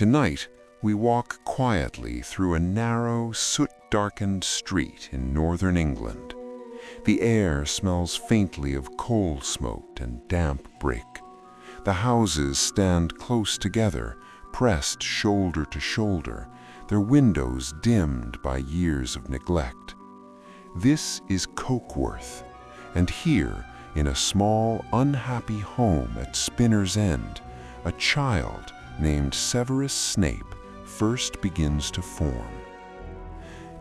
Tonight, we walk quietly through a narrow, soot-darkened street in northern England. The air smells faintly of coal smoke and damp brick. The houses stand close together, pressed shoulder to shoulder, their windows dimmed by years of neglect. This is Cokeworth, and here, in a small, unhappy home at Spinner's End, a child named Severus Snape first begins to form.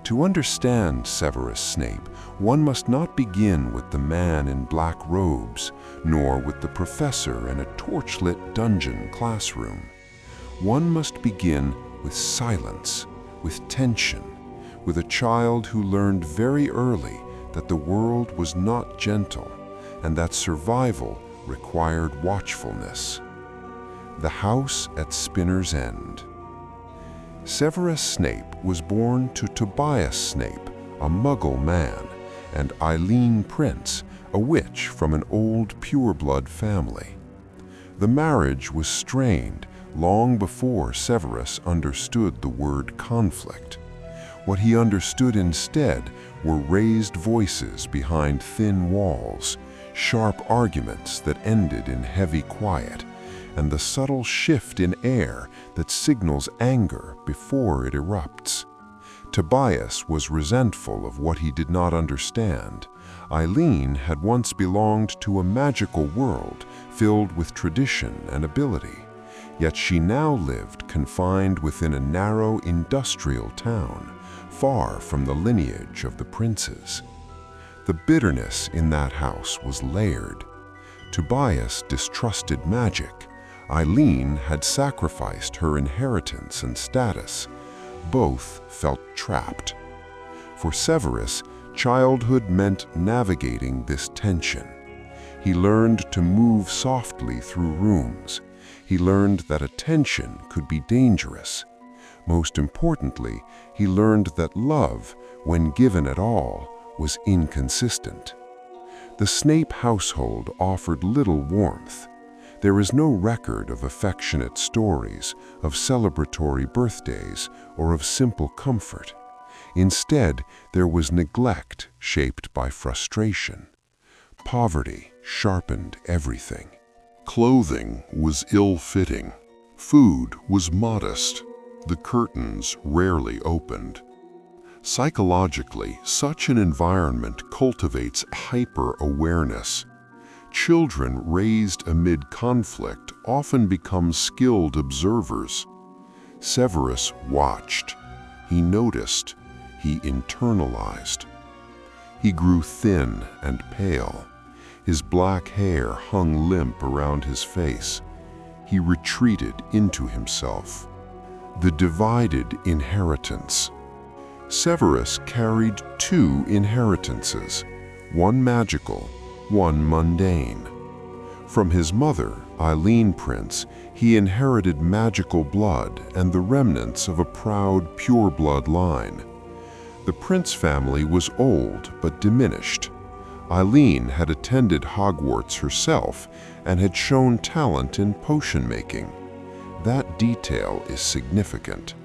To understand Severus Snape, one must not begin with the man in black robes, nor with the professor in a torchlit dungeon classroom. One must begin with silence, with tension, with a child who learned very early that the world was not gentle and that survival required watchfulness. The house at Spinner's End. Severus Snape was born to Tobias Snape, a Muggle man, and Eileen Prince, a witch from an old pureblood family. The marriage was strained long before Severus understood the word conflict. What he understood instead were raised voices behind thin walls, sharp arguments that ended in heavy quiet, and the subtle shift in air that signals anger before it erupts. Tobias was resentful of what he did not understand. Eileen had once belonged to a magical world filled with tradition and ability, yet she now lived confined within a narrow industrial town, far from the lineage of the princes. The bitterness in that house was layered. Tobias distrusted magic. Eileen had sacrificed her inheritance and status. Both felt trapped. For Severus, childhood meant navigating this tension. He learned to move softly through rooms. He learned that attention could be dangerous. Most importantly, he learned that love, when given at all, was inconsistent. The Snape household offered little warmth. There is no record of affectionate stories, of celebratory birthdays, or of simple comfort. Instead, there was neglect shaped by frustration. Poverty sharpened everything. Clothing was ill-fitting. Food was modest. The curtains rarely opened. Psychologically, such an environment cultivates hyper-awareness. Children raised amid conflict often become skilled observers. Severus watched. He noticed. He internalized. He grew thin and pale. His black hair hung limp around his face. He retreated into himself. The divided inheritance. Severus carried two inheritances, one magical, one mundane. From his mother, Eileen Prince, he inherited magical blood and the remnants of a proud pure-blood line. The Prince family was old but diminished. Eileen had attended Hogwarts herself and had shown talent in potion-making. That detail is significant.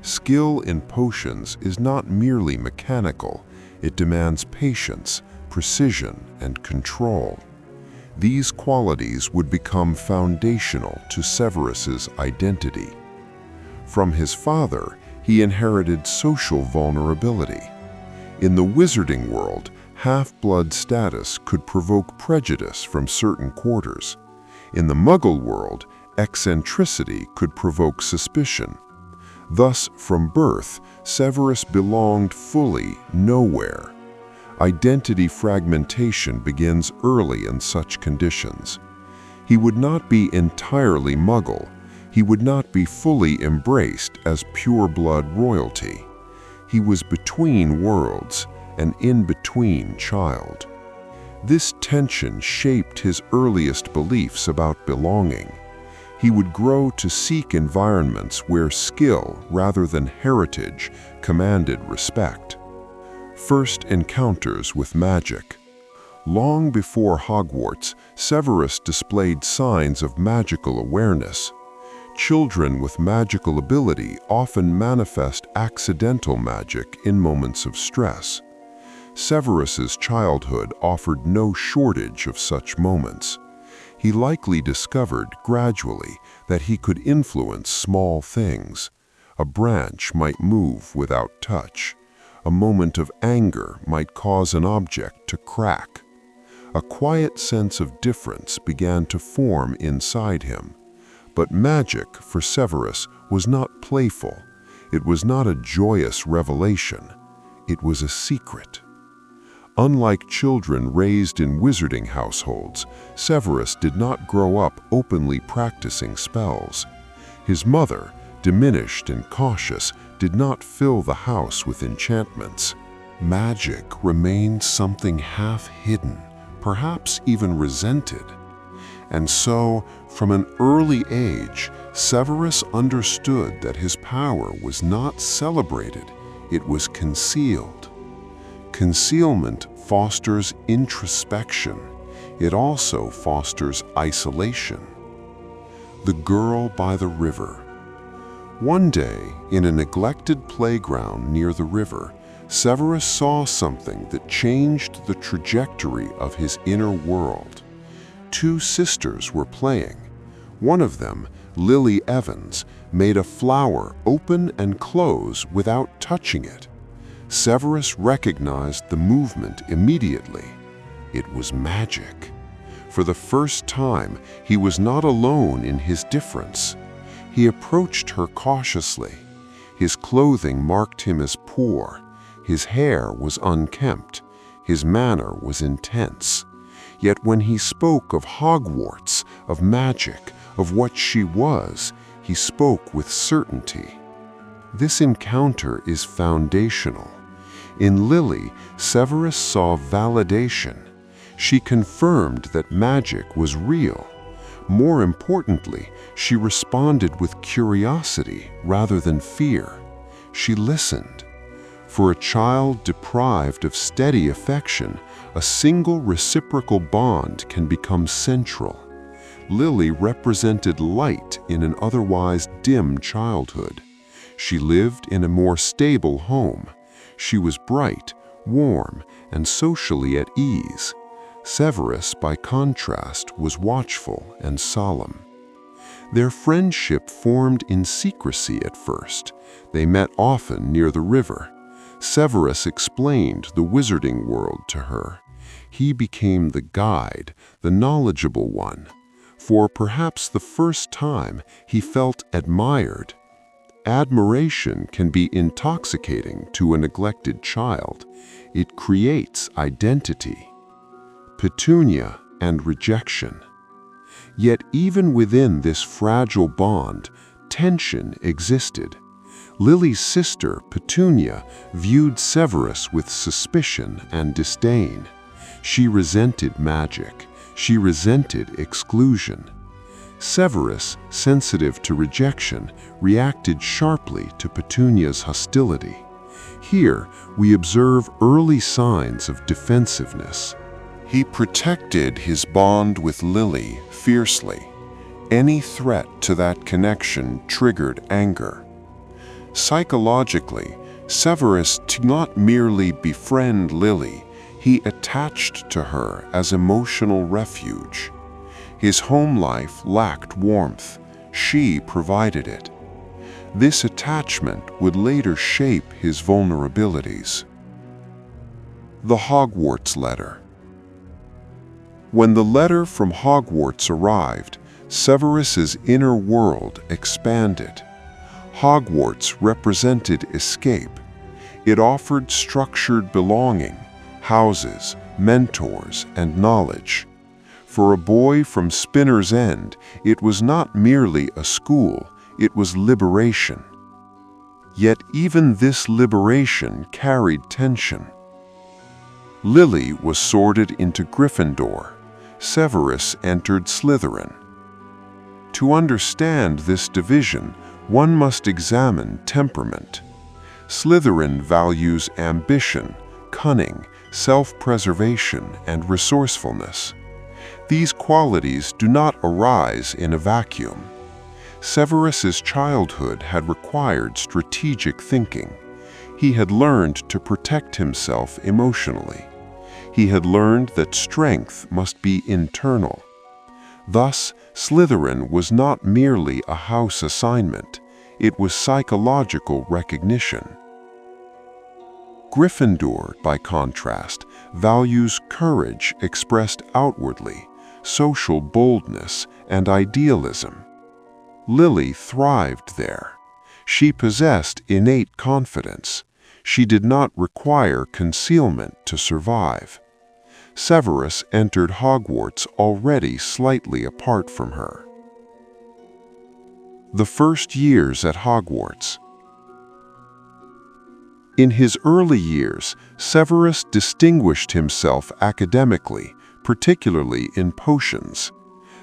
Skill in potions is not merely mechanical. It demands patience, precision, and control. These qualities would become foundational to Severus's identity. From his father, he inherited social vulnerability. In the wizarding world, half-blood status could provoke prejudice from certain quarters. In the Muggle world, eccentricity could provoke suspicion. Thus, from birth, Severus belonged fully nowhere. Identity fragmentation begins early in such conditions. He would not be entirely Muggle. He would not be fully embraced as pure-blood royalty. He was between worlds, an in-between child. This tension shaped his earliest beliefs about belonging. He would grow to seek environments where skill, rather than heritage, commanded respect. First encounters with magic. Long before Hogwarts, Severus displayed signs of magical awareness. children with magical ability often manifest accidental magic in moments of stress. Severus's childhood offered no shortage of such moments. He likely discovered gradually that he could influence small things. A branch might move without touch. A moment of anger might cause an object to crack. A quiet sense of difference began to form inside him. But magic, for Severus, was not playful. It was not a joyous revelation. It was a secret. Unlike children raised in wizarding households, Severus did not grow up openly practicing spells. His mother, diminished and cautious, did not fill the house with enchantments. Magic remained something half-hidden, perhaps even resented. And so, from an early age, Severus understood that his power was not celebrated, it was concealed. Concealment fosters introspection. It also fosters isolation. The Girl by the River. One day, in a neglected playground near the river, Severus saw something that changed the trajectory of his inner world. Two sisters were playing. One of them, Lily Evans, made a flower open and close without touching it. Severus recognized the movement immediately. It was magic. For the first time, he was not alone in his difference. He approached her cautiously. His clothing marked him as poor. His hair was unkempt. His manner was intense. Yet when he spoke of Hogwarts, of magic, of what she was, he spoke with certainty. This encounter is foundational. In Lily, Severus saw validation. She confirmed that magic was real. More importantly, she responded with curiosity rather than fear. She listened. For a child deprived of steady affection, a single reciprocal bond can become central. Lily represented light in an otherwise dim childhood. She lived in a more stable home. She was bright, warm, and socially at ease. Severus, by contrast, was watchful and solemn. Their friendship formed in secrecy at first. They met often near the river. Severus explained the wizarding world to her. He became the guide, the knowledgeable one. For perhaps the first time, he felt admired. Admiration can be intoxicating to a neglected child. It creates identity. Petunia and rejection. Yet even within this fragile bond, tension existed. Lily's sister, Petunia, viewed Severus with suspicion and disdain. She resented magic. She resented exclusion. Severus, sensitive to rejection, reacted sharply to Petunia's hostility. Here, we observe early signs of defensiveness. He protected his bond with Lily fiercely. Any threat to that connection triggered anger. Psychologically, Severus did not merely befriend Lily, he attached to her as emotional refuge. His home life lacked warmth. She provided it. This attachment would later shape his vulnerabilities. The Hogwarts Letter. When the letter from Hogwarts arrived, Severus's inner world expanded. Hogwarts represented escape. It offered structured belonging, houses, mentors, and knowledge. For a boy from Spinner's End, it was not merely a school, it was liberation. Yet even this liberation carried tension. Lily was sorted into Gryffindor. Severus entered Slytherin. To understand this division, one must examine temperament. Slytherin values ambition, cunning, self-preservation, and resourcefulness. These qualities do not arise in a vacuum. Severus's childhood had required strategic thinking. He had learned to protect himself emotionally. He had learned that strength must be internal. Thus, Slytherin was not merely a house assignment, it was psychological recognition. Gryffindor, by contrast, values courage expressed outwardly, social boldness, and idealism. Lily thrived there. She possessed innate confidence. She did not require concealment to survive. Severus entered Hogwarts already slightly apart from her. The first years at Hogwarts. In his early years, Severus distinguished himself academically, particularly in potions.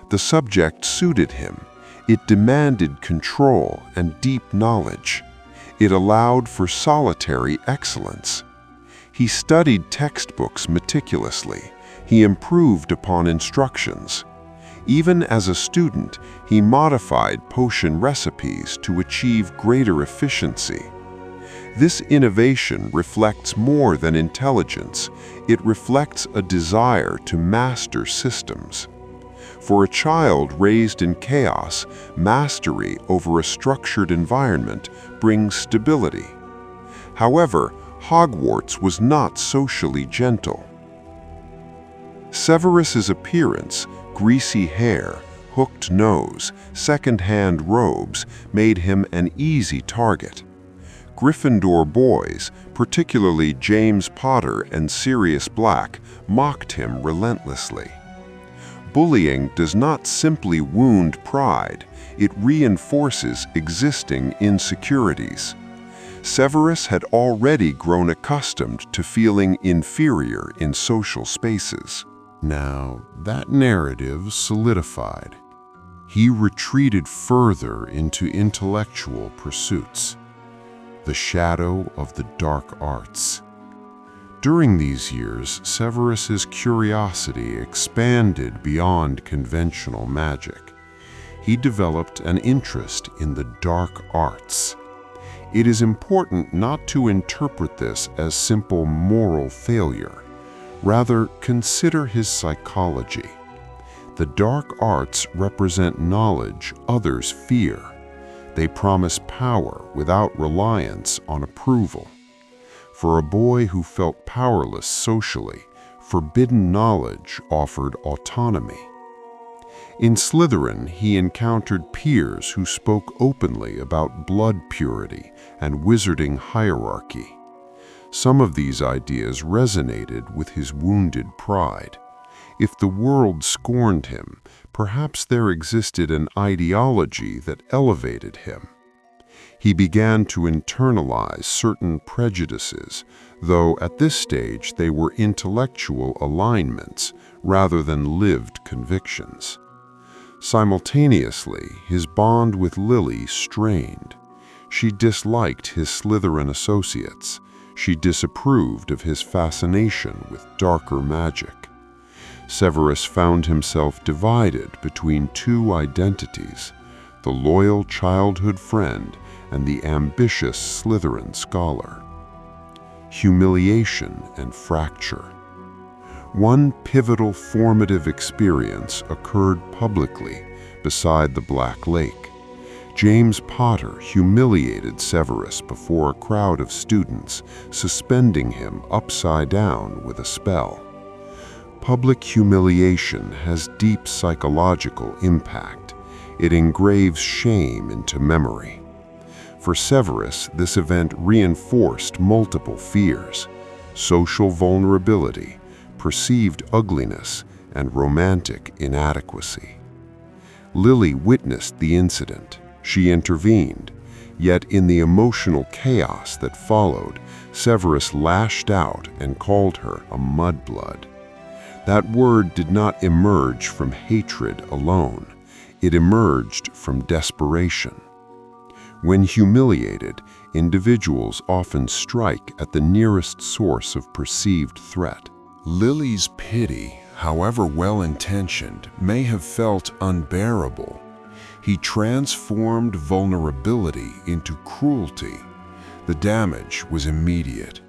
The subject suited him. It demanded control and deep knowledge. It allowed for solitary excellence. He studied textbooks meticulously. He improved upon instructions. Even as a student, he modified potion recipes to achieve greater efficiency. This innovation reflects more than intelligence. It reflects a desire to master systems. For a child raised in chaos, mastery over a structured environment brings stability. However, Hogwarts was not socially gentle. Severus's appearance, greasy hair, hooked nose, second-hand robes, made him an easy target. Gryffindor boys, particularly James Potter and Sirius Black, mocked him relentlessly. Bullying does not simply wound pride, it reinforces existing insecurities. Severus had already grown accustomed to feeling inferior in social spaces. Now, that narrative solidified. He retreated further into intellectual pursuits, the shadow of the dark arts. During these years, Severus's curiosity expanded beyond conventional magic. He developed an interest in the dark arts. It is important not to interpret this as simple moral failure. Rather, consider his psychology. The dark arts represent knowledge others fear. They promise power without reliance on approval. For a boy who felt powerless socially, forbidden knowledge offered autonomy. In Slytherin, he encountered peers who spoke openly about blood purity and wizarding hierarchy. Some of these ideas resonated with his wounded pride. If the world scorned him, perhaps there existed an ideology that elevated him. He began to internalize certain prejudices, though at this stage they were intellectual alignments rather than lived convictions. Simultaneously, his bond with Lily strained. She disliked his Slytherin associates. She disapproved of his fascination with darker magic. Severus found himself divided between two identities, the loyal childhood friend and the ambitious Slytherin scholar. Humiliation and fracture. One pivotal formative experience occurred publicly beside the Black Lake. James Potter humiliated Severus before a crowd of students, suspending him upside down with a spell. Public humiliation has deep psychological impact. It engraves shame into memory. For Severus, this event reinforced multiple fears: social vulnerability, perceived ugliness, and romantic inadequacy. Lily witnessed the incident. She intervened. Yet in the emotional chaos that followed, Severus lashed out and called her a mudblood. That word did not emerge from hatred alone. It emerged from desperation. When humiliated, individuals often strike at the nearest source of perceived threat. Lily's pity, however well-intentioned, may have felt unbearable. He transformed vulnerability into cruelty. The damage was immediate.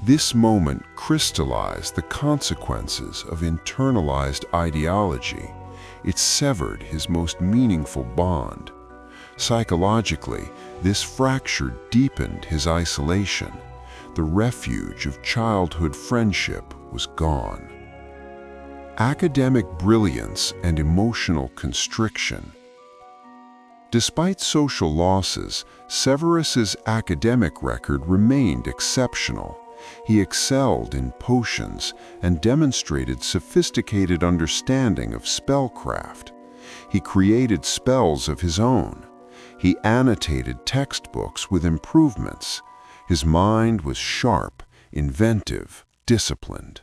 This moment crystallized the consequences of internalized ideology. It severed his most meaningful bond. Psychologically, this fracture deepened his isolation. The refuge of childhood friendship was gone. Academic brilliance and emotional constriction. Despite social losses, Severus's academic record remained exceptional. He excelled in potions and demonstrated sophisticated understanding of spellcraft. He created spells of his own. He annotated textbooks with improvements. His mind was sharp, inventive, disciplined.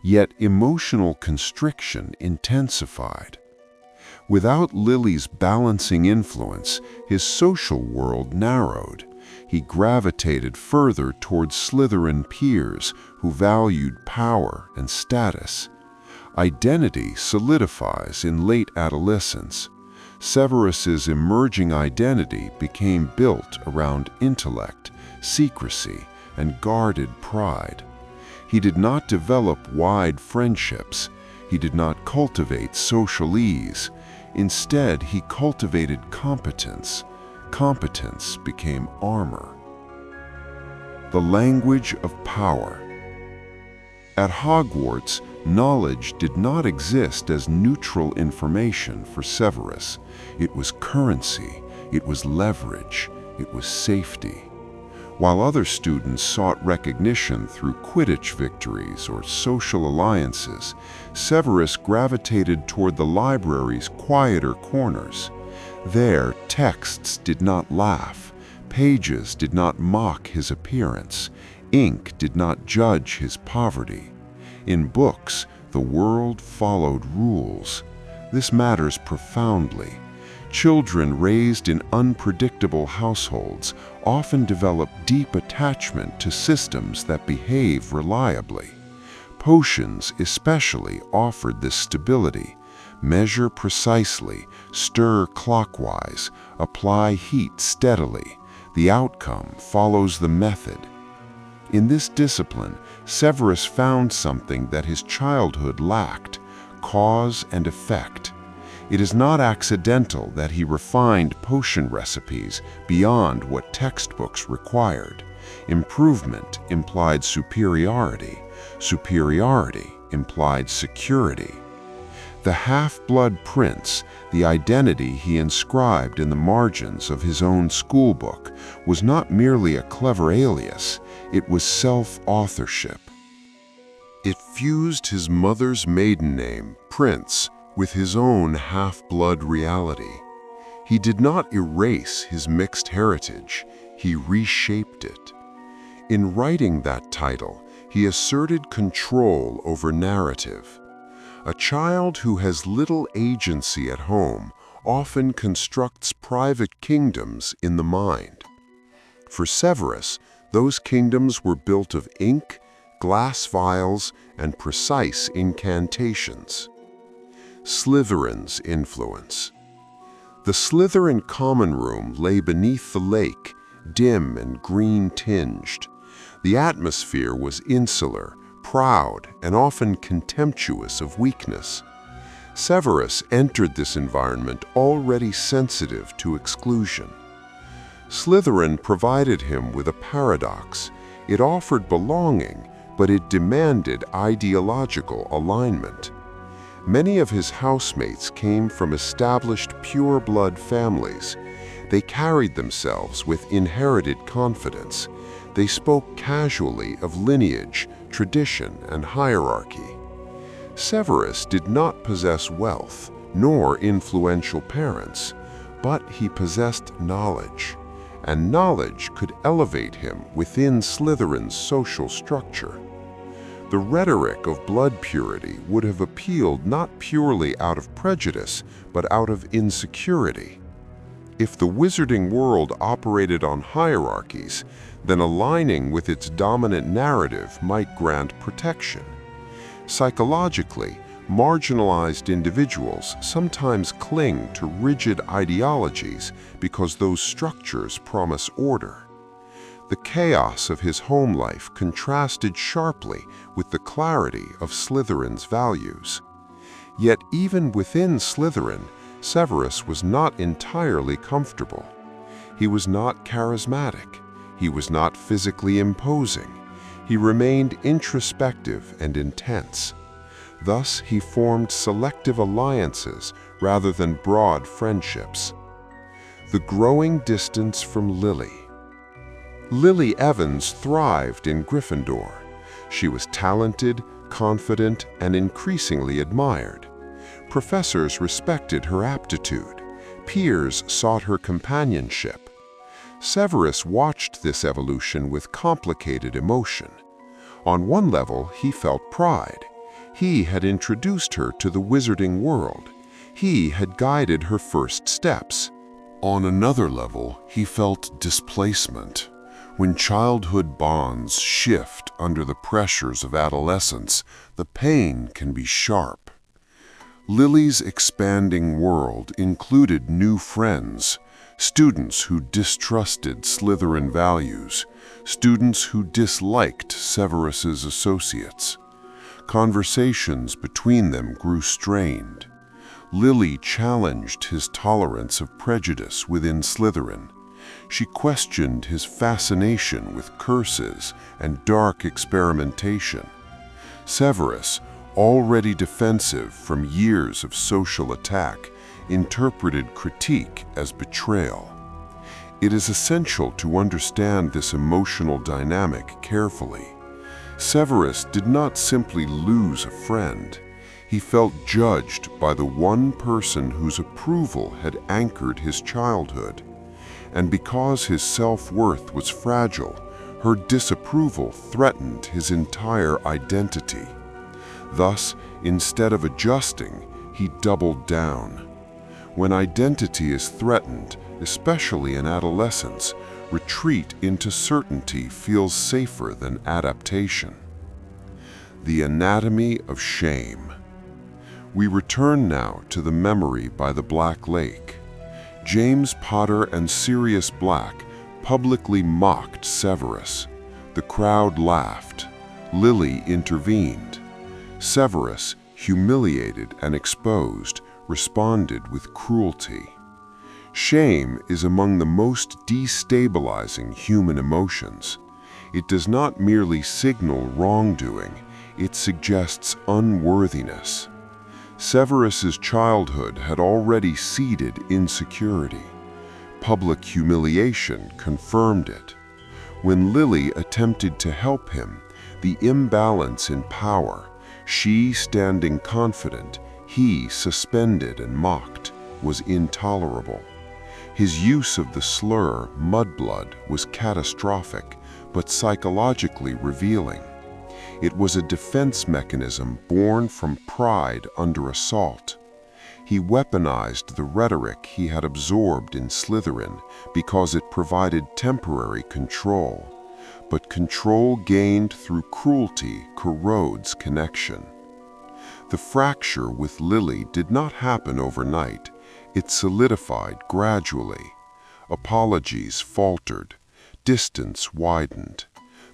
Yet emotional constriction intensified. Without Lily's balancing influence, his social world narrowed. He gravitated further towards Slytherin peers who valued power and status. Identity solidifies in late adolescence. Severus's emerging identity became built around intellect, secrecy, and guarded pride. He did not develop wide friendships. He did not cultivate social ease. Instead, he cultivated competence. Competence became armor. The language of power. At Hogwarts, knowledge did not exist as neutral information for Severus. It was currency, it was leverage, it was safety. While other students sought recognition through Quidditch victories or social alliances, Severus gravitated toward the library's quieter corners. There, texts did not laugh, pages did not mock his appearance, ink did not judge his poverty. In books, the world followed rules. This matters profoundly. Children raised in unpredictable households often develop deep attachment to systems that behave reliably. Potions especially offered this stability. Measure precisely, stir clockwise, apply heat steadily. The outcome follows the method. In this discipline, Severus found something that his childhood lacked: cause and effect. It is not accidental that he refined potion recipes beyond what textbooks required. Improvement implied superiority. Superiority implied security. The Half-Blood Prince, the identity he inscribed in the margins of his own schoolbook, was not merely a clever alias, it was self-authorship. It fused his mother's maiden name, Prince, with his own half-blood reality. He did not erase his mixed heritage, he reshaped it. In writing that title, he asserted control over narrative. A child who has little agency at home often constructs private kingdoms in the mind. For Severus, those kingdoms were built of ink, glass vials, and precise incantations. Slytherin's influence. The Slytherin common room lay beneath the lake, dim and green-tinged. The atmosphere was insular, proud, and often contemptuous of weakness. Severus entered this environment already sensitive to exclusion. Slytherin provided him with a paradox. It offered belonging, but it demanded ideological alignment. Many of his housemates came from established pure-blood families. They carried themselves with inherited confidence. They spoke casually of lineage, tradition, and hierarchy. Severus did not possess wealth, nor influential parents, but he possessed knowledge, and knowledge could elevate him within Slytherin's social structure. The rhetoric of blood purity would have appealed not purely out of prejudice, but out of insecurity. If the wizarding world operated on hierarchies, then aligning with its dominant narrative might grant protection. Psychologically, marginalized individuals sometimes cling to rigid ideologies because those structures promise order. The chaos of his home life contrasted sharply with the clarity of Slytherin's values. Yet even within Slytherin, Severus was not entirely comfortable. He was not charismatic. He was not physically imposing. He remained introspective and intense. Thus, he formed selective alliances rather than broad friendships. The growing distance from Lily. Lily Evans thrived in Gryffindor. She was talented, confident, and increasingly admired. Professors respected her aptitude. Peers sought her companionship. Severus watched this evolution with complicated emotion. On one level, he felt pride. He had introduced her to the wizarding world. He had guided her first steps. On another level, he felt displacement. When childhood bonds shift under the pressures of adolescence, the pain can be sharp. Lily's expanding world included new friends, students who distrusted Slytherin values, students who disliked Severus's associates. Conversations between them grew strained. Lily challenged his tolerance of prejudice within Slytherin. She questioned his fascination with curses and dark experimentation. Severus, already defensive from years of social attack, interpreted critique as betrayal. It is essential to understand this emotional dynamic carefully. Severus did not simply lose a friend. He felt judged by the one person whose approval had anchored his childhood. And because his self-worth was fragile, her disapproval threatened his entire identity. Thus, instead of adjusting, he doubled down. When identity is threatened, especially in adolescence, retreat into certainty feels safer than adaptation. The anatomy of shame. We return now to the memory by the Black Lake. James Potter and Sirius Black publicly mocked Severus. The crowd laughed. Lily intervened. Severus, humiliated and exposed, responded with cruelty. Shame is among the most destabilizing human emotions. It does not merely signal wrongdoing, it suggests unworthiness. Severus's childhood had already seeded insecurity. Public humiliation confirmed it. When Lily attempted to help him, the imbalance in power, she standing confident, he suspended and mocked, was intolerable. His use of the slur, mudblood, was catastrophic, but psychologically revealing. It was a defense mechanism born from pride under assault. He weaponized the rhetoric he had absorbed in Slytherin because it provided temporary control. But control gained through cruelty corrodes connection. The fracture with Lily did not happen overnight. It solidified gradually. Apologies faltered. Distance widened.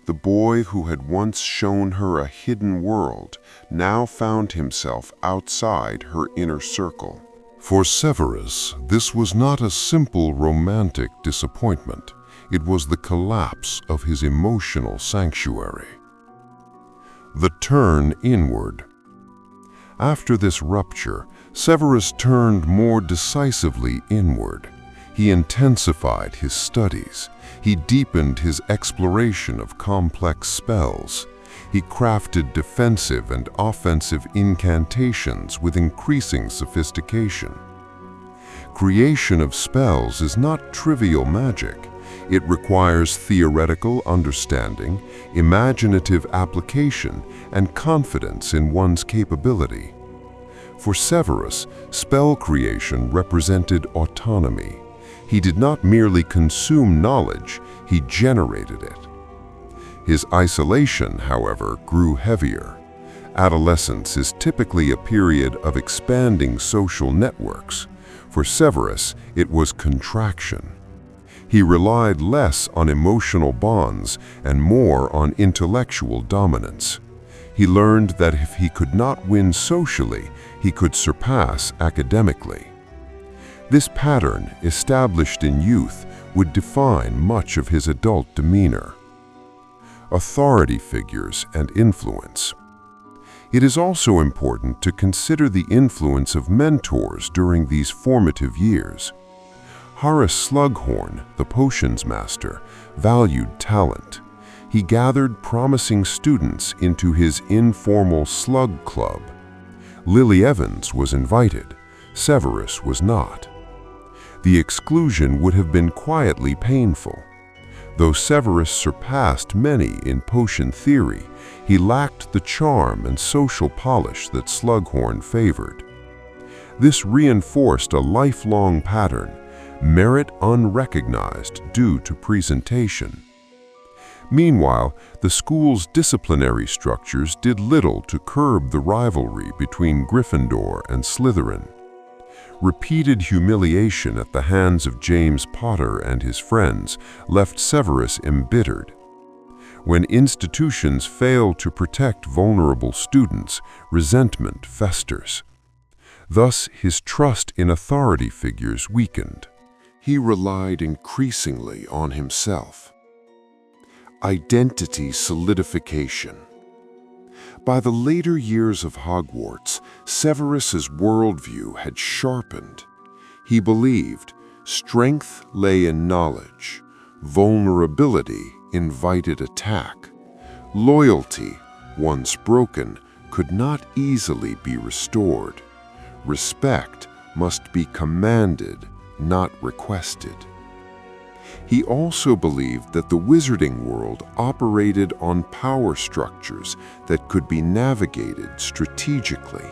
The boy who had once shown her a hidden world now found himself outside her inner circle. For Severus, this was not a simple romantic disappointment. It was the collapse of his emotional sanctuary. The turn inward. After this rupture, Severus turned more decisively inward. He intensified his studies. He deepened his exploration of complex spells. He crafted defensive and offensive incantations with increasing sophistication. Creation of spells is not trivial magic. It requires theoretical understanding, imaginative application, and confidence in one's capability. For Severus, spell creation represented autonomy. He did not merely consume knowledge, he generated it. His isolation, however, grew heavier. Adolescence is typically a period of expanding social networks. For Severus, it was contraction. He relied less on emotional bonds and more on intellectual dominance. He learned that if he could not win socially, he could surpass academically. This pattern, established in youth, would define much of his adult demeanor. Authority figures and influence. It is also important to consider the influence of mentors during these formative years. Horace Slughorn, the potions master, valued talent. He gathered promising students into his informal slug club. Lily Evans was invited. Severus was not. The exclusion would have been quietly painful. Though Severus surpassed many in potion theory, he lacked the charm and social polish that Slughorn favored. This reinforced a lifelong pattern: merit unrecognized due to presentation. Meanwhile, the school's disciplinary structures did little to curb the rivalry between Gryffindor and Slytherin. Repeated humiliation at the hands of James Potter and his friends left Severus embittered. When institutions fail to protect vulnerable students, resentment festers. Thus, his trust in authority figures weakened. He relied increasingly on himself. Identity solidification. By the later years of Hogwarts, Severus's worldview had sharpened. He believed strength lay in knowledge, vulnerability invited attack, loyalty, once broken, could not easily be restored. Respect must be commanded, not requested. He also believed that the wizarding world operated on power structures that could be navigated strategically.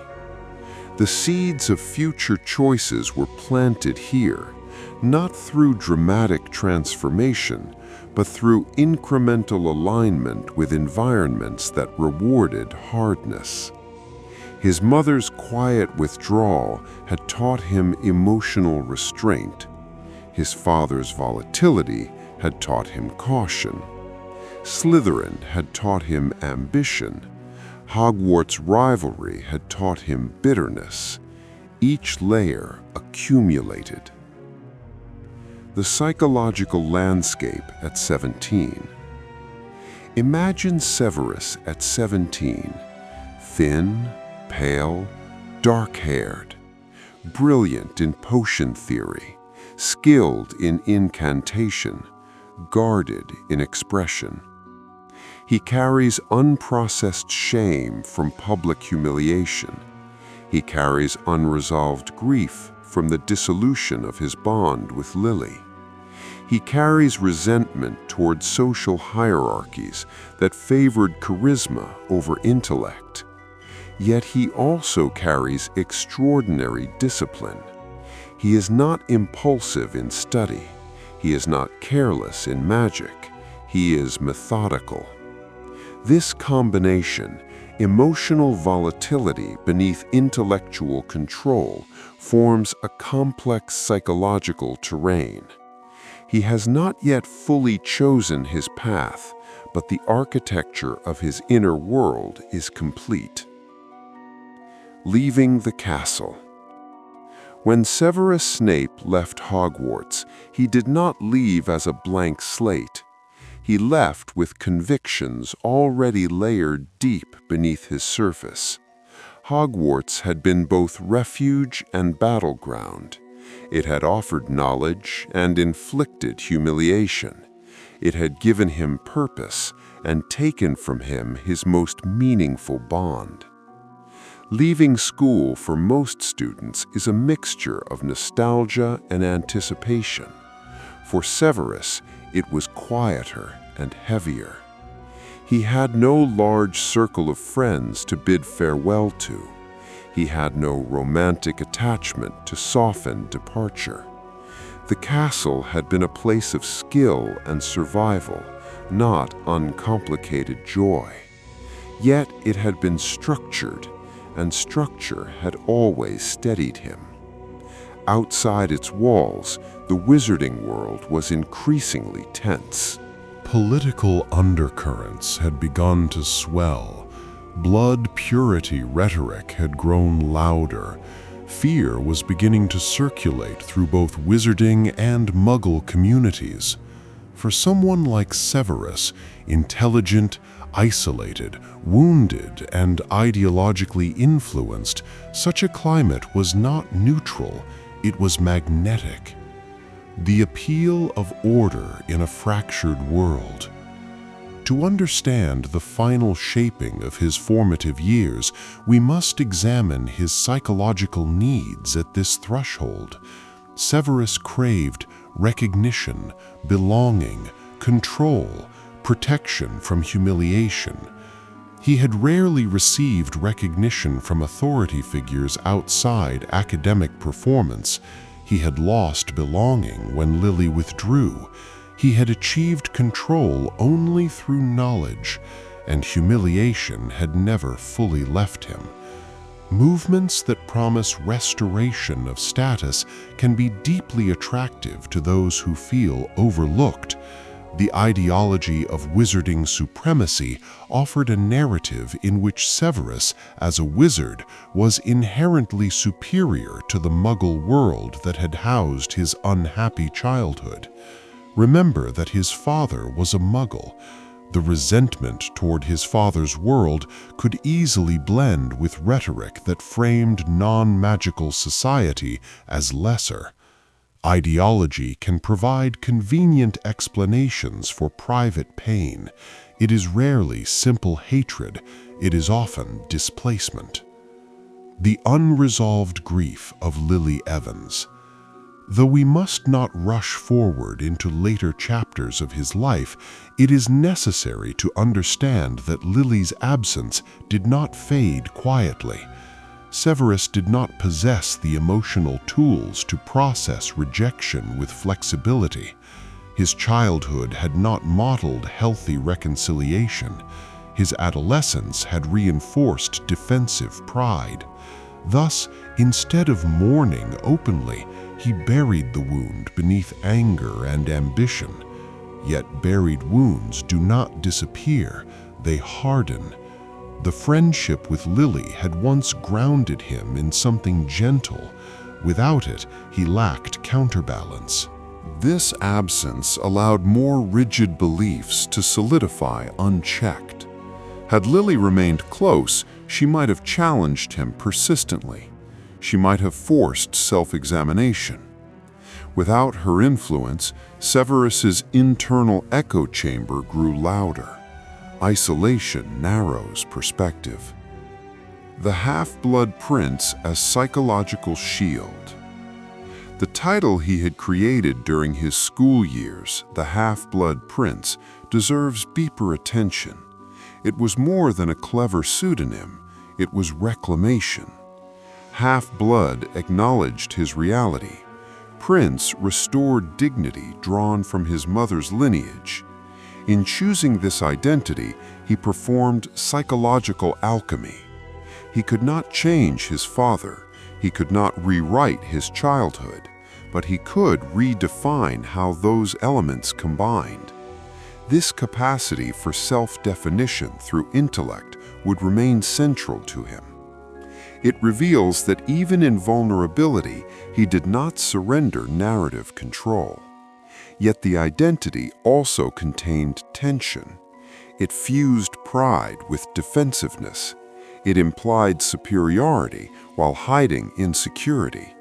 The seeds of future choices were planted here, not through dramatic transformation, but through incremental alignment with environments that rewarded hardness. His mother's quiet withdrawal had taught him emotional restraint. His father's volatility had taught him caution. Slytherin had taught him ambition. Hogwarts rivalry had taught him bitterness. Each layer accumulated. The psychological landscape at 17. Imagine Severus at 17, thin, pale, dark-haired, brilliant in potion theory, skilled in incantation, guarded in expression. He carries unprocessed shame from public humiliation. He carries unresolved grief from the dissolution of his bond with Lily. He carries resentment toward social hierarchies that favored charisma over intellect. Yet he also carries extraordinary discipline. He is not impulsive in study. He is not careless in magic. He is methodical. This combination, emotional volatility beneath intellectual control, forms a complex psychological terrain. He has not yet fully chosen his path, but the architecture of his inner world is complete. Leaving the castle. When Severus Snape left Hogwarts, he did not leave as a blank slate. He left with convictions already layered deep beneath his surface. Hogwarts had been both refuge and battleground. It had offered knowledge and inflicted humiliation. It had given him purpose and taken from him his most meaningful bond. Leaving school for most students is a mixture of nostalgia and anticipation. For Severus, it was quieter and heavier. He had no large circle of friends to bid farewell to. He had no romantic attachment to soften departure. The castle had been a place of skill and survival, not uncomplicated joy. Yet it had been structured, and structure had always steadied him. Outside its walls, the wizarding world was increasingly tense. Political undercurrents had begun to swell. Blood purity rhetoric had grown louder. Fear was beginning to circulate through both wizarding and Muggle communities. For someone like Severus, intelligent, isolated, wounded, and ideologically influenced, such a climate was not neutral, it was magnetic. The appeal of order in a fractured world. To understand the final shaping of his formative years, we must examine his psychological needs at this threshold. Severus craved recognition, belonging, control, protection from humiliation. He had rarely received recognition from authority figures outside academic performance. He had lost belonging when Lily withdrew. He had achieved control only through knowledge, and humiliation had never fully left him. Movements that promise restoration of status can be deeply attractive to those who feel overlooked. The ideology of wizarding supremacy offered a narrative in which Severus, as a wizard, was inherently superior to the Muggle world that had housed his unhappy childhood. Remember that his father was a Muggle. The resentment toward his father's world could easily blend with rhetoric that framed non-magical society as lesser. Ideology can provide convenient explanations for private pain. It is rarely simple hatred, it is often displacement. The unresolved grief of Lily Evans. Though we must not rush forward into later chapters of his life, it is necessary to understand that Lily's absence did not fade quietly. Severus did not possess the emotional tools to process rejection with flexibility. His childhood had not modeled healthy reconciliation. His adolescence had reinforced defensive pride. Thus, instead of mourning openly, he buried the wound beneath anger and ambition. Yet buried wounds do not disappear, they harden. The friendship with Lily had once grounded him in something gentle. Without it, he lacked counterbalance. This absence allowed more rigid beliefs to solidify unchecked. Had Lily remained close, she might have challenged him persistently. She might have forced self-examination. Without her influence, Severus's internal echo chamber grew louder. Isolation narrows perspective. The Half-Blood Prince as psychological shield. The title he had created during his school years, the Half-Blood Prince, deserves deeper attention. It was more than a clever pseudonym, it was reclamation. Half-Blood acknowledged his reality. Prince restored dignity drawn from his mother's lineage. In choosing this identity, he performed psychological alchemy. He could not change his father, he could not rewrite his childhood, but he could redefine how those elements combined. This capacity for self-definition through intellect would remain central to him. It reveals that even in vulnerability, he did not surrender narrative control. Yet the identity also contained tension. It fused pride with defensiveness. It implied superiority while hiding insecurity.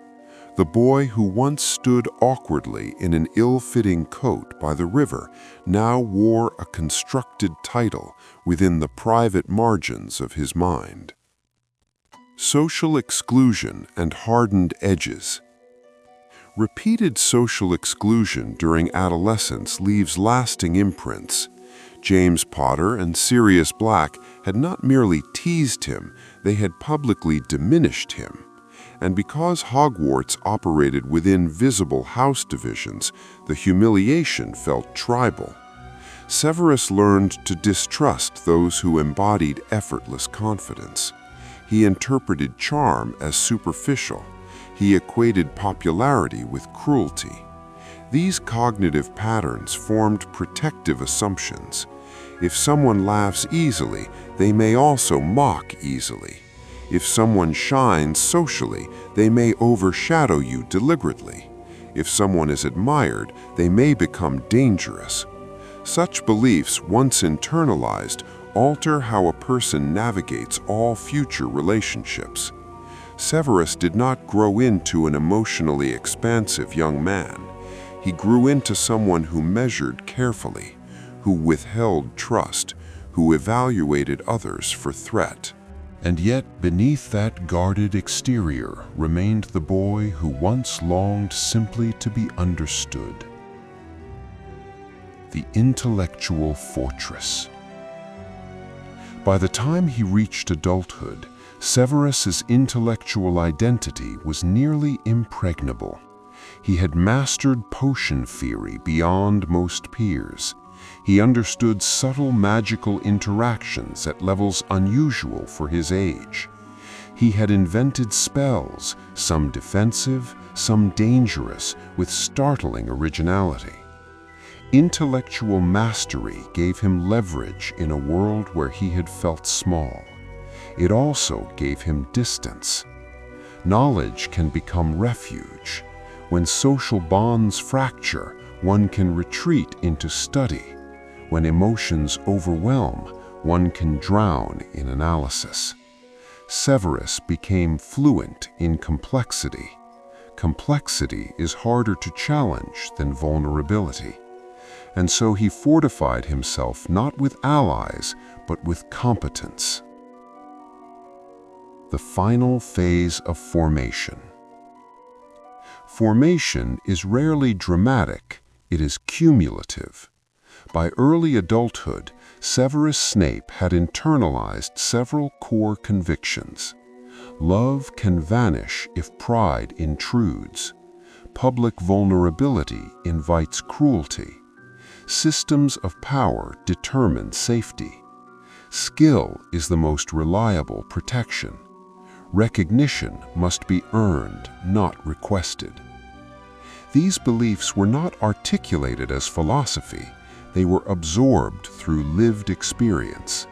The boy who once stood awkwardly in an ill-fitting coat by the river now wore a constructed title within the private margins of his mind. Social exclusion and hardened edges. Repeated social exclusion during adolescence leaves lasting imprints. James Potter and Sirius Black had not merely teased him, they had publicly diminished him. And because Hogwarts operated within visible house divisions, the humiliation felt tribal. Severus learned to distrust those who embodied effortless confidence. He interpreted charm as superficial. He equated popularity with cruelty. These cognitive patterns formed protective assumptions. If someone laughs easily, they may also mock easily. If someone shines socially, they may overshadow you deliberately. If someone is admired, they may become dangerous. Such beliefs, once internalized, alter how a person navigates all future relationships. Severus did not grow into an emotionally expansive young man. He grew into someone who measured carefully, who withheld trust, who evaluated others for threat. And yet, beneath that guarded exterior remained the boy who once longed simply to be understood. The intellectual fortress. By the time he reached adulthood, Severus's intellectual identity was nearly impregnable. He had mastered potion theory beyond most peers. He understood subtle magical interactions at levels unusual for his age. He had invented spells, some defensive, some dangerous, with startling originality. Intellectual mastery gave him leverage in a world where he had felt small. It also gave him distance. Knowledge can become refuge. When social bonds fracture, one can retreat into study. When emotions overwhelm, one can drown in analysis. Severus became fluent in complexity. Complexity is harder to challenge than vulnerability. And so he fortified himself not with allies, but with competence. The final phase of formation. Formation is rarely dramatic, it is cumulative. By early adulthood, Severus Snape had internalized several core convictions. Love can vanish if pride intrudes. Public vulnerability invites cruelty. Systems of power determine safety. Skill is the most reliable protection. Recognition must be earned, not requested. These beliefs were not articulated as philosophy. They were absorbed through lived experience.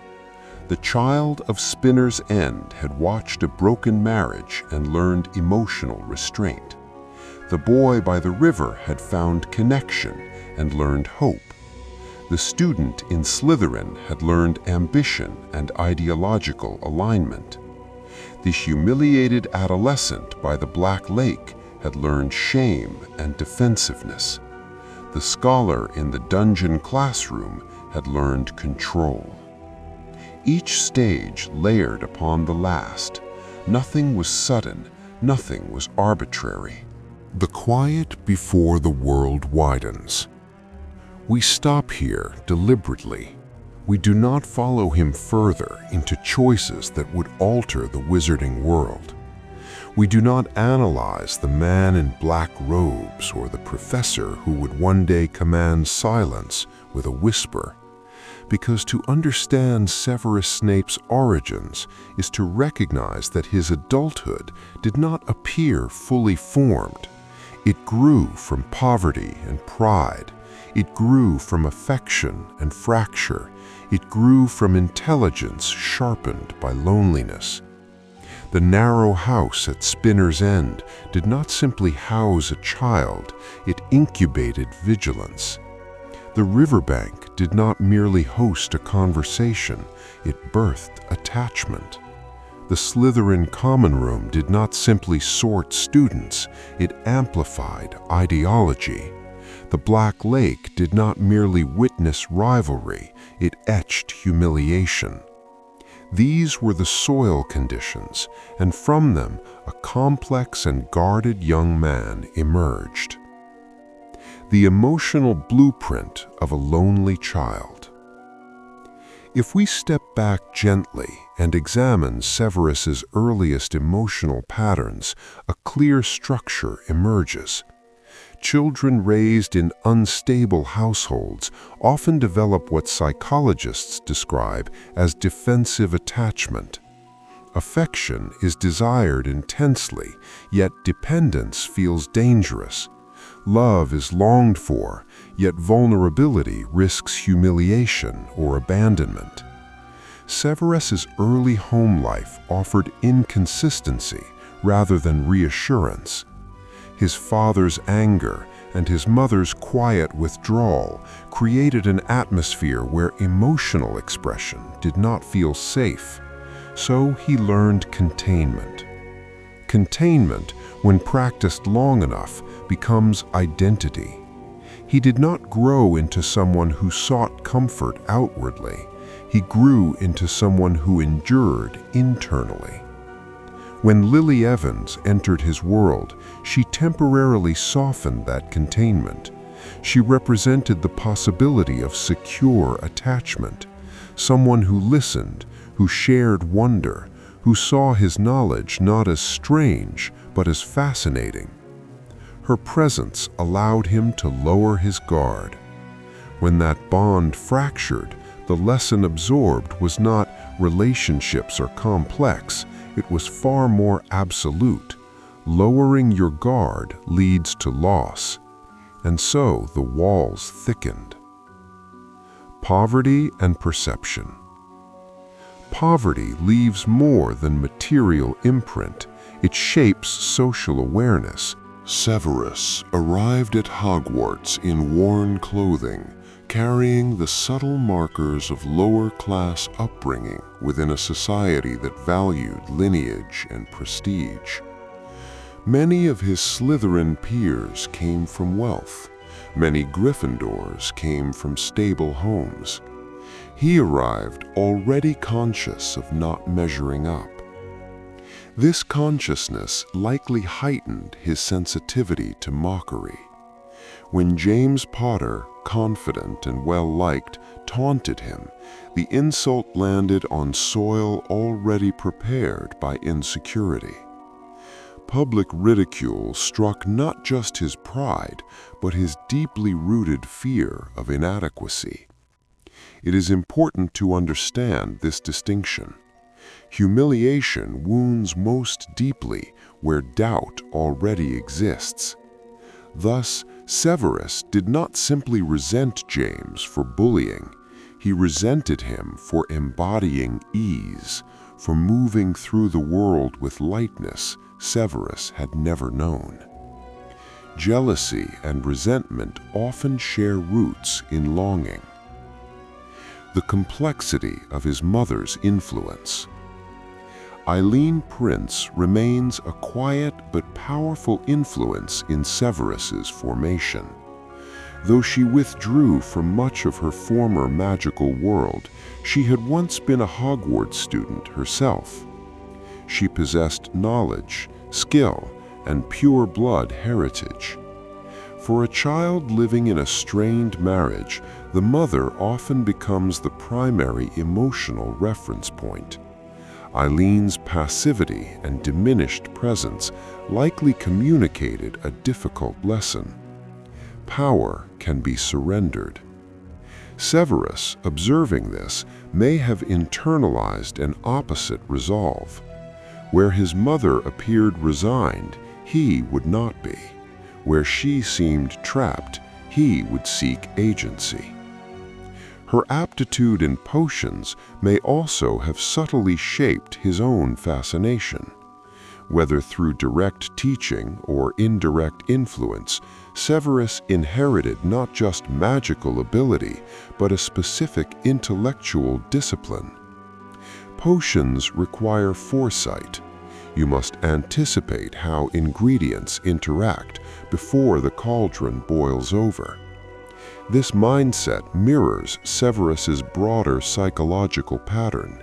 The child of Spinner's End had watched a broken marriage and learned emotional restraint. The boy by the river had found connection and learned hope. The student in Slytherin had learned ambition and ideological alignment. The humiliated adolescent by the Black Lake had learned shame and defensiveness. The scholar in the dungeon classroom had learned control. Each stage layered upon the last. Nothing was sudden, nothing was arbitrary. The quiet before the world widens. We stop here deliberately. We do not follow him further into choices that would alter the wizarding world. We do not analyze the man in black robes or the professor who would one day command silence with a whisper, because to understand Severus Snape's origins is to recognize that his adulthood did not appear fully formed. It grew from poverty and pride. It grew from affection and fracture. It grew from intelligence sharpened by loneliness. The narrow house at Spinner's End did not simply house a child, it incubated vigilance. The riverbank did not merely host a conversation, it birthed attachment. The Slytherin common room did not simply sort students, it amplified ideology. The Black Lake did not merely witness rivalry, it etched humiliation. These were the soil conditions, and from them a complex and guarded young man emerged. The emotional blueprint of a lonely child. If we step back gently and examine Severus's earliest emotional patterns, a clear structure emerges. children raised in unstable households often develop what psychologists describe as defensive attachment. Affection is desired intensely, yet dependence feels dangerous. Love is longed for, yet vulnerability risks humiliation or abandonment. Severus's early home life offered inconsistency rather than reassurance. His father's anger and his mother's quiet withdrawal created an atmosphere where emotional expression did not feel safe. So he learned containment. Containment, when practiced long enough, becomes identity. He did not grow into someone who sought comfort outwardly. He grew into someone who endured internally. When Lily Evans entered his world, she temporarily softened that containment. She represented the possibility of secure attachment, someone who listened, who shared wonder, who saw his knowledge not as strange, but as fascinating. Her presence allowed him to lower his guard. When that bond fractured, the lesson absorbed was not relationships are complex, it was far more absolute. Lowering your guard leads to loss. And so the walls thickened. Poverty and perception. Poverty leaves more than material imprint. It shapes social awareness. Severus arrived at Hogwarts in worn clothing, carrying the subtle markers of lower-class upbringing within a society that valued lineage and prestige. Many of his Slytherin peers came from wealth. Many Gryffindors came from stable homes. He arrived already conscious of not measuring up. This consciousness likely heightened his sensitivity to mockery. When James Potter, confident and well-liked, taunted him, the insult landed on soil already prepared by insecurity. Public ridicule struck not just his pride, but his deeply rooted fear of inadequacy. It is important to understand this distinction. Humiliation wounds most deeply where doubt already exists. Thus, Severus did not simply resent James for bullying. He resented him for embodying ease, for moving through the world with lightness Severus had never known. Jealousy and resentment often share roots in longing. The complexity of his mother's influence. Eileen Prince remains a quiet but powerful influence in Severus's formation. Though she withdrew from much of her former magical world, she had once been a Hogwarts student herself. She possessed knowledge, skill, and pure-blood heritage. For a child living in a strained marriage, the mother often becomes the primary emotional reference point. Eileen's passivity and diminished presence likely communicated a difficult lesson. Power can be surrendered. Severus, observing this, may have internalized an opposite resolve. Where his mother appeared resigned, he would not be. Where she seemed trapped, he would seek agency. Her aptitude in potions may also have subtly shaped his own fascination. Whether through direct teaching or indirect influence, Severus inherited not just magical ability, but a specific intellectual discipline. Potions require foresight. You must anticipate how ingredients interact before the cauldron boils over. This mindset mirrors Severus's broader psychological pattern.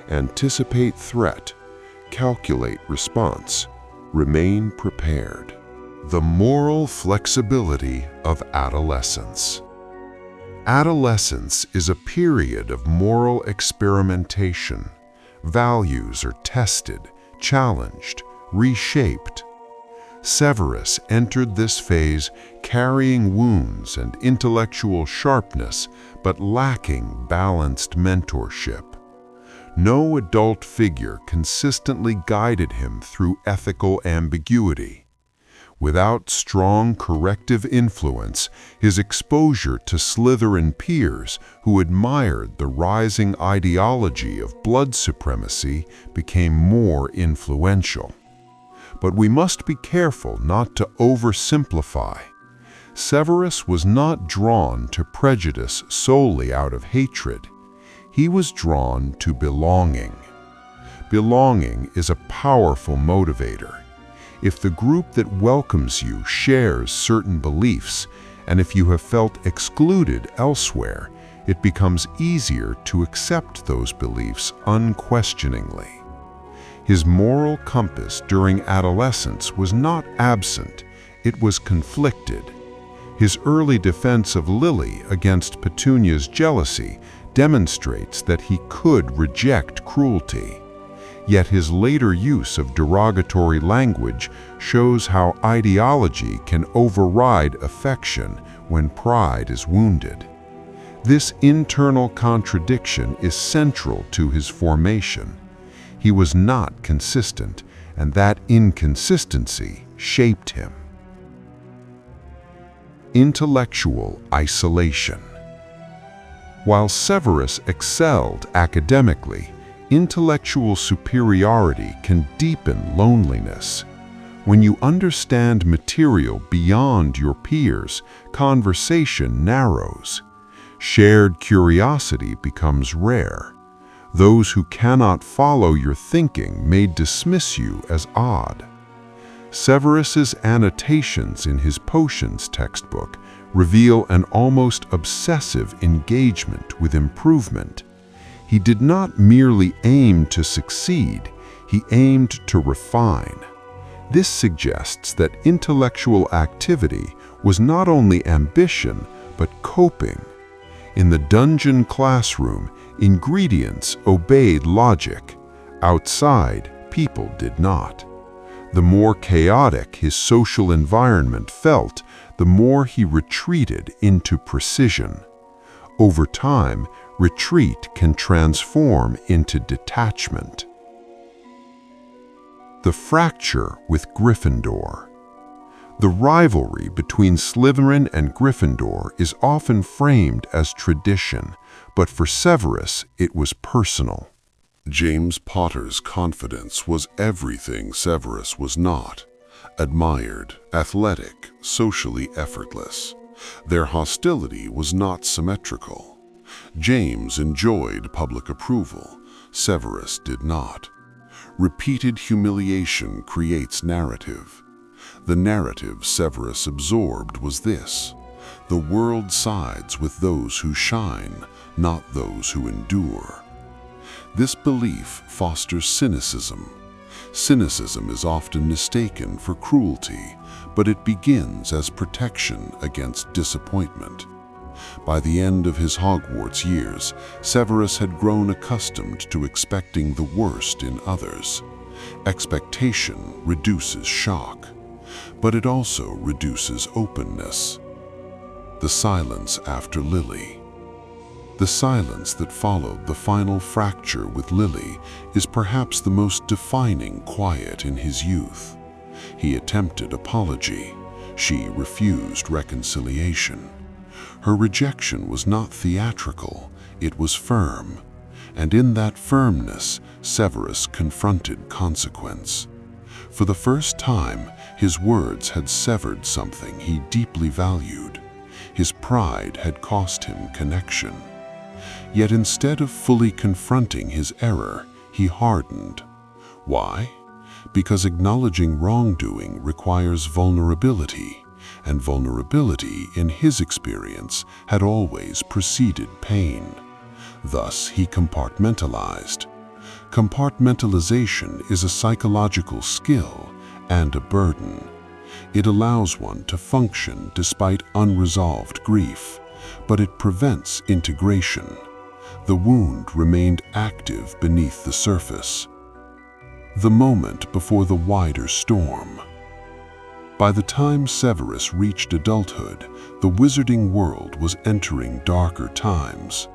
Anticipate threat, calculate response, remain prepared. The moral flexibility of adolescence. Adolescence is a period of moral experimentation. Values are tested, challenged, reshaped. Severus entered this phase carrying wounds and intellectual sharpness, but lacking balanced mentorship. No adult figure consistently guided him through ethical ambiguity. Without strong corrective influence, his exposure to Slytherin peers who admired the rising ideology of blood supremacy became more influential. But we must be careful not to oversimplify. Severus was not drawn to prejudice solely out of hatred. He was drawn to belonging. Belonging is a powerful motivator. If the group that welcomes you shares certain beliefs, and if you have felt excluded elsewhere, it becomes easier to accept those beliefs unquestioningly. His moral compass during adolescence was not absent, it was conflicted. His early defense of Lily against Petunia's jealousy demonstrates that he could reject cruelty. Yet his later use of derogatory language shows how ideology can override affection when pride is wounded. This internal contradiction is central to his formation. He was not consistent, and that inconsistency shaped him. Intellectual isolation. While Severus excelled academically, intellectual superiority can deepen loneliness. When you understand material beyond your peers, conversation narrows. Shared curiosity becomes rare. Those who cannot follow your thinking may dismiss you as odd. Severus's annotations in his potions textbook reveal an almost obsessive engagement with improvement. He did not merely aim to succeed, he aimed to refine. This suggests that intellectual activity was not only ambition, but coping. In the dungeon classroom, ingredients obeyed logic. Outside, people did not. The more chaotic his social environment felt, the more he retreated into precision. Over time, retreat can transform into detachment. The fracture with Gryffindor. The rivalry between Slytherin and Gryffindor is often framed as tradition, but for Severus it was personal. James Potter's confidence was everything Severus was not. Admired, athletic, socially effortless. Their hostility was not symmetrical. James enjoyed public approval, Severus did not. Repeated humiliation creates narrative. The narrative Severus absorbed was this: the world sides with those who shine, not those who endure. This belief fosters cynicism. Cynicism is often mistaken for cruelty, but it begins as protection against disappointment. By the end of his Hogwarts years, Severus had grown accustomed to expecting the worst in others. Expectation reduces shock, but it also reduces openness. The silence after Lily. The silence that followed the final fracture with Lily is perhaps the most defining quiet in his youth. He attempted apology. She refused reconciliation. Her rejection was not theatrical, it was firm. And in that firmness, Severus confronted consequence. For the first time, his words had severed something he deeply valued. His pride had cost him connection. Yet instead of fully confronting his error, he hardened. Why? Because acknowledging wrongdoing requires vulnerability, and vulnerability, in his experience, had always preceded pain. Thus, he compartmentalized. Compartmentalization is a psychological skill and a burden. It allows one to function despite unresolved grief, but it prevents integration. The wound remained active beneath the surface. The moment before the wider storm. By the time Severus reached adulthood, the wizarding world was entering darker times.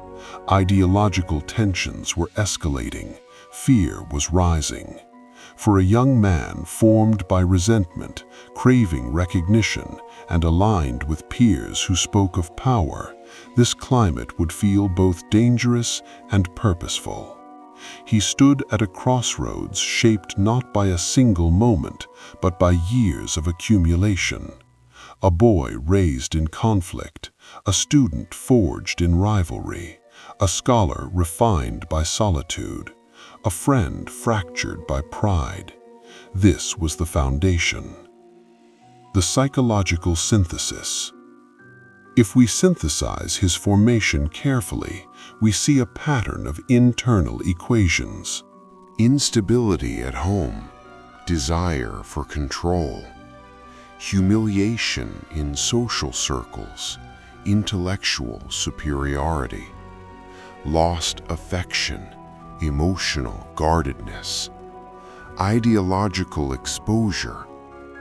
Ideological tensions were escalating, fear was rising. For a young man formed by resentment, craving recognition, and aligned with peers who spoke of power, this climate would feel both dangerous and purposeful. He stood at a crossroads shaped not by a single moment, but by years of accumulation. A boy raised in conflict, a student forged in rivalry, a scholar refined by solitude, a friend fractured by pride. This was the foundation. The psychological synthesis. If we synthesize his formation carefully, we see a pattern of internal equations. Instability at home, desire for control, humiliation in social circles, intellectual superiority, lost affection, emotional guardedness, ideological exposure,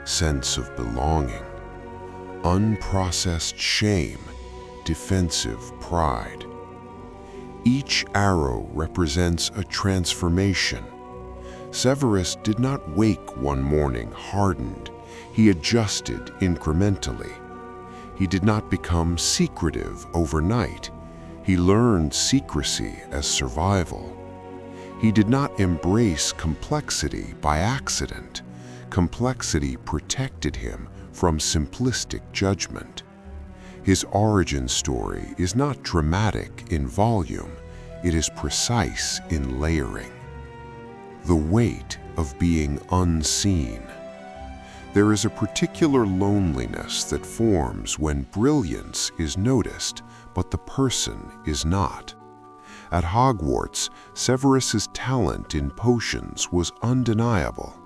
sense of belonging, unprocessed shame, defensive pride. Each arrow represents a transformation. Severus did not wake one morning hardened. He adjusted incrementally. He did not become secretive overnight. He learned secrecy as survival. He did not embrace complexity by accident. Complexity protected him from simplistic judgment. His origin story is not dramatic in volume, it is precise in layering. The weight of being unseen. There is a particular loneliness that forms when brilliance is noticed, but the person is not. At Hogwarts, Severus's talent in potions was undeniable.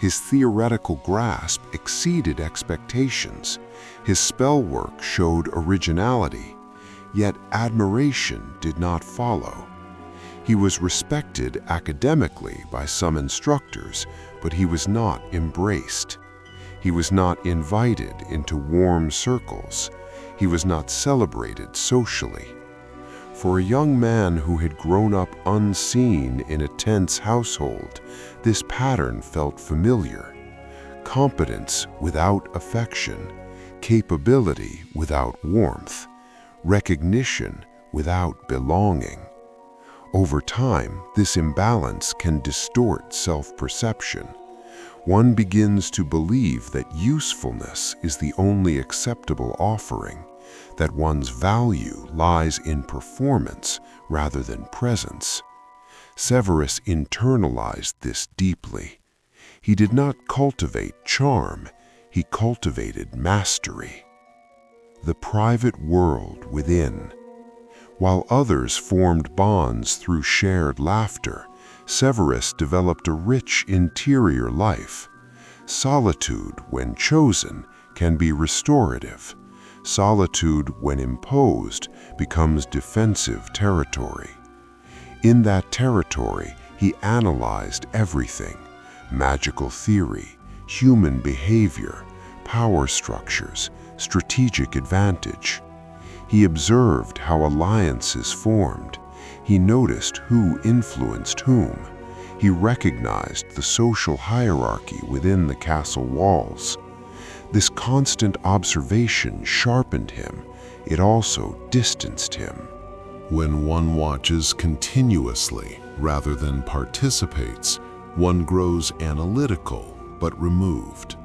His theoretical grasp exceeded expectations. His spell work showed originality, yet admiration did not follow. He was respected academically by some instructors, but he was not embraced. He was not invited into warm circles. He was not celebrated socially. For a young man who had grown up unseen in a tense household, this pattern felt familiar. Competence without affection, capability without warmth, recognition without belonging. Over time, this imbalance can distort self-perception. One begins to believe that usefulness is the only acceptable offering, that one's value lies in performance rather than presence. Severus internalized this deeply. He did not cultivate charm, he cultivated mastery. The private world within. While others formed bonds through shared laughter, Severus developed a rich interior life. Solitude, when chosen, can be restorative. Solitude, when imposed, becomes defensive territory. In that territory, he analyzed everything: magical theory, human behavior, power structures, strategic advantage. He observed how alliances formed. He noticed who influenced whom. He recognized the social hierarchy within the castle walls. This constant observation sharpened him. It also distanced him. When one watches continuously rather than participates, one grows analytical but removed.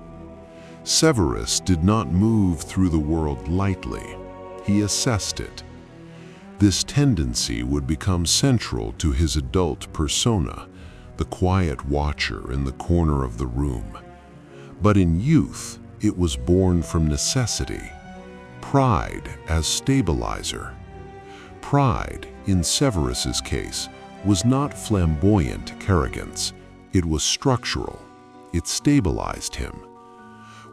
Severus did not move through the world lightly. He assessed it. This tendency would become central to his adult persona, the quiet watcher in the corner of the room. But in youth, it was born from necessity. Pride as stabilizer. Pride, in Severus's case, was not flamboyant arrogance. It was structural. It stabilized him.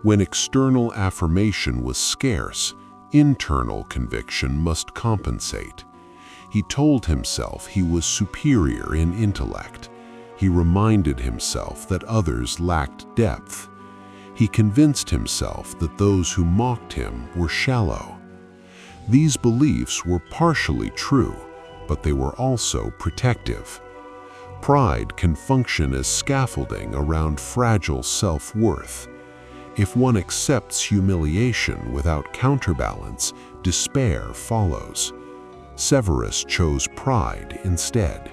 When external affirmation was scarce, internal conviction must compensate. He told himself he was superior in intellect. He reminded himself that others lacked depth. He convinced himself that those who mocked him were shallow. These beliefs were partially true, but they were also protective. Pride can function as scaffolding around fragile self-worth. If one accepts humiliation without counterbalance, despair follows. Severus chose pride instead.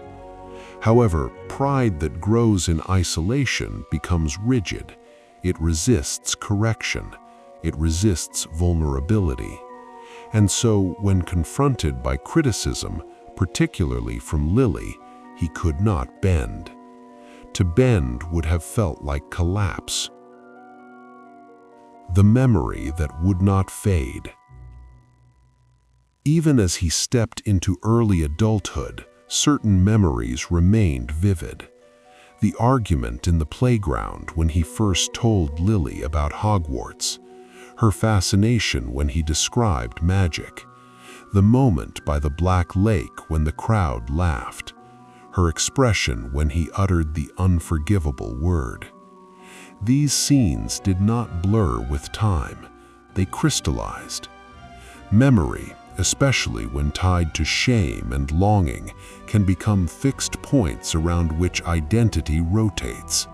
However, pride that grows in isolation becomes rigid. It resists correction. It resists vulnerability. And so, when confronted by criticism, particularly from Lily, he could not bend. To bend would have felt like collapse. The memory that would not fade. Even as he stepped into early adulthood, certain memories remained vivid. The argument in the playground when he first told Lily about Hogwarts, her fascination when he described magic, the moment by the Black Lake when the crowd laughed, her expression when he uttered the unforgivable word. These scenes did not blur with time, they crystallized. Memory, especially when tied to shame and longing, can become fixed points around which identity rotates.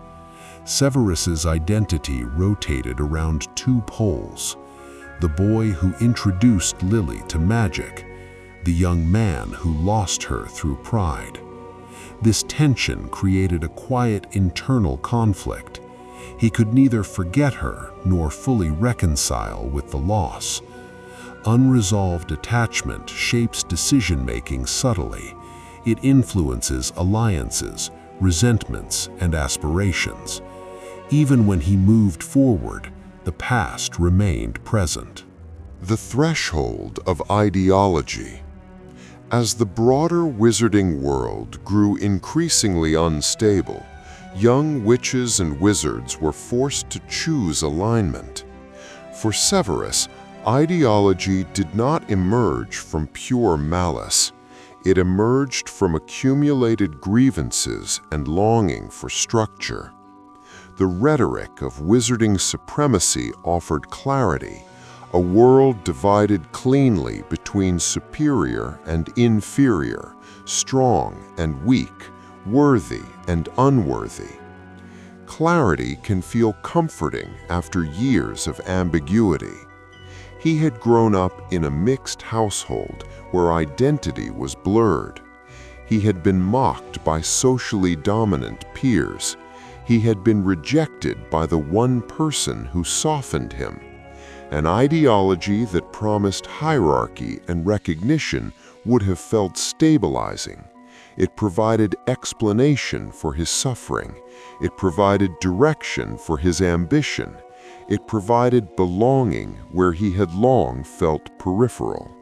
Severus's identity rotated around two poles: the boy who introduced Lily to magic, the young man who lost her through pride. This tension created a quiet internal conflict. He could neither forget her nor fully reconcile with the loss. Unresolved attachment shapes decision-making subtly. It influences alliances, resentments, and aspirations. Even when he moved forward, the past remained present. The threshold of ideology. As the broader wizarding world grew increasingly unstable, young witches and wizards were forced to choose alignment. For Severus, ideology did not emerge from pure malice. It emerged from accumulated grievances and longing for structure. The rhetoric of wizarding supremacy offered clarity, a world divided cleanly between superior and inferior, strong and weak, worthy and unworthy. Clarity can feel comforting after years of ambiguity. He had grown up in a mixed household where identity was blurred. He had been mocked by socially dominant peers. He had been rejected by the one person who softened him. An ideology that promised hierarchy and recognition would have felt stabilizing. It provided explanation for his suffering. It provided direction for his ambition. It provided belonging where he had long felt peripheral.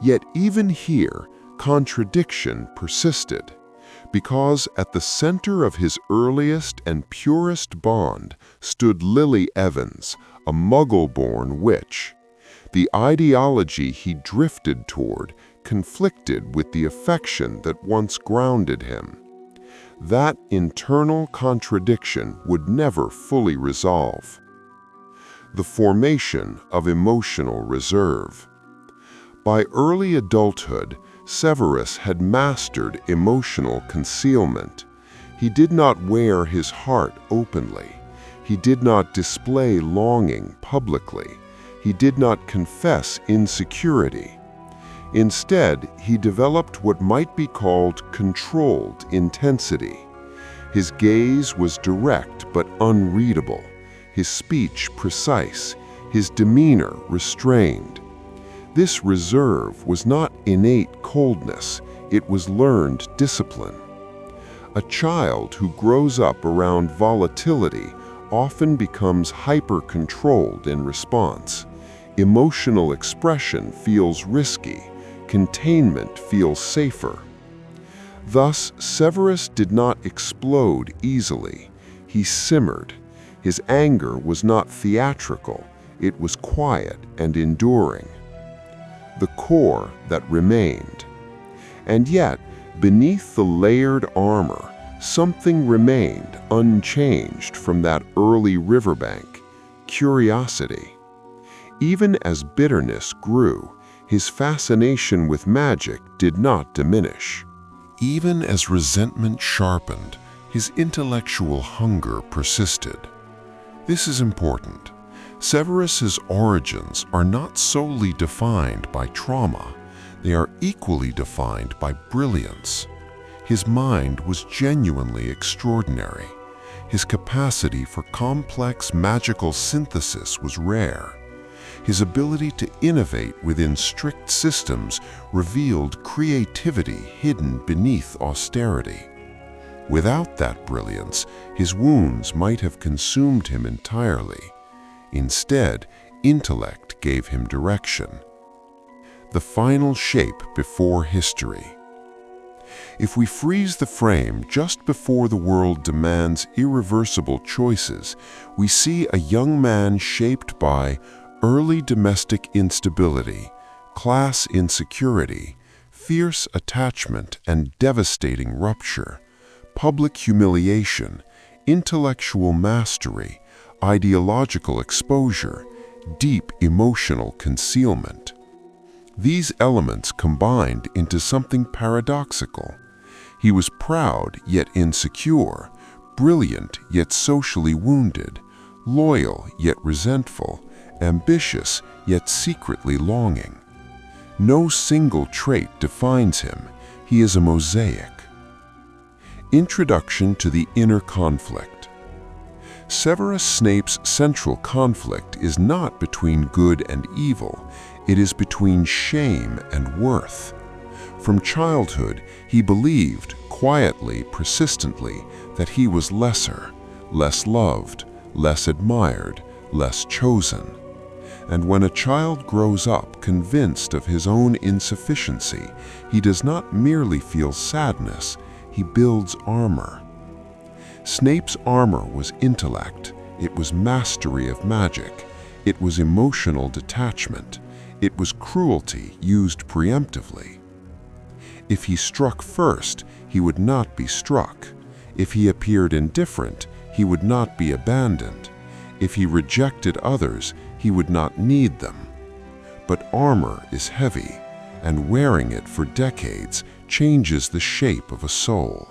Yet even here, contradiction persisted, because at the center of his earliest and purest bond stood Lily Evans, a Muggle-born witch. The ideology he drifted toward conflicted with the affection that once grounded him. That internal contradiction would never fully resolve. The formation of emotional reserve. By early adulthood, Severus had mastered emotional concealment. He did not wear his heart openly. He did not display longing publicly. He did not confess insecurity. Instead, he developed what might be called controlled intensity. His gaze was direct but unreadable, his speech precise, his demeanor restrained. This reserve was not innate coldness, it was learned discipline. A child who grows up around volatility often becomes hyper-controlled in response. Emotional expression feels risky, containment feels safer. Thus, Severus did not explode easily. He simmered. His anger was not theatrical, it was quiet and enduring. The core that remained. And yet, beneath the layered armor, something remained unchanged from that early riverbank. curiosity. Even as bitterness grew, his fascination with magic did not diminish. Even as resentment sharpened, his intellectual hunger persisted. This is important. Severus's origins are not solely defined by trauma. They are equally defined by brilliance. His mind was genuinely extraordinary. His capacity for complex magical synthesis was rare. His ability to innovate within strict systems revealed creativity hidden beneath austerity. Without that brilliance, his wounds might have consumed him entirely. Instead, intellect gave him direction. The final shape before history. If we freeze the frame just before the world demands irreversible choices, we see a young man shaped by early domestic instability, class insecurity, fierce attachment and devastating rupture, public humiliation, intellectual mastery, ideological exposure, deep emotional concealment. These elements combined into something paradoxical. He was proud yet insecure, brilliant yet socially wounded, loyal yet resentful, ambitious yet secretly longing. No single trait defines him. He is a mosaic. Introduction to the inner conflict. Severus Snape's central conflict is not between good and evil. It is between shame and worth. From childhood, he believed, quietly, persistently, that he was lesser, less loved, less admired, less chosen. And when a child grows up convinced of his own insufficiency, he does not merely feel sadness, he builds armor. Snape's armor was intellect, it was mastery of magic, it was emotional detachment, it was cruelty used preemptively. If he struck first, he would not be struck. If he appeared indifferent, he would not be abandoned. If he rejected others, he would not need them. But armor is heavy, and wearing it for decades changes the shape of a soul.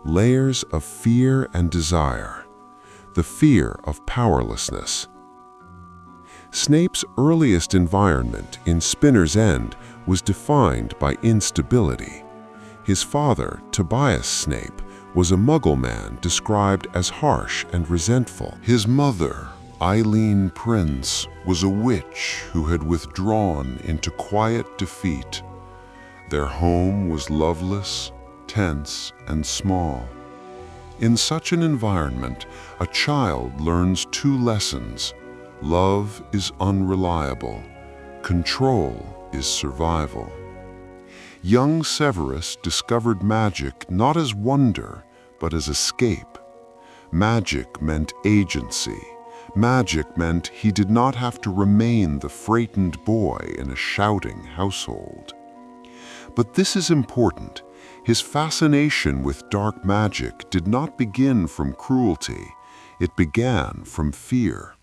Layers of fear and desire. The fear of powerlessness. Snape's earliest environment in Spinner's End was defined by instability. His father, Tobias Snape, was a Muggle man described as harsh and resentful. His mother, Eileen Prince, was a witch who had withdrawn into quiet defeat. Their home was loveless, tense, and small. In such an environment, a child learns two lessons. Love is unreliable. Control is survival. Young Severus discovered magic not as wonder, but as escape. Magic meant agency. Magic meant he did not have to remain the frightened boy in a shouting household. But this is important. His fascination with dark magic did not begin from cruelty. It began from fear.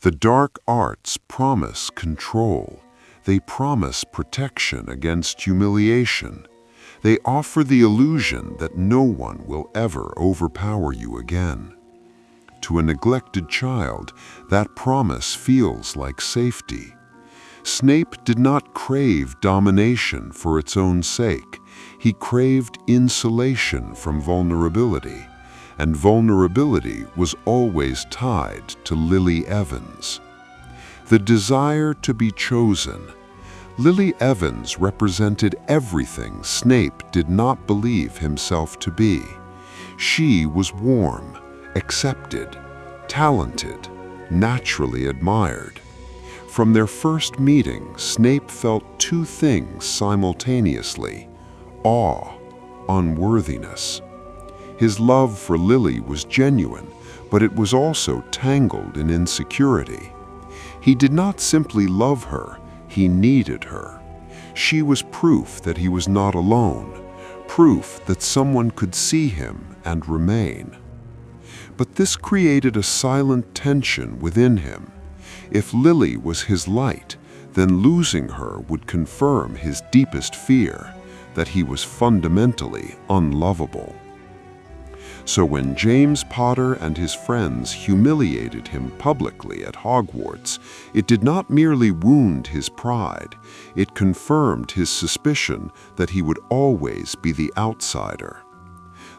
The dark arts promise control. They promise protection against humiliation. They offer the illusion that no one will ever overpower you again. To a neglected child, that promise feels like safety. Snape did not crave domination for its own sake. He craved insulation from vulnerability, and vulnerability was always tied to Lily Evans. The desire to be chosen. Lily Evans represented everything Snape did not believe himself to be. She was warm, accepted, talented, naturally admired. From their first meeting, Snape felt two things simultaneously: awe, unworthiness. His love for Lily was genuine, but it was also tangled in insecurity. He did not simply love her, he needed her. She was proof that he was not alone, proof that someone could see him and remain. But this created a silent tension within him. If Lily was his light, then losing her would confirm his deepest fear, that he was fundamentally unlovable. So when James Potter and his friends humiliated him publicly at Hogwarts, it did not merely wound his pride, it confirmed his suspicion that he would always be the outsider.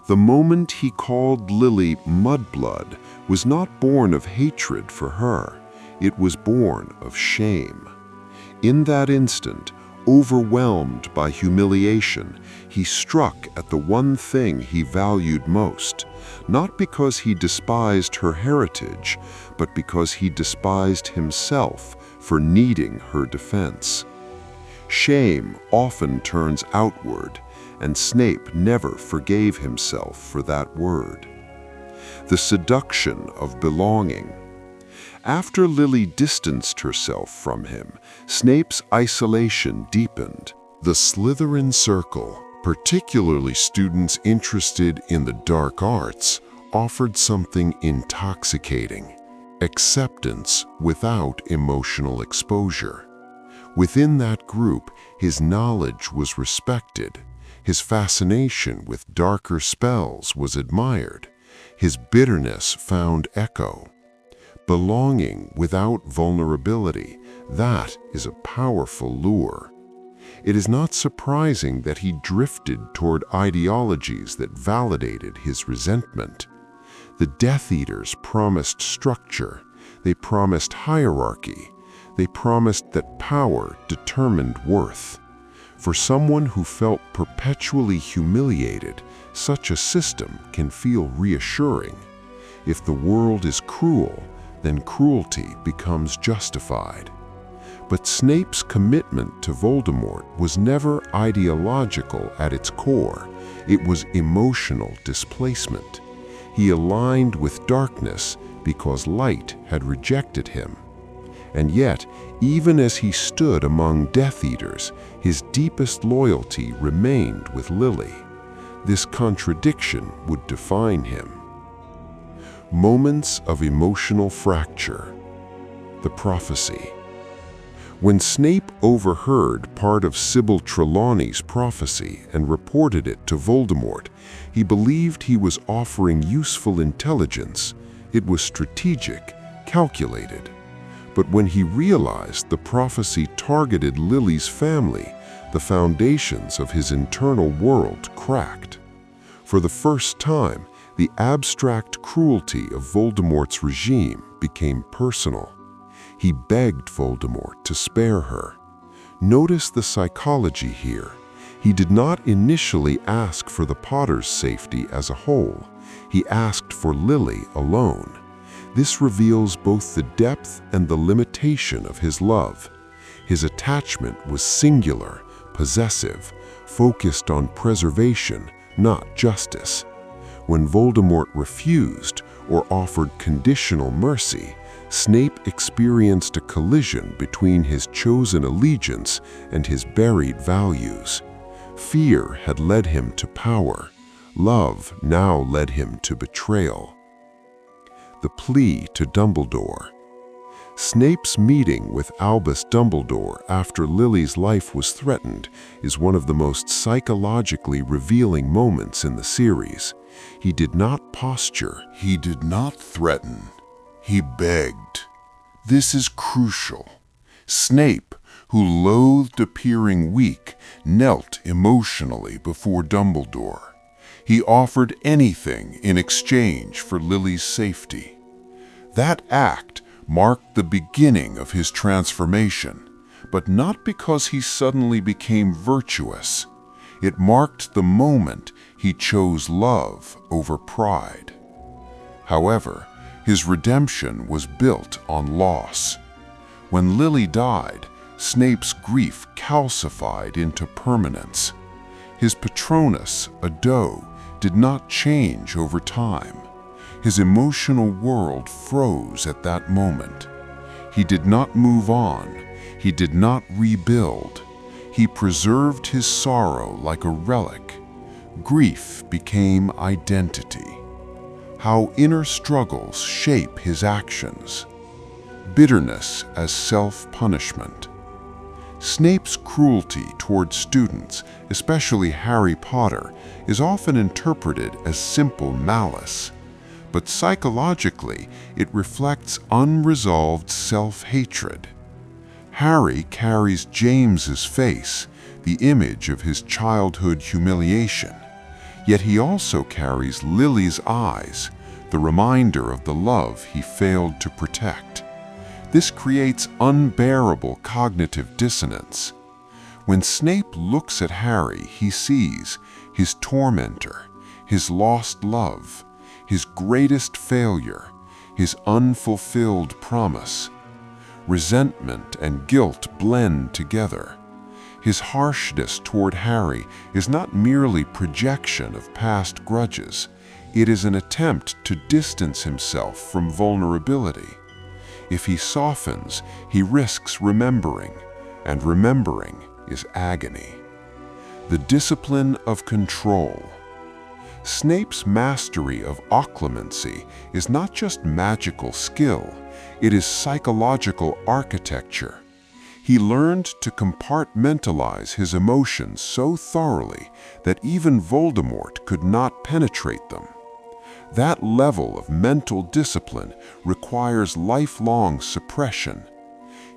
The moment he called Lily Mudblood was not born of hatred for her, it was born of shame. In that instant, overwhelmed by humiliation, he struck at the one thing he valued most, not because he despised her heritage, but because he despised himself for needing her defense. Shame often turns outward, and Snape never forgave himself for that word. The seduction of belonging. After Lily distanced herself from him, Snape's isolation deepened. The Slytherin Circle, particularly students interested in the dark arts, offered something intoxicating: acceptance without emotional exposure. Within that group, his knowledge was respected. His fascination with darker spells was admired. His bitterness found echo. Belonging without vulnerability, that is a powerful lure. It is not surprising that he drifted toward ideologies that validated his resentment. The Death Eaters promised structure, they promised hierarchy, they promised that power determined worth. For someone who felt perpetually humiliated, such a system can feel reassuring. If the world is cruel, then cruelty becomes justified. But Snape's commitment to Voldemort was never ideological at its core. It was emotional displacement. He aligned with darkness because light had rejected him. And yet, even as he stood among Death Eaters, his deepest loyalty remained with Lily. This contradiction would define him. Moments of emotional fracture. The prophecy. When Snape overheard part of Sybil Trelawney's prophecy and reported it to Voldemort, he believed he was offering useful intelligence. It was strategic, calculated. But when he realized the prophecy targeted Lily's family, the foundations of his internal world cracked. For the first time, the abstract cruelty of Voldemort's regime became personal. He begged Voldemort to spare her. Notice the psychology here. He did not initially ask for the Potters' safety as a whole. He asked for Lily alone. This reveals both the depth and the limitation of his love. His attachment was singular, possessive, focused on preservation, not justice. When Voldemort refused or offered conditional mercy, Snape experienced a collision between his chosen allegiance and his buried values. Fear had led him to power. Love now led him to betrayal. The plea to Dumbledore. Snape's meeting with Albus Dumbledore after Lily's life was threatened is one of the most psychologically revealing moments in the series. He did not posture. He did not threaten. He begged. This is crucial. Snape, who loathed appearing weak, knelt emotionally before Dumbledore. He offered anything in exchange for Lily's safety. That act marked the beginning of his transformation, but not because he suddenly became virtuous. It marked the moment he chose love over pride. However, his redemption was built on loss. When Lily died, Snape's grief calcified into permanence. His Patronus, a doe, did not change over time. His emotional world froze at that moment. He did not move on. He did not rebuild. He preserved his sorrow like a relic. Grief became identity. how inner struggles shape his actions. Bitterness as self-punishment. Snape's cruelty towards students, especially Harry Potter, is often interpreted as simple malice. But psychologically, it reflects unresolved self-hatred. Harry carries James's face, the image of his childhood humiliation. Yet he also carries Lily's eyes, the reminder of the love he failed to protect. This creates unbearable cognitive dissonance. When Snape looks at Harry, he sees his tormentor, his lost love, his greatest failure, his unfulfilled promise. Resentment and guilt blend together. His harshness toward Harry is not merely projection of past grudges. It is an attempt to distance himself from vulnerability. If he softens, he risks remembering, and remembering is agony. The discipline of control. Snape's mastery of occlumency is not just magical skill, it is psychological architecture. He learned to compartmentalize his emotions so thoroughly that even Voldemort could not penetrate them. That level of mental discipline requires lifelong suppression.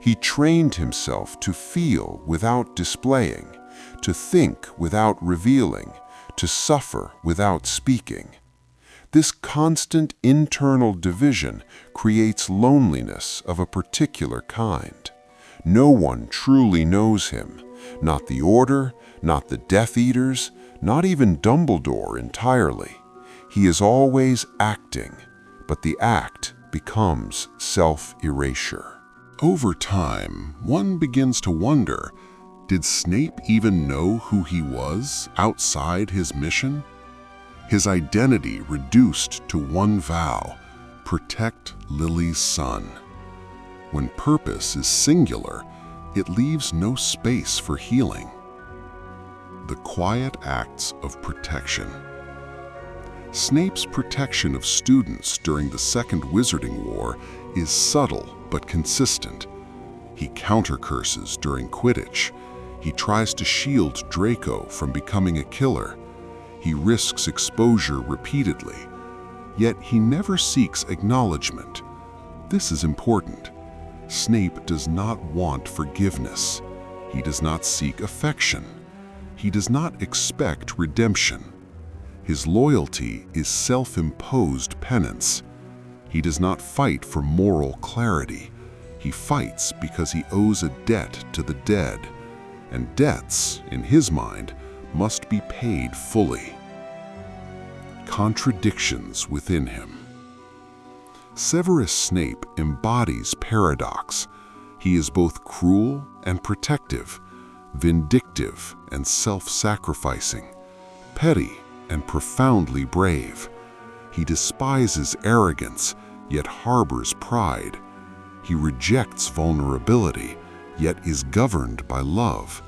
He trained himself to feel without displaying, to think without revealing, to suffer without speaking. This constant internal division creates loneliness of a particular kind. No one truly knows him, not the Order, not the Death Eaters, not even Dumbledore entirely. He is always acting, but the act becomes self-erasure. Over time, one begins to wonder, did Snape even know who he was outside his mission? His identity reduced to one vow: protect Lily's son. When purpose is singular, it leaves no space for healing. The quiet acts of protection. Snape's protection of students during the Second Wizarding War is subtle but consistent. He counter-curses during Quidditch. He tries to shield Draco from becoming a killer. He risks exposure repeatedly. Yet he never seeks acknowledgement. This is important. Snape does not want forgiveness. He does not seek affection. He does not expect redemption. His loyalty is self-imposed penance. He does not fight for moral clarity. He fights because he owes a debt to the dead, and debts, in his mind, must be paid fully. Contradictions within him. Severus Snape embodies paradox. He is both cruel and protective, vindictive and self-sacrificing, petty and profoundly brave. He despises arrogance, yet harbors pride. He rejects vulnerability, yet is governed by love.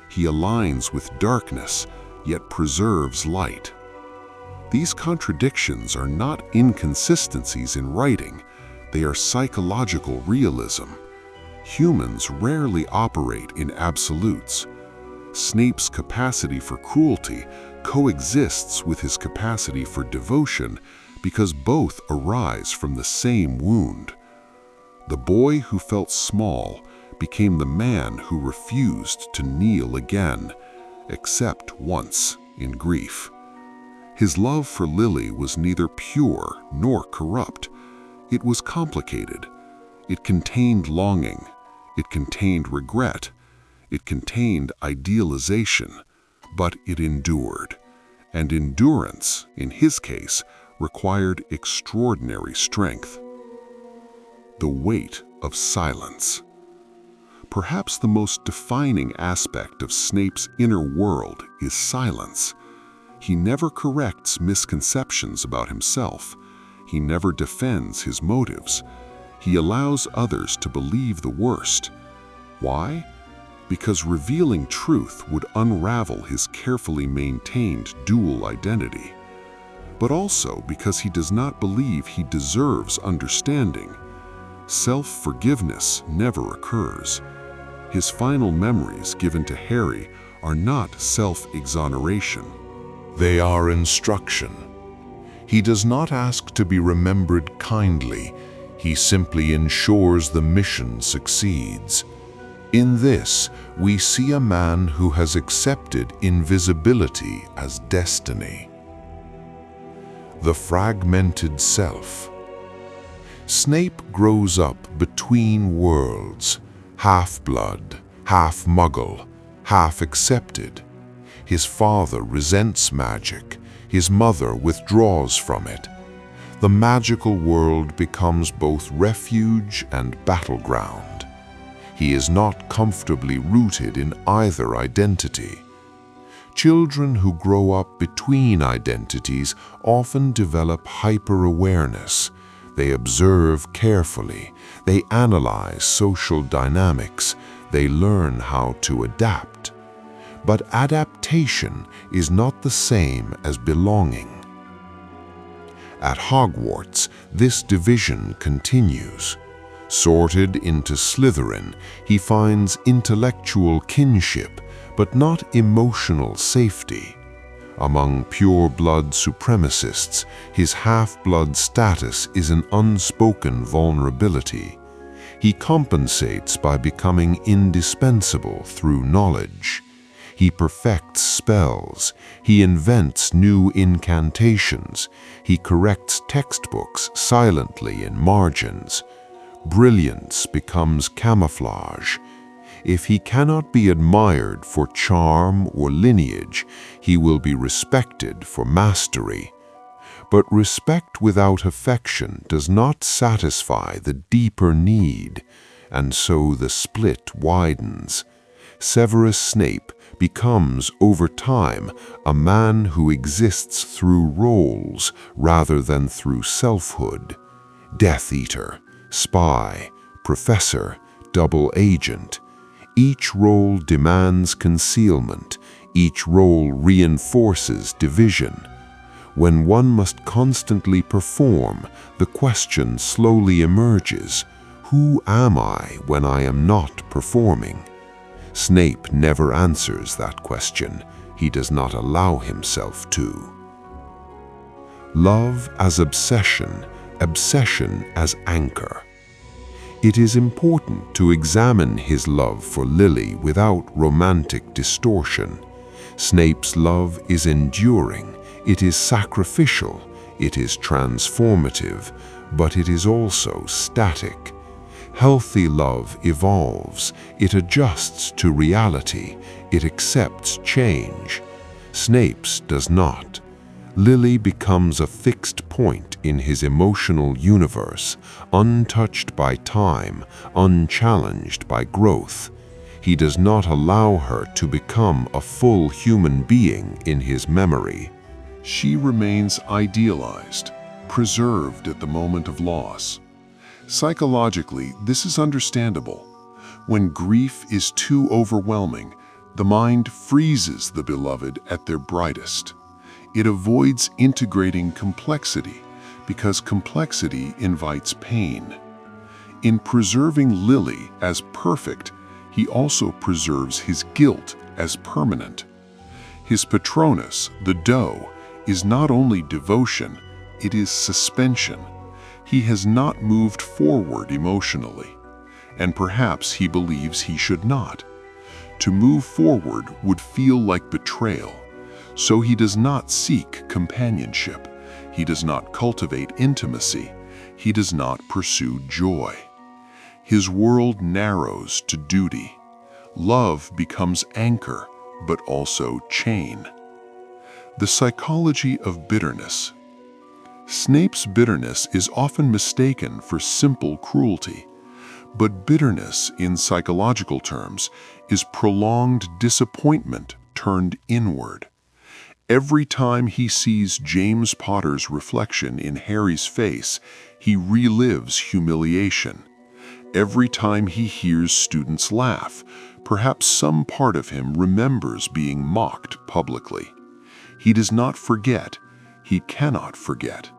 He aligns with darkness, yet preserves light. These contradictions are not inconsistencies in writing, they are psychological realism. Humans rarely operate in absolutes. Snape's capacity for cruelty coexists with his capacity for devotion because both arise from the same wound. The boy who felt small became the man who refused to kneel again, except once in grief. His love for Lily was neither pure nor corrupt. It was complicated. It contained longing. It contained regret. It contained idealization. But it endured. And endurance, in his case, required extraordinary strength. The weight of silence. Perhaps the most defining aspect of Snape's inner world is silence. He never corrects misconceptions about himself. He never defends his motives. He allows others to believe the worst. Why? Because revealing truth would unravel his carefully maintained dual identity. but also because he does not believe he deserves understanding. Self-forgiveness never occurs. His final memories given to Harry are not self-exoneration. They are instruction. He does not ask to be remembered kindly. He simply ensures the mission succeeds. In this, we see a man who has accepted invisibility as destiny. The fragmented self. Snape grows up between worlds, half-blood, half-muggle, half-accepted. His father resents magic. His mother withdraws from it. The magical world becomes both refuge and battleground. He is not comfortably rooted in either identity. Children who grow up between identities often develop hyper-awareness. They observe carefully. They analyze social dynamics. They learn how to adapt. But adaptation is not the same as belonging. At Hogwarts, this division continues. Sorted into Slytherin, he finds intellectual kinship, but not emotional safety. Among pure-blood supremacists, his half-blood status is an unspoken vulnerability. He compensates by becoming indispensable through knowledge. He perfects spells. He invents new incantations. He corrects textbooks silently in margins. Brilliance becomes camouflage. If he cannot be admired for charm or lineage, he will be respected for mastery. But respect without affection does not satisfy the deeper need, and so the split widens. Severus Snape becomes, over time, a man who exists through roles rather than through selfhood. Death Eater, spy, professor, double agent. Each role demands concealment. Each role reinforces division. When one must constantly perform, the question slowly emerges: who am I when I am not performing? Snape never answers that question. He does not allow himself to. Love as obsession, obsession as anchor. It is important to examine his love for Lily without romantic distortion. Snape's love is enduring, it is sacrificial, it is transformative, but it is also static. Healthy love evolves, it adjusts to reality, it accepts change. Snape's does not. Lily becomes a fixed point in his emotional universe, untouched by time, unchallenged by growth. He does not allow her to become a full human being in his memory. She remains idealized, preserved at the moment of loss. Psychologically, this is understandable. When grief is too overwhelming, the mind freezes the beloved at their brightest. It avoids integrating complexity because complexity invites pain. In preserving Lily as perfect, he also preserves his guilt as permanent. His Patronus, the doe, is not only devotion, it is suspension. He has not moved forward emotionally, and perhaps he believes he should not. To move forward would feel like betrayal, so he does not seek companionship. He does not cultivate intimacy. He does not pursue joy. His world narrows to duty. Love becomes anchor, but also chain. The psychology of bitterness. Snape's bitterness is often mistaken for simple cruelty, but bitterness, in psychological terms, is prolonged disappointment turned inward. Every time he sees James Potter's reflection in Harry's face, he relives humiliation. Every time he hears students laugh, perhaps some part of him remembers being mocked publicly. He does not forget. he cannot forget.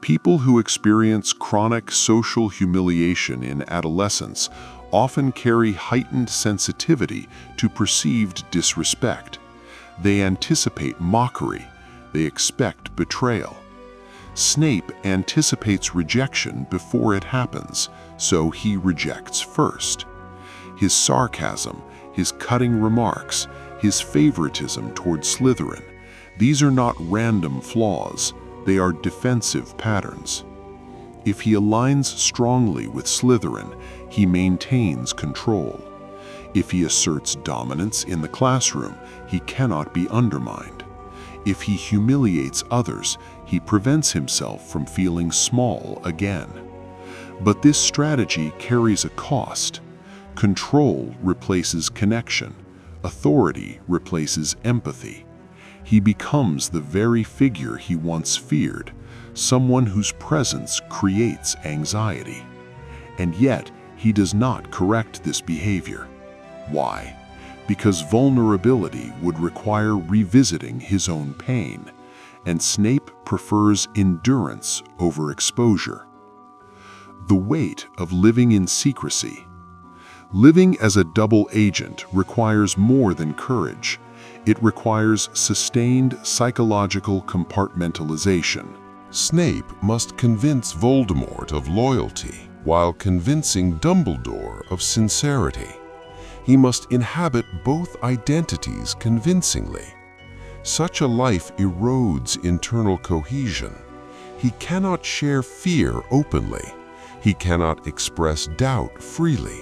People who experience chronic social humiliation in adolescence often carry heightened sensitivity to perceived disrespect. They anticipate mockery. They expect betrayal. Snape anticipates rejection before it happens, so he rejects first. His sarcasm, his cutting remarks, his favoritism toward Slytherin, these are not random flaws. They are defensive patterns. If he aligns strongly with Slytherin, he maintains control. If he asserts dominance in the classroom, he cannot be undermined. If he humiliates others, he prevents himself from feeling small again. But this strategy carries a cost. Control replaces connection. Authority replaces empathy. He becomes the very figure he once feared, someone whose presence creates anxiety. And yet, he does not correct this behavior. Why? Because vulnerability would require revisiting his own pain, and Snape prefers endurance over exposure. The weight of living in secrecy. Living as a double agent requires more than courage. It requires sustained psychological compartmentalization. Snape must convince Voldemort of loyalty while convincing Dumbledore of sincerity. He must inhabit both identities convincingly. Such a life erodes internal cohesion. He cannot share fear openly. He cannot express doubt freely.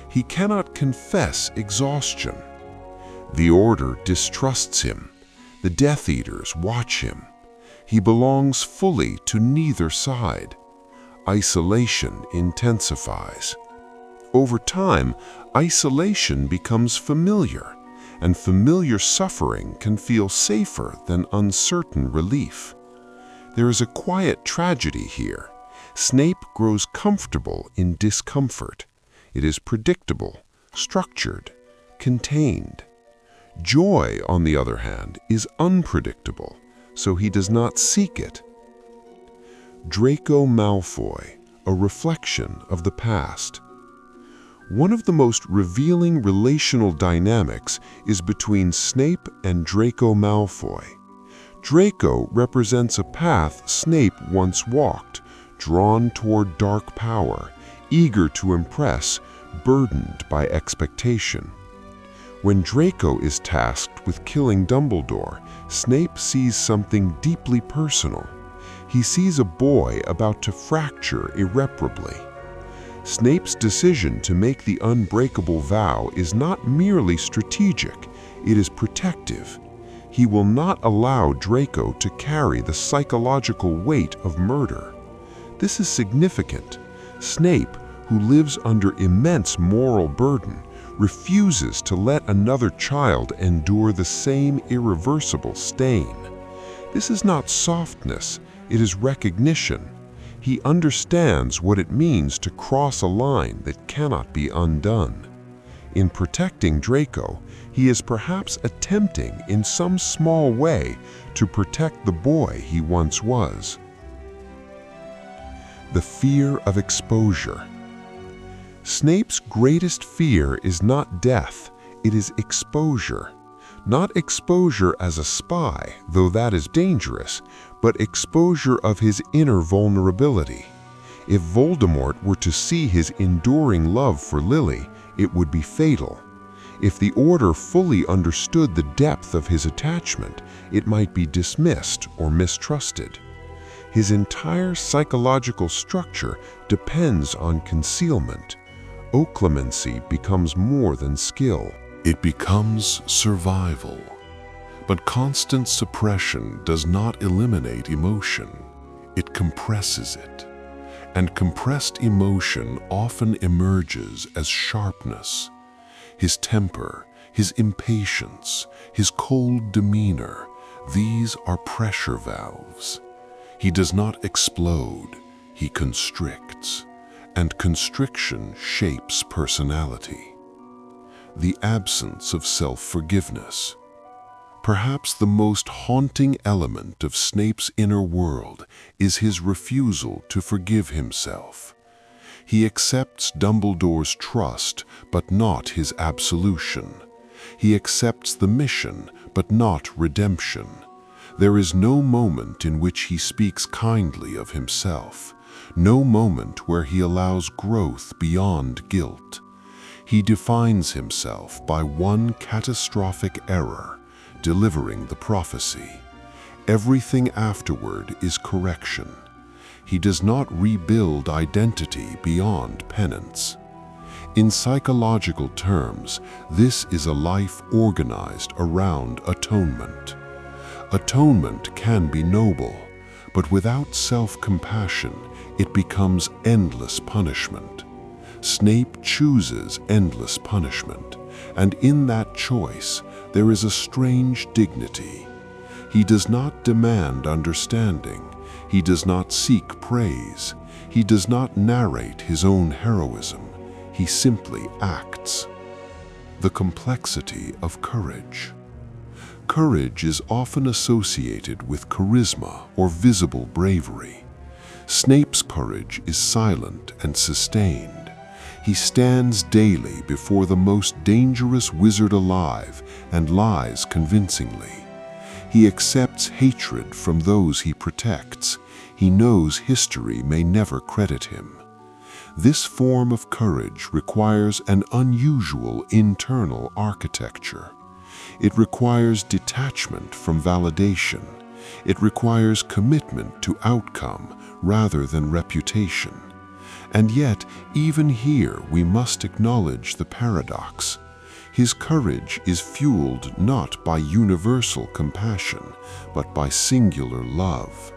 He cannot confess exhaustion. The Order distrusts him. The Death Eaters watch him. He belongs fully to neither side. Isolation intensifies. Over time, isolation becomes familiar, and familiar suffering can feel safer than uncertain relief. There is a quiet tragedy here. Snape grows comfortable in discomfort. It is predictable, structured, contained. Joy, on the other hand, is unpredictable, so he does not seek it. Draco Malfoy, a reflection of the past. One of the most revealing relational dynamics is between Snape and Draco Malfoy. Draco represents a path Snape once walked, drawn toward dark power, eager to impress, burdened by expectation. When Draco is tasked with killing Dumbledore, Snape sees something deeply personal. He sees a boy about to fracture irreparably. Snape's decision to make the unbreakable vow is not merely strategic, it is protective. He will not allow Draco to carry the psychological weight of murder. This is significant. Snape, who lives under immense moral burden, refuses to let another child endure the same irreversible stain. This is not softness, it is recognition. He understands what it means to cross a line that cannot be undone. In protecting Draco, he is perhaps attempting in some small way to protect the boy he once was. The fear of exposure. Snape's greatest fear is not death, it is exposure. Not exposure as a spy, though that is dangerous, but exposure of his inner vulnerability. If Voldemort were to see his enduring love for Lily, it would be fatal. If the Order fully understood the depth of his attachment, it might be dismissed or mistrusted. His entire psychological structure depends on concealment. Occlumency becomes more than skill. It becomes survival. But constant suppression does not eliminate emotion. It compresses it. And compressed emotion often emerges as sharpness. His temper, his impatience, his cold demeanor, these are pressure valves. He does not explode, he constricts. And constriction shapes personality. The absence of self-forgiveness. Perhaps the most haunting element of Snape's inner world is his refusal to forgive himself. He accepts Dumbledore's trust, but not his absolution. He accepts the mission, but not redemption. There is no moment in which he speaks kindly of himself, no moment where he allows growth beyond guilt. He defines himself by one catastrophic error, delivering the prophecy. Everything afterward is correction. He does not rebuild identity beyond penance. In psychological terms, this is a life organized around atonement. Atonement can be noble, but without self-compassion, it becomes endless punishment. Snape chooses endless punishment, and in that choice, there is a strange dignity. He does not demand understanding. He does not seek praise. He does not narrate his own heroism. He simply acts. The complexity of courage. Courage is often associated with charisma or visible bravery. Snape's courage is silent and sustained. He stands daily before the most dangerous wizard alive and lies convincingly. He accepts hatred from those he protects. He knows history may never credit him. This form of courage requires an unusual internal architecture. It requires detachment from validation. It requires commitment to outcome rather than reputation. And yet, even here, we must acknowledge the paradox. His courage is fueled not by universal compassion, but by singular love.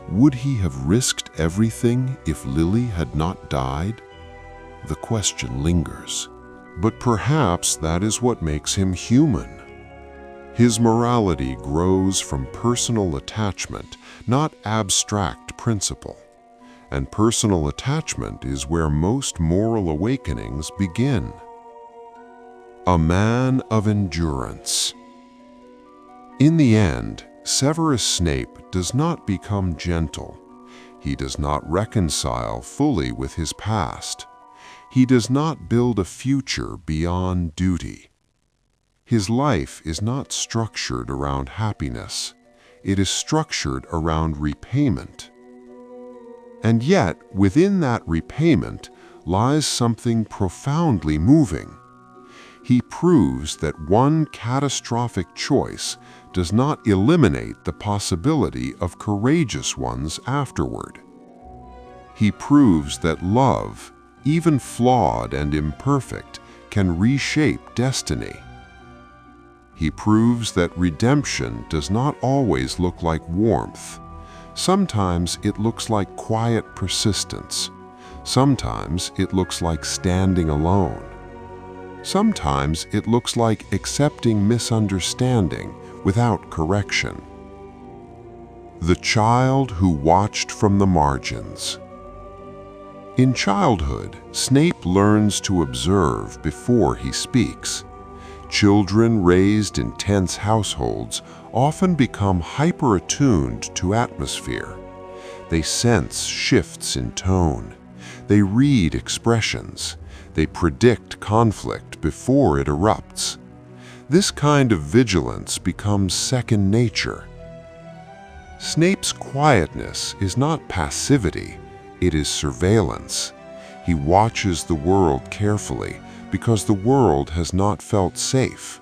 Would he have risked everything if Lily had not died? The question lingers. But perhaps that is what makes him human. His morality grows from personal attachment, not abstract principle. And personal attachment is where most moral awakenings begin. A man of endurance. In the end, Severus Snape does not become gentle. He does not reconcile fully with his past. He does not build a future beyond duty. His life is not structured around happiness. It is structured around repayment. And yet, within that repayment lies something profoundly moving. He proves that one catastrophic choice does not eliminate the possibility of courageous ones afterward. He proves that love, even flawed and imperfect, can reshape destiny. He proves that redemption does not always look like warmth. Sometimes it looks like quiet persistence. Sometimes it looks like standing alone. Sometimes it looks like accepting misunderstanding without correction. The child who watched from the margins. In childhood, Snape learns to observe before he speaks. Children raised in tense households often become hyper-attuned to atmosphere. They sense shifts in tone. They read expressions. They predict conflict before it erupts. This kind of vigilance becomes second nature. Snape's quietness is not passivity, it is surveillance. He watches the world carefully because the world has not felt safe.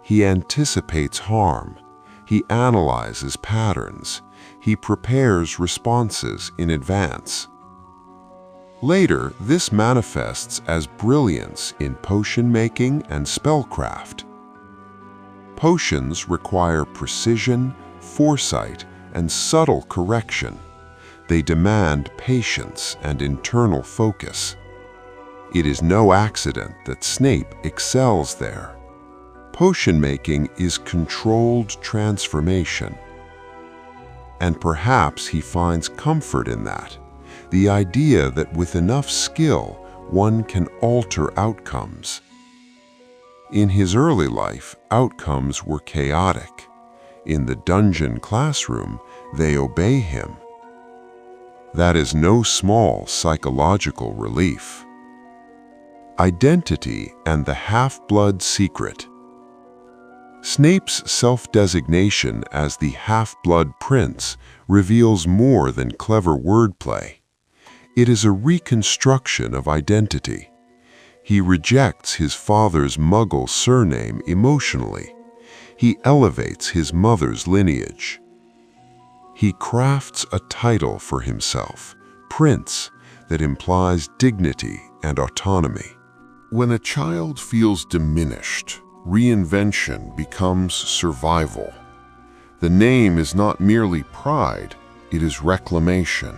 He anticipates harm. He analyzes patterns. He prepares responses in advance. Later, this manifests as brilliance in potion-making and spellcraft. Potions require precision, foresight, and subtle correction. They demand patience and internal focus. It is no accident that Snape excels there. Potion-making is controlled transformation. And perhaps he finds comfort in that. The idea that with enough skill, one can alter outcomes. In his early life, outcomes were chaotic. In the dungeon classroom, they obey him. That is no small psychological relief. Identity and the half-blood secret. Snape's self-designation as the half-blood prince reveals more than clever wordplay. It is a reconstruction of identity. He rejects his father's Muggle surname emotionally. He elevates his mother's lineage. He crafts a title for himself, Prince, that implies dignity and autonomy. When a child feels diminished, reinvention becomes survival. The name is not merely pride, it is reclamation.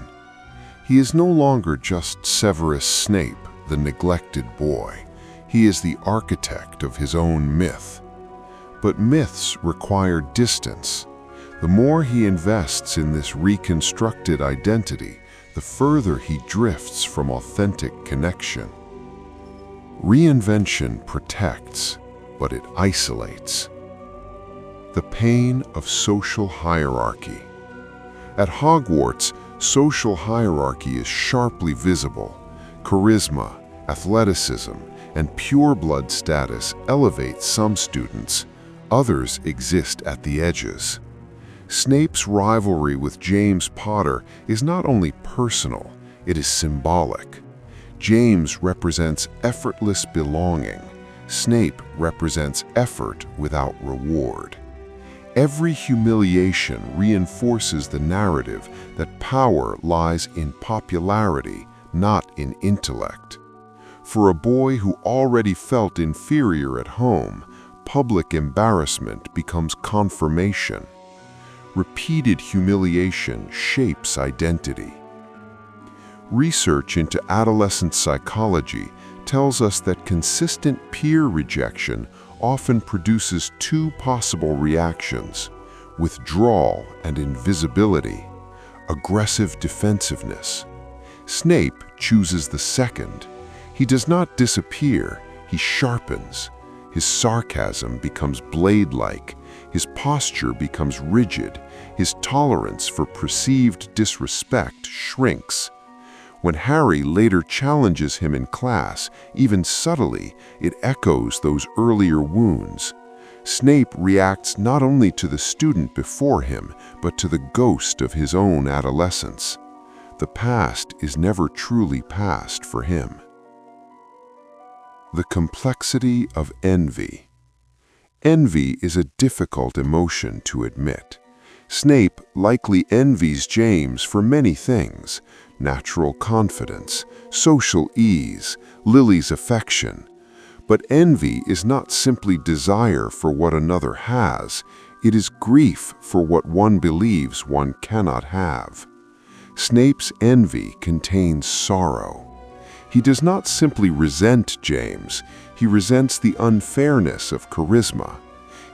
He is no longer just Severus Snape, the neglected boy. He is the architect of his own myth. But myths require distance. The more he invests in this reconstructed identity, the further he drifts from authentic connection. Reinvention protects, but it isolates. The pain of social hierarchy. At Hogwarts, social hierarchy is sharply visible. Charisma, athleticism, and pure-blood status elevate some students. Others exist at the edges. Snape's rivalry with James Potter is not only personal, it is symbolic. James represents effortless belonging. Snape represents effort without reward. Every humiliation reinforces the narrative that power lies in popularity, not in intellect. For a boy who already felt inferior at home, public embarrassment becomes confirmation. Repeated humiliation shapes identity. Research into adolescent psychology tells us that consistent peer rejection often produces two possible reactions: withdrawal and invisibility, aggressive defensiveness. Snape chooses the second. He does not disappear, he sharpens. His sarcasm becomes blade-like, his posture becomes rigid, his tolerance for perceived disrespect shrinks. When Harry later challenges him in class, even subtly, it echoes those earlier wounds. Snape reacts not only to the student before him, but to the ghost of his own adolescence. The past is never truly past for him. The complexity of envy. Envy is a difficult emotion to admit. Snape likely envies James for many things: natural confidence, social ease, Lily's affection. But envy is not simply desire for what another has, it is grief for what one believes one cannot have. Snape's envy contains sorrow. He does not simply resent James, he resents the unfairness of charisma.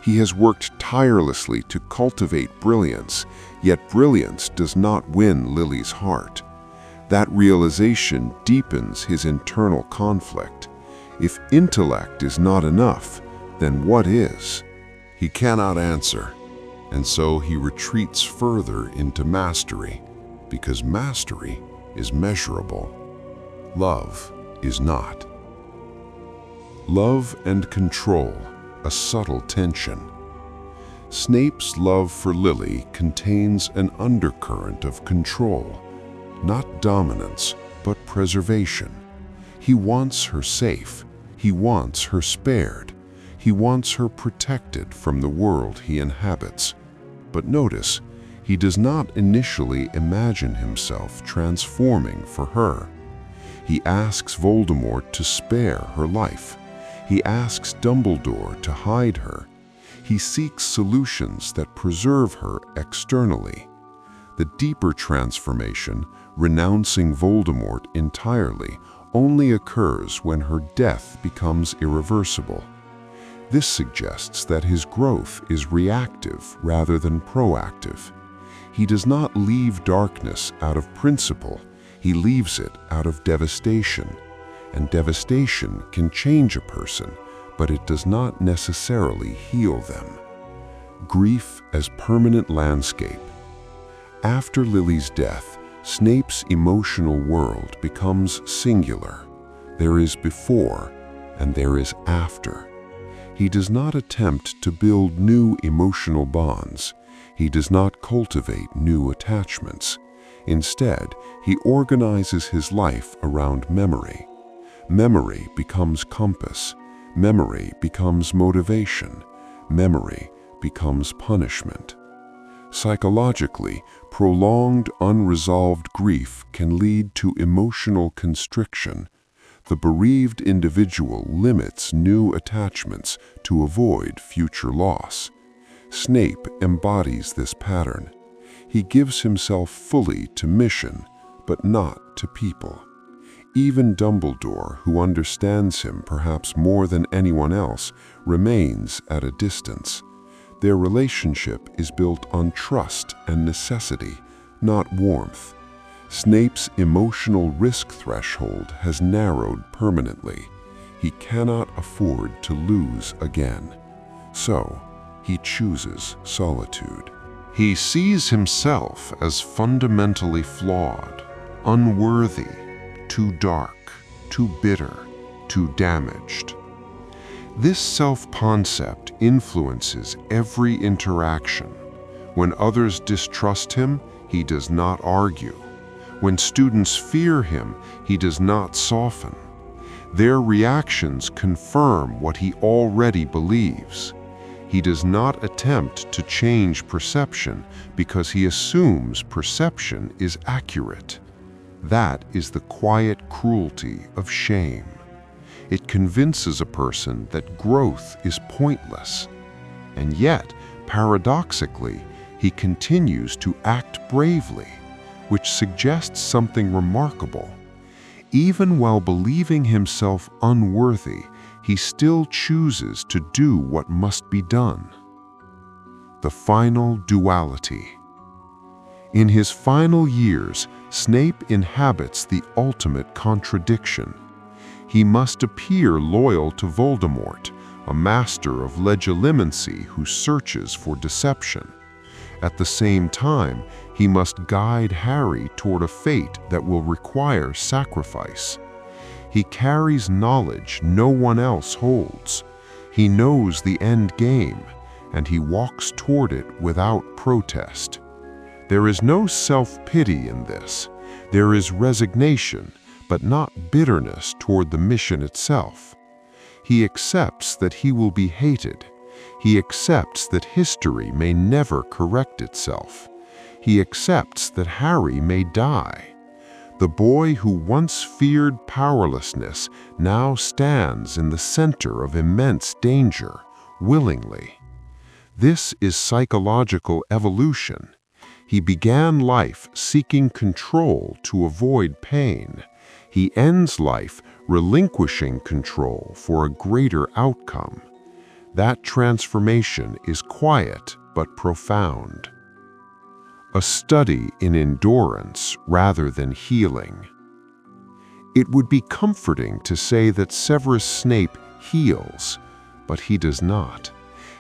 He has worked tirelessly to cultivate brilliance, yet brilliance does not win Lily's heart. That realization deepens his internal conflict. If intellect is not enough, then what is? He cannot answer, and so he retreats further into mastery, because mastery is measurable. Love is not. Love and control, a subtle tension. Snape's love for Lily contains an undercurrent of control, not dominance, but preservation. He wants her safe. He wants her spared. He wants her protected from the world he inhabits. But notice, he does not initially imagine himself transforming for her. He asks Voldemort to spare her life. He asks Dumbledore to hide her. He seeks solutions that preserve her externally. The deeper transformation, renouncing Voldemort entirely, only occurs when her death becomes irreversible. This suggests that his growth is reactive rather than proactive. He does not leave darkness out of principle, he leaves it out of devastation. And devastation can change a person, but it does not necessarily heal them. Grief as permanent landscape. After Lily's death, Snape's emotional world becomes singular. There is before and there is after. He does not attempt to build new emotional bonds. He does not cultivate new attachments. Instead, he organizes his life around memory. Memory becomes compass. Memory becomes motivation. Memory becomes punishment. Psychologically, prolonged unresolved grief can lead to emotional constriction. The bereaved individual limits new attachments to avoid future loss. Snape embodies this pattern. He gives himself fully to mission, but not to people. Even Dumbledore, who understands him perhaps more than anyone else, remains at a distance. Their relationship is built on trust and necessity, not warmth. Snape's emotional risk threshold has narrowed permanently. He cannot afford to lose again. So, he chooses solitude. He sees himself as fundamentally flawed, unworthy, too dark, too bitter, too damaged. This self-concept influences every interaction. When others distrust him, he does not argue. When students fear him, he does not soften. Their reactions confirm what he already believes. He does not attempt to change perception because he assumes perception is accurate. That is the quiet cruelty of shame. It convinces a person that growth is pointless. And yet, paradoxically, he continues to act bravely, which suggests something remarkable. Even while believing himself unworthy, he still chooses to do what must be done. The final duality. In his final years, Snape inhabits the ultimate contradiction. He must appear loyal to Voldemort, a master of legilimency who searches for deception. At the same time, he must guide Harry toward a fate that will require sacrifice. He carries knowledge no one else holds. He knows the end game, and he walks toward it without protest. There is no self-pity in this. There is resignation, but not bitterness toward the mission itself. He accepts that he will be hated. He accepts that history may never correct itself. He accepts that Harry may die. The boy who once feared powerlessness now stands in the center of immense danger, willingly. This is psychological evolution. He began life seeking control to avoid pain. He ends life relinquishing control for a greater outcome. That transformation is quiet but profound. A study in endurance rather than healing. It would be comforting to say that Severus Snape heals, but he does not.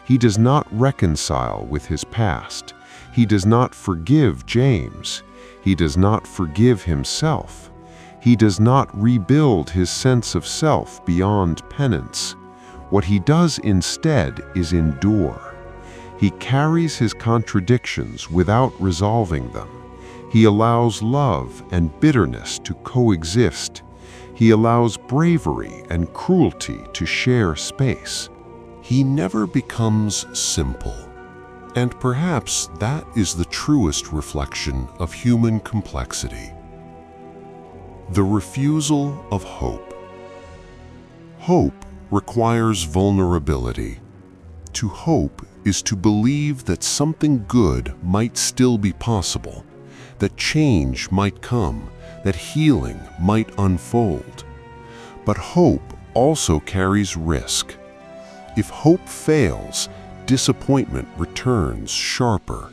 He does not reconcile with his past. He does not forgive James. He does not forgive himself. He does not rebuild his sense of self beyond penance. What he does instead is endure. He carries his contradictions without resolving them. He allows love and bitterness to coexist. He allows bravery and cruelty to share space. He never becomes simple. And perhaps that is the truest reflection of human complexity. The refusal of hope. Hope requires vulnerability. To hope is to believe that something good might still be possible, that change might come, that healing might unfold. But hope also carries risk. If hope fails, disappointment returns sharper.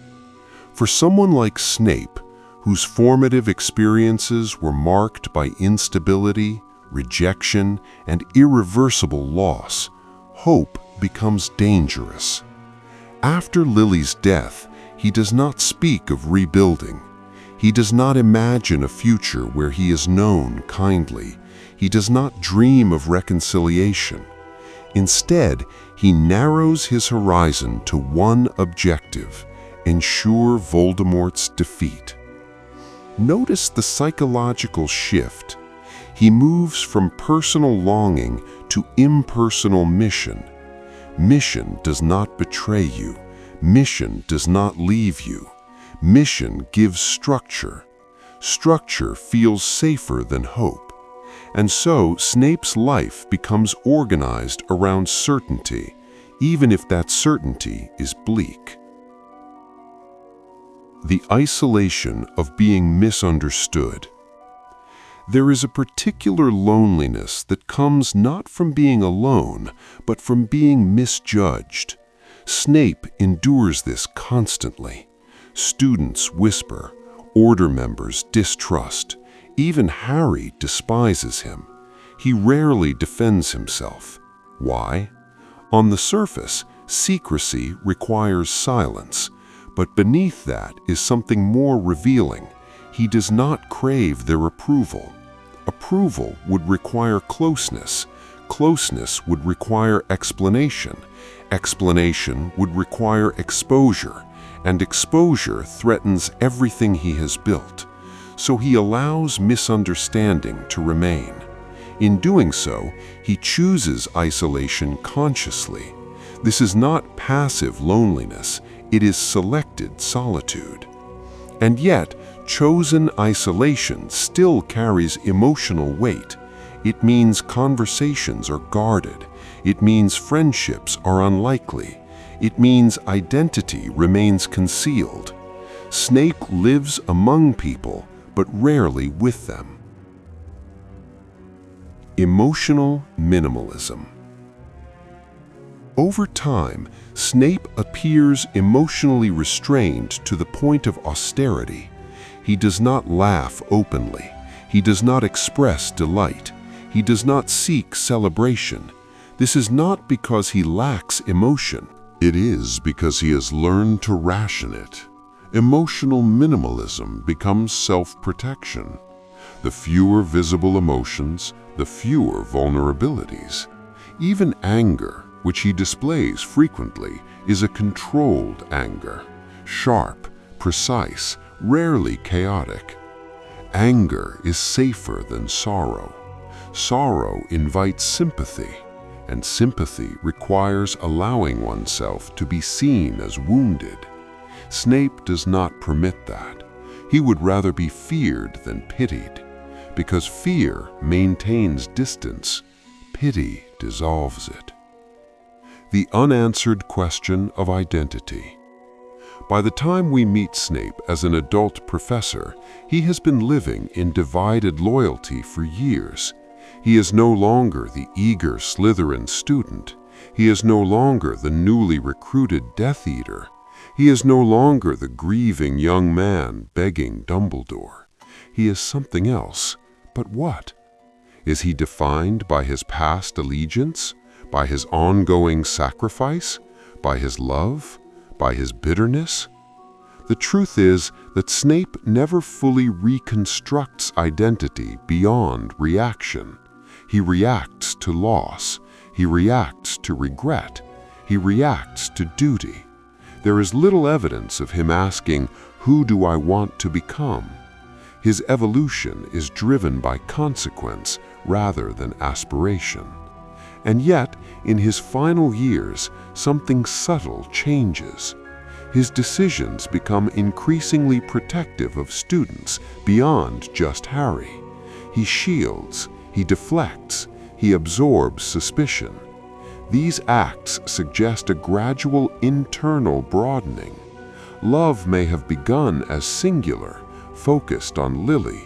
For someone like Snape, whose formative experiences were marked by instability, rejection, and irreversible loss, hope becomes dangerous. After Lily's death, he does not speak of rebuilding. He does not imagine a future where he is known kindly. He does not dream of reconciliation. Instead, he narrows his horizon to one objective: ensure Voldemort's defeat. Notice the psychological shift. He moves from personal longing to impersonal mission. Mission does not betray you. Mission does not leave you. Mission gives structure. Structure feels safer than hope. And so Snape's life becomes organized around certainty, even if that certainty is bleak. The isolation of being misunderstood. There is a particular loneliness that comes not from being alone, but from being misjudged. Snape endures this constantly. Students whisper, order members distrust. Even Harry despises him. He rarely defends himself. Why? On the surface, secrecy requires silence, but beneath that is something more revealing. He does not crave their approval. Approval would require closeness. Closeness would require explanation. Explanation would require exposure, and exposure threatens everything he has built. So he allows misunderstanding to remain. In doing so, he chooses isolation consciously. This is not passive loneliness, it is selected solitude. And yet, chosen isolation still carries emotional weight. It means conversations are guarded. It means friendships are unlikely. It means identity remains concealed. Snape lives among people, but rarely with them. Emotional minimalism. Over time, Snape appears emotionally restrained to the point of austerity. He does not laugh openly. He does not express delight. He does not seek celebration. This is not because he lacks emotion. It is because he has learned to ration it. Emotional minimalism becomes self-protection. The fewer visible emotions, the fewer vulnerabilities. Even anger, which he displays frequently, is a controlled anger. Sharp, precise, rarely chaotic. Anger is safer than sorrow. Sorrow invites sympathy, and sympathy requires allowing oneself to be seen as wounded. Snape does not permit that. He would rather be feared than pitied, because fear maintains distance, pity dissolves it. The unanswered question of identity. By the time we meet Snape as an adult professor, he has been living in divided loyalty for years. He is no longer the eager Slytherin student. He is no longer the newly recruited Death Eater. He is no longer the grieving young man begging Dumbledore. He is something else. But what? Is he defined by his past allegiance? By his ongoing sacrifice? By his love? By his bitterness? The truth is that Snape never fully reconstructs identity beyond reaction. He reacts to loss. He reacts to regret. He reacts to duty. There is little evidence of him asking, "Who do I want to become?" His evolution is driven by consequence rather than aspiration. And yet, in his final years, something subtle changes. His decisions become increasingly protective of students beyond just Harry. He shields, he deflects, he absorbs suspicion. These acts suggest a gradual internal broadening. Love may have begun as singular, focused on Lily,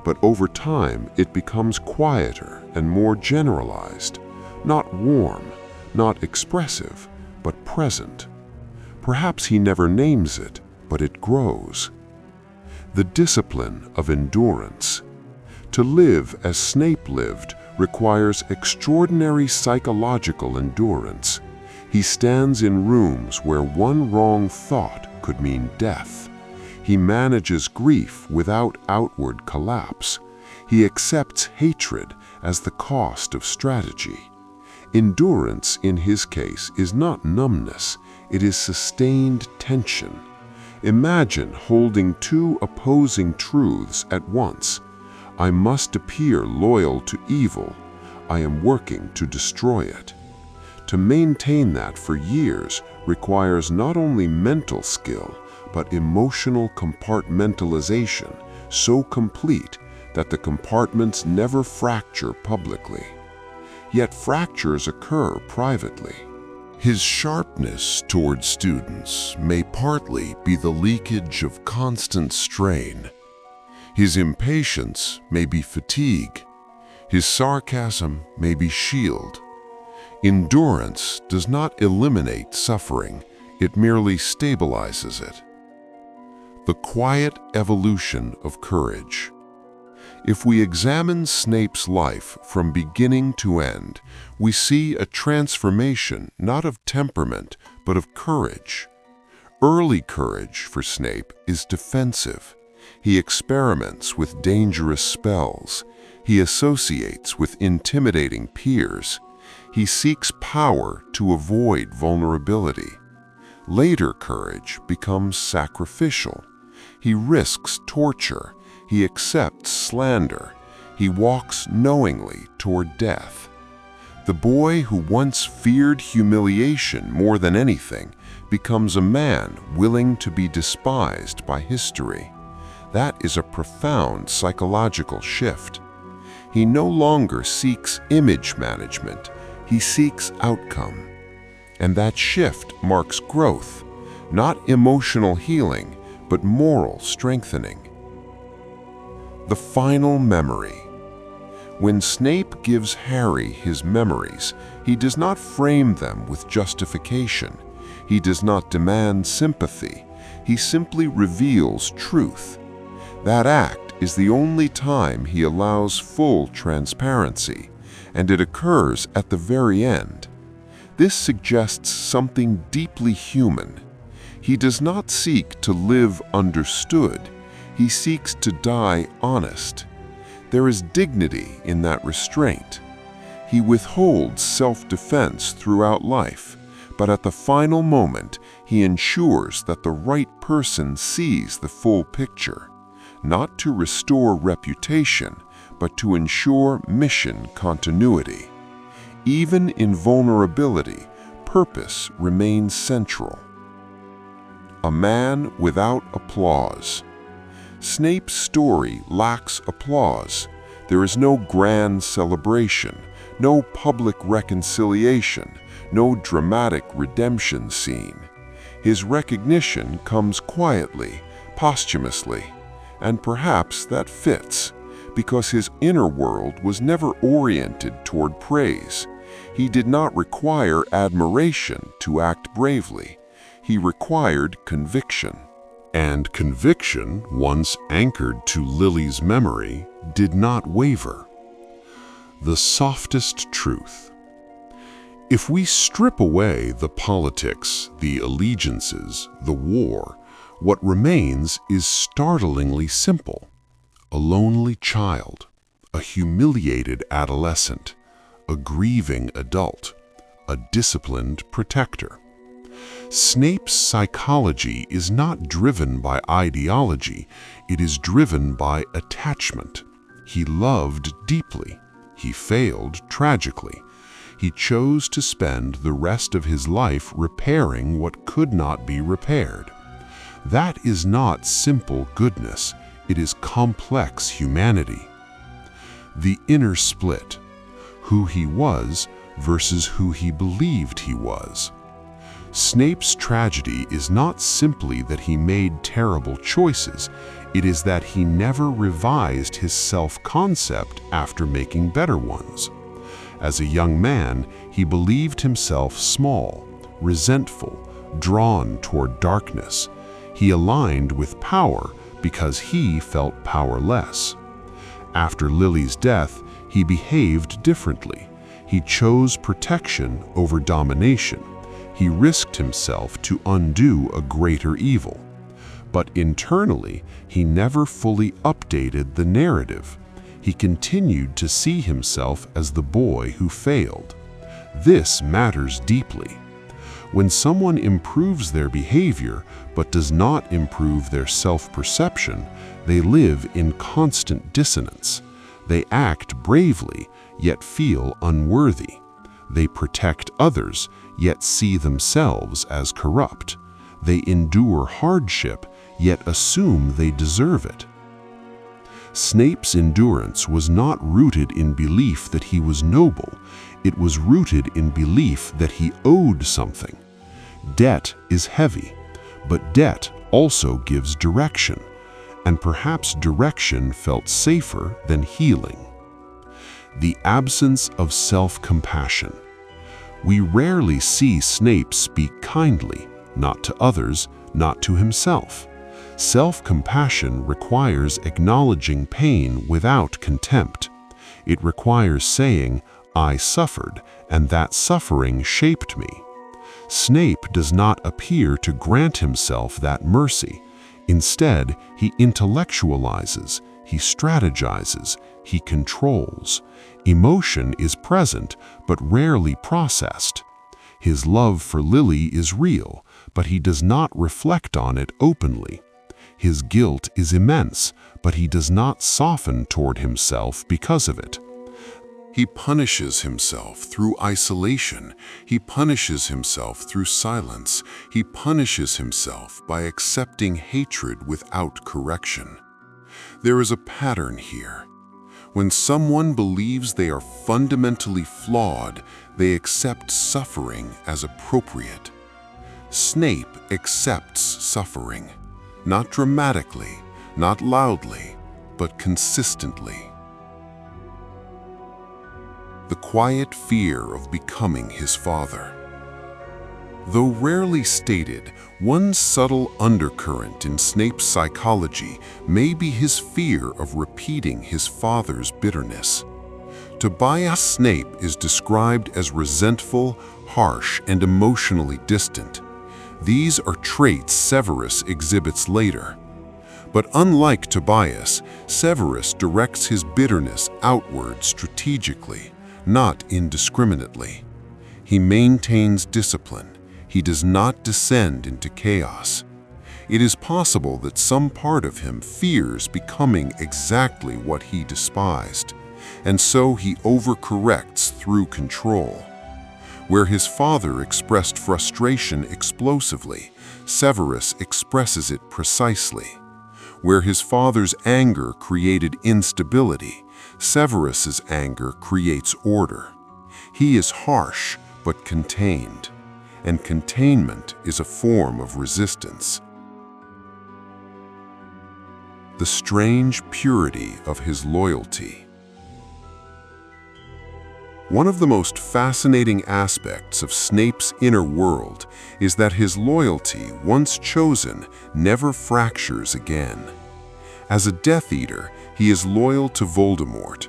but over time it becomes quieter and more generalized, not warm, not expressive, but present. Perhaps he never names it, but it grows. The discipline of endurance. To live as Snape lived requires extraordinary psychological endurance. He stands in rooms where one wrong thought could mean death. He manages grief without outward collapse. He accepts hatred as the cost of strategy. Endurance, in his case, is not numbness, it is sustained tension. Imagine holding two opposing truths at once. I must appear loyal to evil. I am working to destroy it. To maintain that for years requires not only mental skill, but emotional compartmentalization so complete that the compartments never fracture publicly. Yet fractures occur privately. His sharpness toward students may partly be the leakage of constant strain. His impatience may be fatigue. His sarcasm may be shield. Endurance does not eliminate suffering, it merely stabilizes it. The quiet evolution of courage. If we examine Snape's life from beginning to end, we see a transformation not of temperament, but of courage. Early courage for Snape is defensive. He experiments with dangerous spells. He associates with intimidating peers. He seeks power to avoid vulnerability. Later courage becomes sacrificial. He risks torture. He accepts slander. He walks knowingly toward death. The boy who once feared humiliation more than anything becomes a man willing to be despised by history. That is a profound psychological shift. He no longer seeks image management. He seeks outcome. And that shift marks growth, not emotional healing, but moral strengthening. The final memory. When Snape gives Harry his memories, he does not frame them with justification. He does not demand sympathy. He simply reveals truth. That act is the only time he allows full transparency, and it occurs at the very end. This suggests something deeply human. He does not seek to live understood. He seeks to die honest. There is dignity in that restraint. He withholds self-defense throughout life, but at the final moment, he ensures that the right person sees the full picture, not to restore reputation, but to ensure mission continuity. Even in vulnerability, purpose remains central. A man without applause. Snape's story lacks applause. There is no grand celebration, no public reconciliation, no dramatic redemption scene. His recognition comes quietly, posthumously, and perhaps that fits, because his inner world was never oriented toward praise. He did not require admiration to act bravely. He required conviction. And conviction, once anchored to Lily's memory, did not waver. The softest truth. If we strip away the politics, the allegiances, the war, what remains is startlingly simple. A lonely child, a humiliated adolescent, a grieving adult, a disciplined protector. Snape's psychology is not driven by ideology, it is driven by attachment. He loved deeply. He failed tragically. He chose to spend the rest of his life repairing what could not be repaired. That is not simple goodness, it is complex humanity. The inner split, who he was versus who he believed he was. Snape's tragedy is not simply that he made terrible choices, it is that he never revised his self-concept after making better ones. As a young man, he believed himself small, resentful, drawn toward darkness. He aligned with power because he felt powerless. After Lily's death, He behaved differently. He chose protection over domination. He risked himself to undo a greater evil. But internally, he never fully updated the narrative. He continued to see himself as the boy who failed. This matters deeply. When someone improves their behavior but does not improve their self-perception, they live in constant dissonance. They act bravely, yet feel unworthy. They protect others, yet see themselves as corrupt. They endure hardship, yet assume they deserve it. Snape's endurance was not rooted in belief that he was noble. It was rooted in belief that he owed something. Debt is heavy, but debt also gives direction, and perhaps direction felt safer than healing. The absence of self-compassion. We rarely see Snape speak kindly, not to others, not to himself. Self-compassion requires acknowledging pain without contempt. It requires saying, "I suffered, and that suffering shaped me." Snape does not appear to grant himself that mercy. Instead, he intellectualizes, he strategizes, he controls. Emotion is present, but rarely processed. His love for Lily is real, but he does not reflect on it openly. His guilt is immense, but he does not soften toward himself because of it. He punishes himself through isolation. He punishes himself through silence. He punishes himself by accepting hatred without correction. There is a pattern here. When someone believes they are fundamentally flawed, they accept suffering as appropriate. Snape accepts suffering, not dramatically, not loudly, but consistently. The quiet fear of becoming his father. Though rarely stated, one subtle undercurrent in Snape's psychology may be his fear of repeating his father's bitterness. Tobias Snape is described as resentful, harsh, and emotionally distant. These are traits Severus exhibits later. But unlike Tobias, Severus directs his bitterness outward strategically, not indiscriminately. He maintains discipline. He does not descend into chaos. It is possible that some part of him fears becoming exactly what he despised, and so he overcorrects through control. Where his father expressed frustration explosively, Severus expresses it precisely. Where his father's anger created instability, Severus's anger creates order. He is harsh but contained, and containment is a form of resistance. The strange purity of his loyalty. One of the most fascinating aspects of Snape's inner world is that his loyalty, once chosen, never fractures again. As a Death Eater, he is loyal to Voldemort.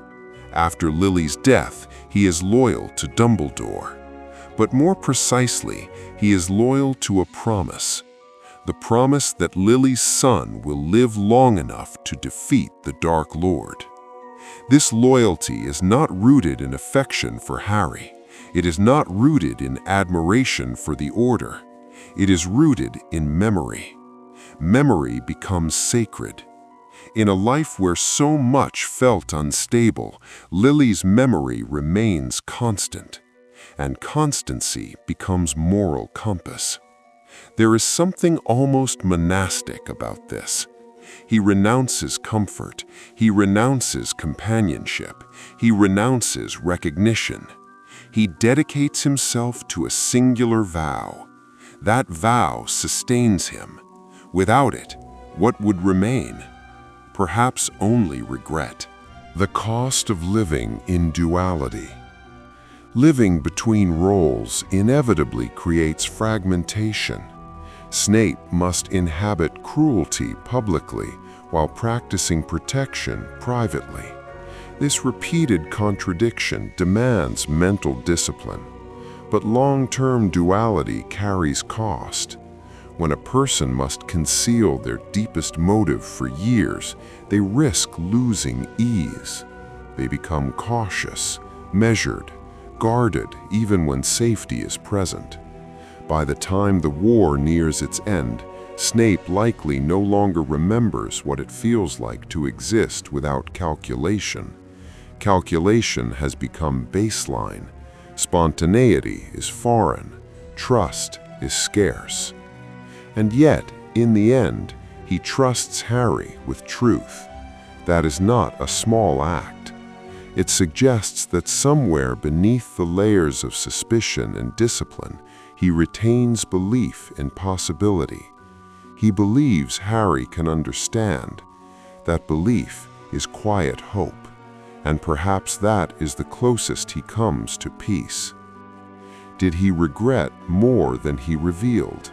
After Lily's death, he is loyal to Dumbledore. But more precisely, he is loyal to a promise. The promise that Lily's son will live long enough to defeat the Dark Lord. This loyalty is not rooted in affection for Harry. It is not rooted in admiration for the Order. It is rooted in memory. Memory becomes sacred. In a life where so much felt unstable, Lily's memory remains constant, and constancy becomes moral compass. There is something almost monastic about this. He renounces comfort. He renounces companionship. He renounces recognition. He dedicates himself to a singular vow. That vow sustains him. Without it, what would remain? Perhaps only regret. The cost of living in duality. Living between roles inevitably creates fragmentation. Snape must inhabit cruelty publicly while practicing protection privately. This repeated contradiction demands mental discipline, but long-term duality carries cost. When a person must conceal their deepest motive for years, they risk losing ease. They become cautious, measured, guarded even when safety is present. By the time the war nears its end, Snape likely no longer remembers what it feels like to exist without calculation. Calculation has become baseline. Spontaneity is foreign. Trust is scarce. And yet, in the end, he trusts Harry with truth. That is not a small act. It suggests that somewhere beneath the layers of suspicion and discipline, he retains belief in possibility. He believes Harry can understand. That belief is quiet hope, and perhaps that is the closest he comes to peace. Did he regret more than he revealed?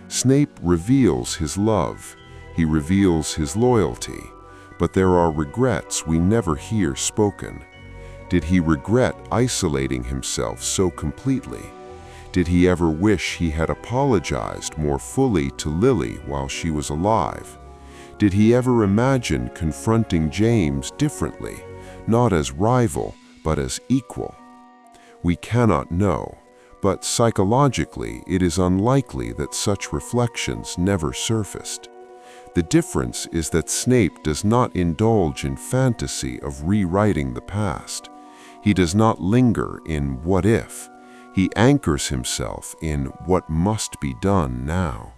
Snape reveals his love. He reveals his loyalty. But there are regrets we never hear spoken. Did he regret isolating himself so completely? Did he ever wish he had apologized more fully to Lily while she was alive? Did he ever imagine confronting James differently, not as rival, but as equal? We cannot know, but psychologically it is unlikely that such reflections never surfaced. The difference is that Snape does not indulge in fantasy of rewriting the past. He does not linger in what if. He anchors himself in what must be done now.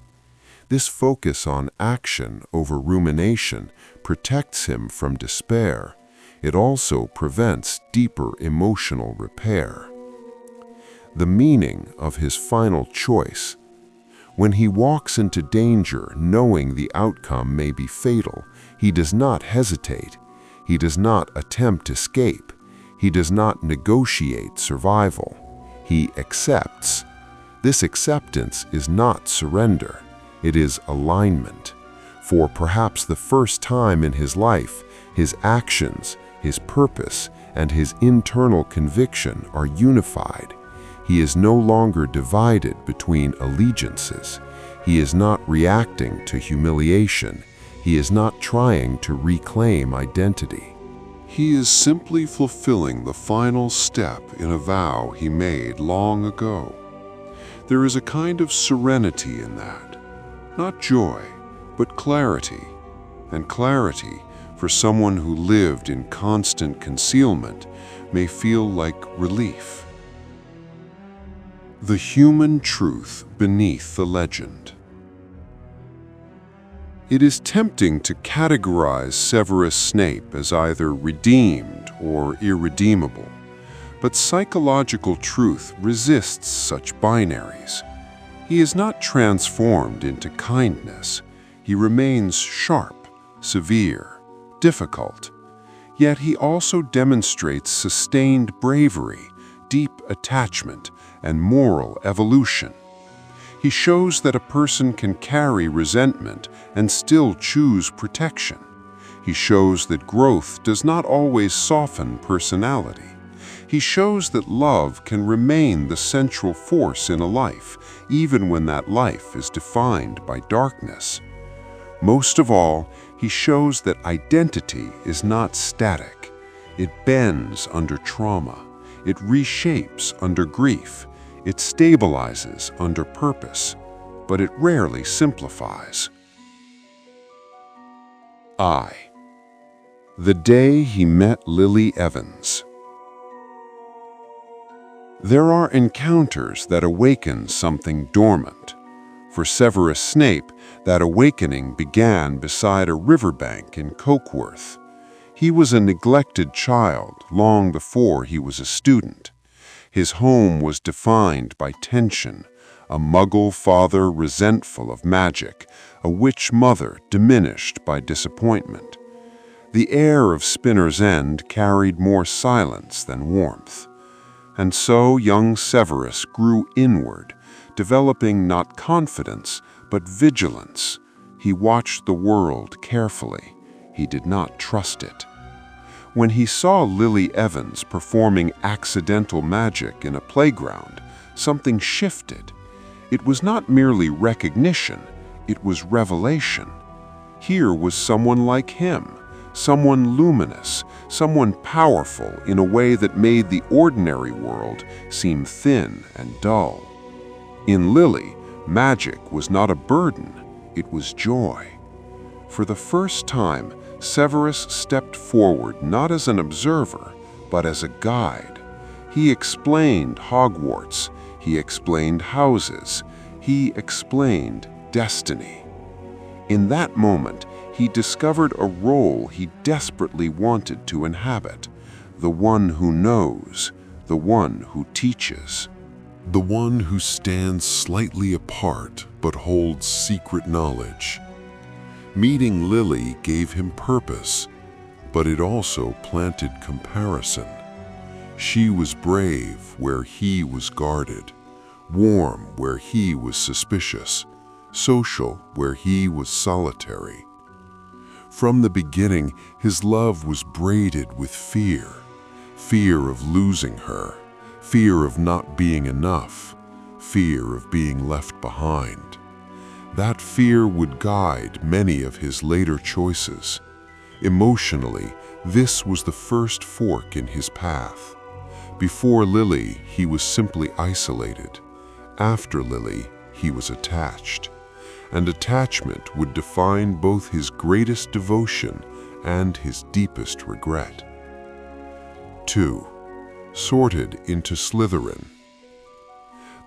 This focus on action over rumination protects him from despair. It also prevents deeper emotional repair. The meaning of his final choice. When he walks into danger knowing the outcome may be fatal, he does not hesitate. He does not attempt escape. He does not negotiate survival. He accepts. This acceptance is not surrender. It is alignment. For perhaps the first time in his life, his actions, his purpose, and his internal conviction are unified. He is no longer divided between allegiances. He is not reacting to humiliation. He is not trying to reclaim identity. He is simply fulfilling the final step in a vow he made long ago. There is a kind of serenity in that. Not joy, but clarity. And clarity, for someone who lived in constant concealment, may feel like relief. The human truth beneath the legend. It is tempting to categorize Severus Snape as either redeemed or irredeemable, but psychological truth resists such binaries. He is not transformed into kindness. He remains sharp, severe, difficult. Yet he also demonstrates sustained bravery, deep attachment, and moral evolution. He shows that a person can carry resentment and still choose protection. He shows that growth does not always soften personality. He shows that love can remain the central force in a life, even when that life is defined by darkness. Most of all, he shows that identity is not static. It bends under trauma. It reshapes under grief. It stabilizes under purpose, but it rarely simplifies. The day he met Lily Evans. There are encounters that awaken something dormant. For Severus Snape, that awakening began beside a riverbank in Cokeworth. He was a neglected child long before he was a student. His home was defined by tension, a muggle father resentful of magic, a witch mother diminished by disappointment. The air of Spinner's End carried more silence than warmth. And so young Severus grew inward, developing not confidence, but vigilance. He watched the world carefully. He did not trust it. When he saw Lily Evans performing accidental magic in a playground, something shifted. It was not merely recognition, it was revelation. Here was someone like him, someone luminous, someone powerful in a way that made the ordinary world seem thin and dull. In Lily, magic was not a burden, it was joy. For the first time, Severus stepped forward not as an observer, but as a guide. He explained Hogwarts, he explained houses, he explained destiny. In that moment, he discovered a role he desperately wanted to inhabit, the one who knows, the one who teaches. The one who stands slightly apart but holds secret knowledge. Meeting Lily gave him purpose, but it also planted comparison. She was brave where he was guarded, warm where he was suspicious, social where he was solitary. From the beginning, his love was braided with fear. Fear of losing her, fear of not being enough, fear of being left behind. That fear would guide many of his later choices. Emotionally, this was the first fork in his path. Before Lily, he was simply isolated. After Lily, he was attached. And attachment would define both his greatest devotion and his deepest regret. 2. Sorted into Slytherin.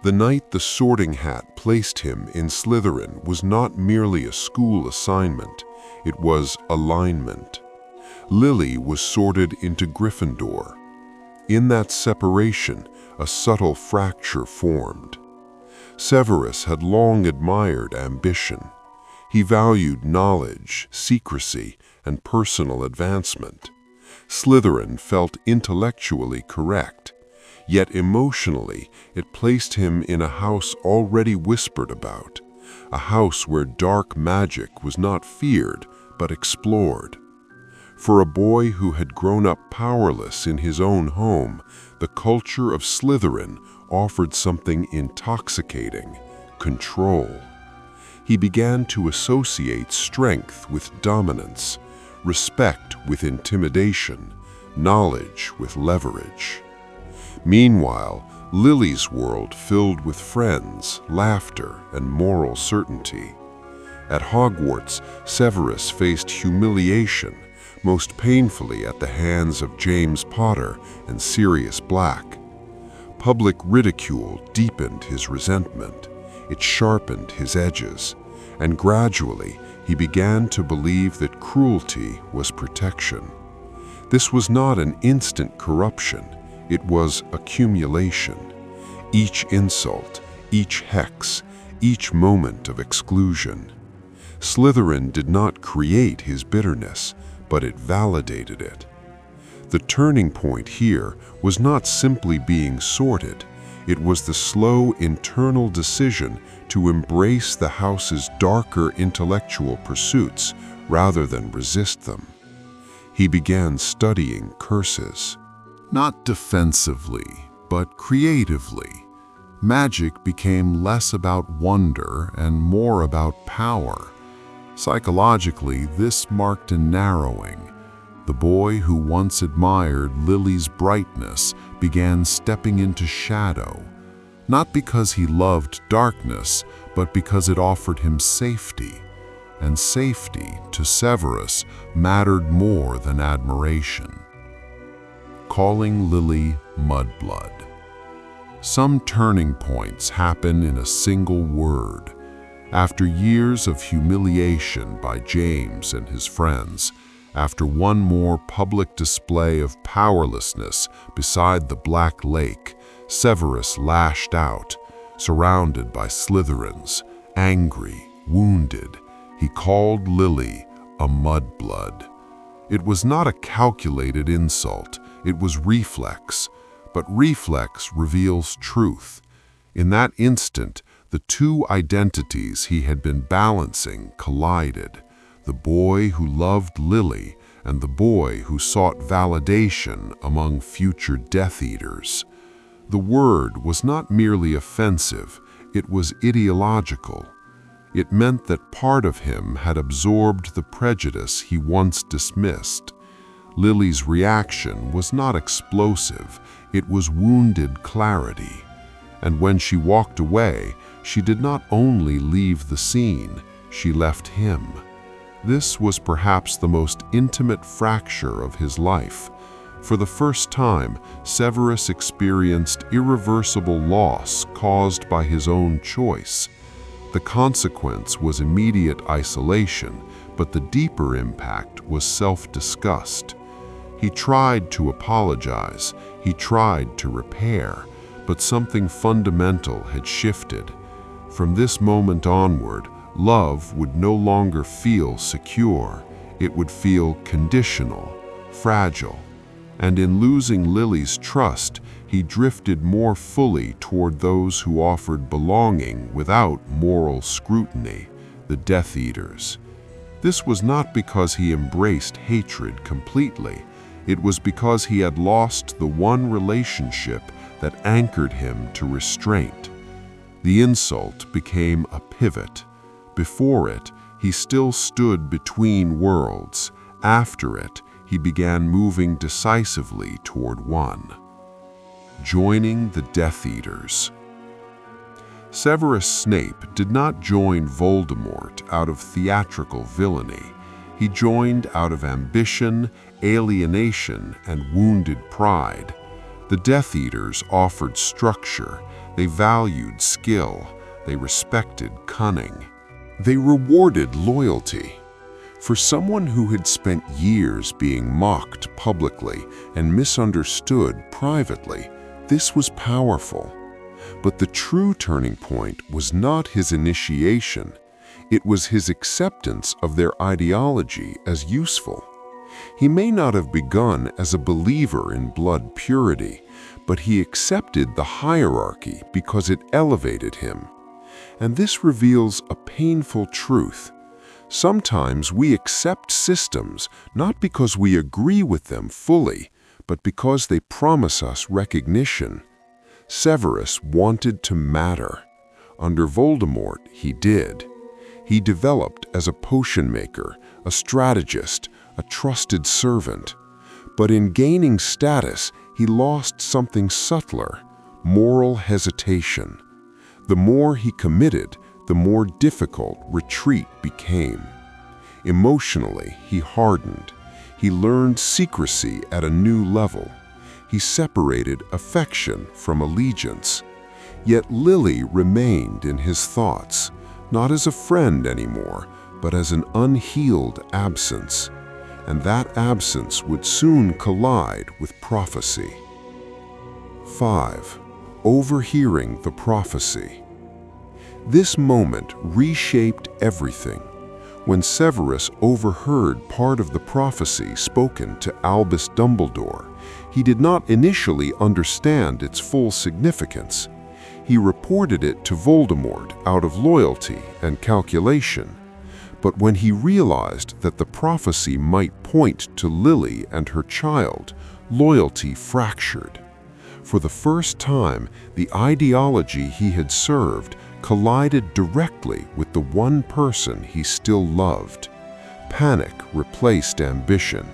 The night the Sorting Hat placed him in Slytherin was not merely a school assignment, it was alignment. Lily was sorted into Gryffindor. In that separation, a subtle fracture formed. Severus had long admired ambition. He valued knowledge, secrecy, and personal advancement. Slytherin felt intellectually correct, yet emotionally it placed him in a house already whispered about, a house where dark magic was not feared but explored. For a boy who had grown up powerless in his own home, the culture of Slytherin offered something intoxicating: control. He began to associate strength with dominance, respect with intimidation, knowledge with leverage. Meanwhile, Lily's world filled with friends, laughter, and moral certainty. At Hogwarts, Severus faced humiliation, most painfully at the hands of James Potter and Sirius Black. Public ridicule deepened his resentment. It sharpened his edges, and gradually he began to believe that cruelty was protection. This was not an instant corruption, it was accumulation. Each insult, each hex, each moment of exclusion. Slytherin did not create his bitterness, but it validated it. The turning point here was not simply being sorted, it was the slow internal decision to embrace the house's darker intellectual pursuits rather than resist them. He began studying curses. Not defensively, but creatively. Magic became less about wonder and more about power. Psychologically, this marked a narrowing. The boy who once admired Lily's brightness began stepping into shadow, not because he loved darkness, but because it offered him safety. And safety, to Severus, mattered more than admiration. Calling Lily Mudblood. Some turning points happen in a single word. After years of humiliation by James and his friends, after one more public display of powerlessness beside the Black Lake, Severus lashed out, surrounded by Slytherins, angry, wounded. He called Lily a mudblood. It was not a calculated insult, it was reflex, but reflex reveals truth. In that instant, the two identities he had been balancing collided. The boy who loved Lily and the boy who sought validation among future Death Eaters. The word was not merely offensive, it was ideological. It meant that part of him had absorbed the prejudice he once dismissed. Lily's reaction was not explosive, it was wounded clarity. And when she walked away, she did not only leave the scene, she left him. This was perhaps the most intimate fracture of his life. For the first time, Severus experienced irreversible loss caused by his own choice. The consequence was immediate isolation, but the deeper impact was self-disgust. He tried to apologize, he tried to repair, but something fundamental had shifted. From this moment onward, love would no longer feel secure, it would feel conditional, fragile. And in losing Lily's trust, he drifted more fully toward those who offered belonging without moral scrutiny, the Death Eaters. This was not because he embraced hatred completely, it was because he had lost the one relationship that anchored him to restraint. The insult became a pivot. Before it, he still stood between worlds. After it, he began moving decisively toward one. Joining the Death Eaters. Severus Snape did not join Voldemort out of theatrical villainy. He joined out of ambition, alienation, and wounded pride. The Death Eaters offered structure, they valued skill, they respected cunning. They rewarded loyalty. For someone who had spent years being mocked publicly and misunderstood privately, this was powerful. But the true turning point was not his initiation. It was his acceptance of their ideology as useful. He may not have begun as a believer in blood purity, but he accepted the hierarchy because it elevated him. And this reveals a painful truth. Sometimes we accept systems not because we agree with them fully, but because they promise us recognition. Severus wanted to matter. Under Voldemort, he did. He developed as a potion maker, a strategist, a trusted servant. But in gaining status, he lost something subtler, moral hesitation. The more he committed, the more difficult retreat became. Emotionally, he hardened. He learned secrecy at a new level. He separated affection from allegiance. Yet Lily remained in his thoughts, not as a friend anymore, but as an unhealed absence. And that absence would soon collide with prophecy. 5. Overhearing the prophecy. This moment reshaped everything. When Severus overheard part of the prophecy spoken to Albus Dumbledore, he did not initially understand its full significance. He reported it to Voldemort out of loyalty and calculation. But when he realized that the prophecy might point to Lily and her child, loyalty fractured. For the first time, the ideology he had served collided directly with the one person he still loved. Panic replaced ambition.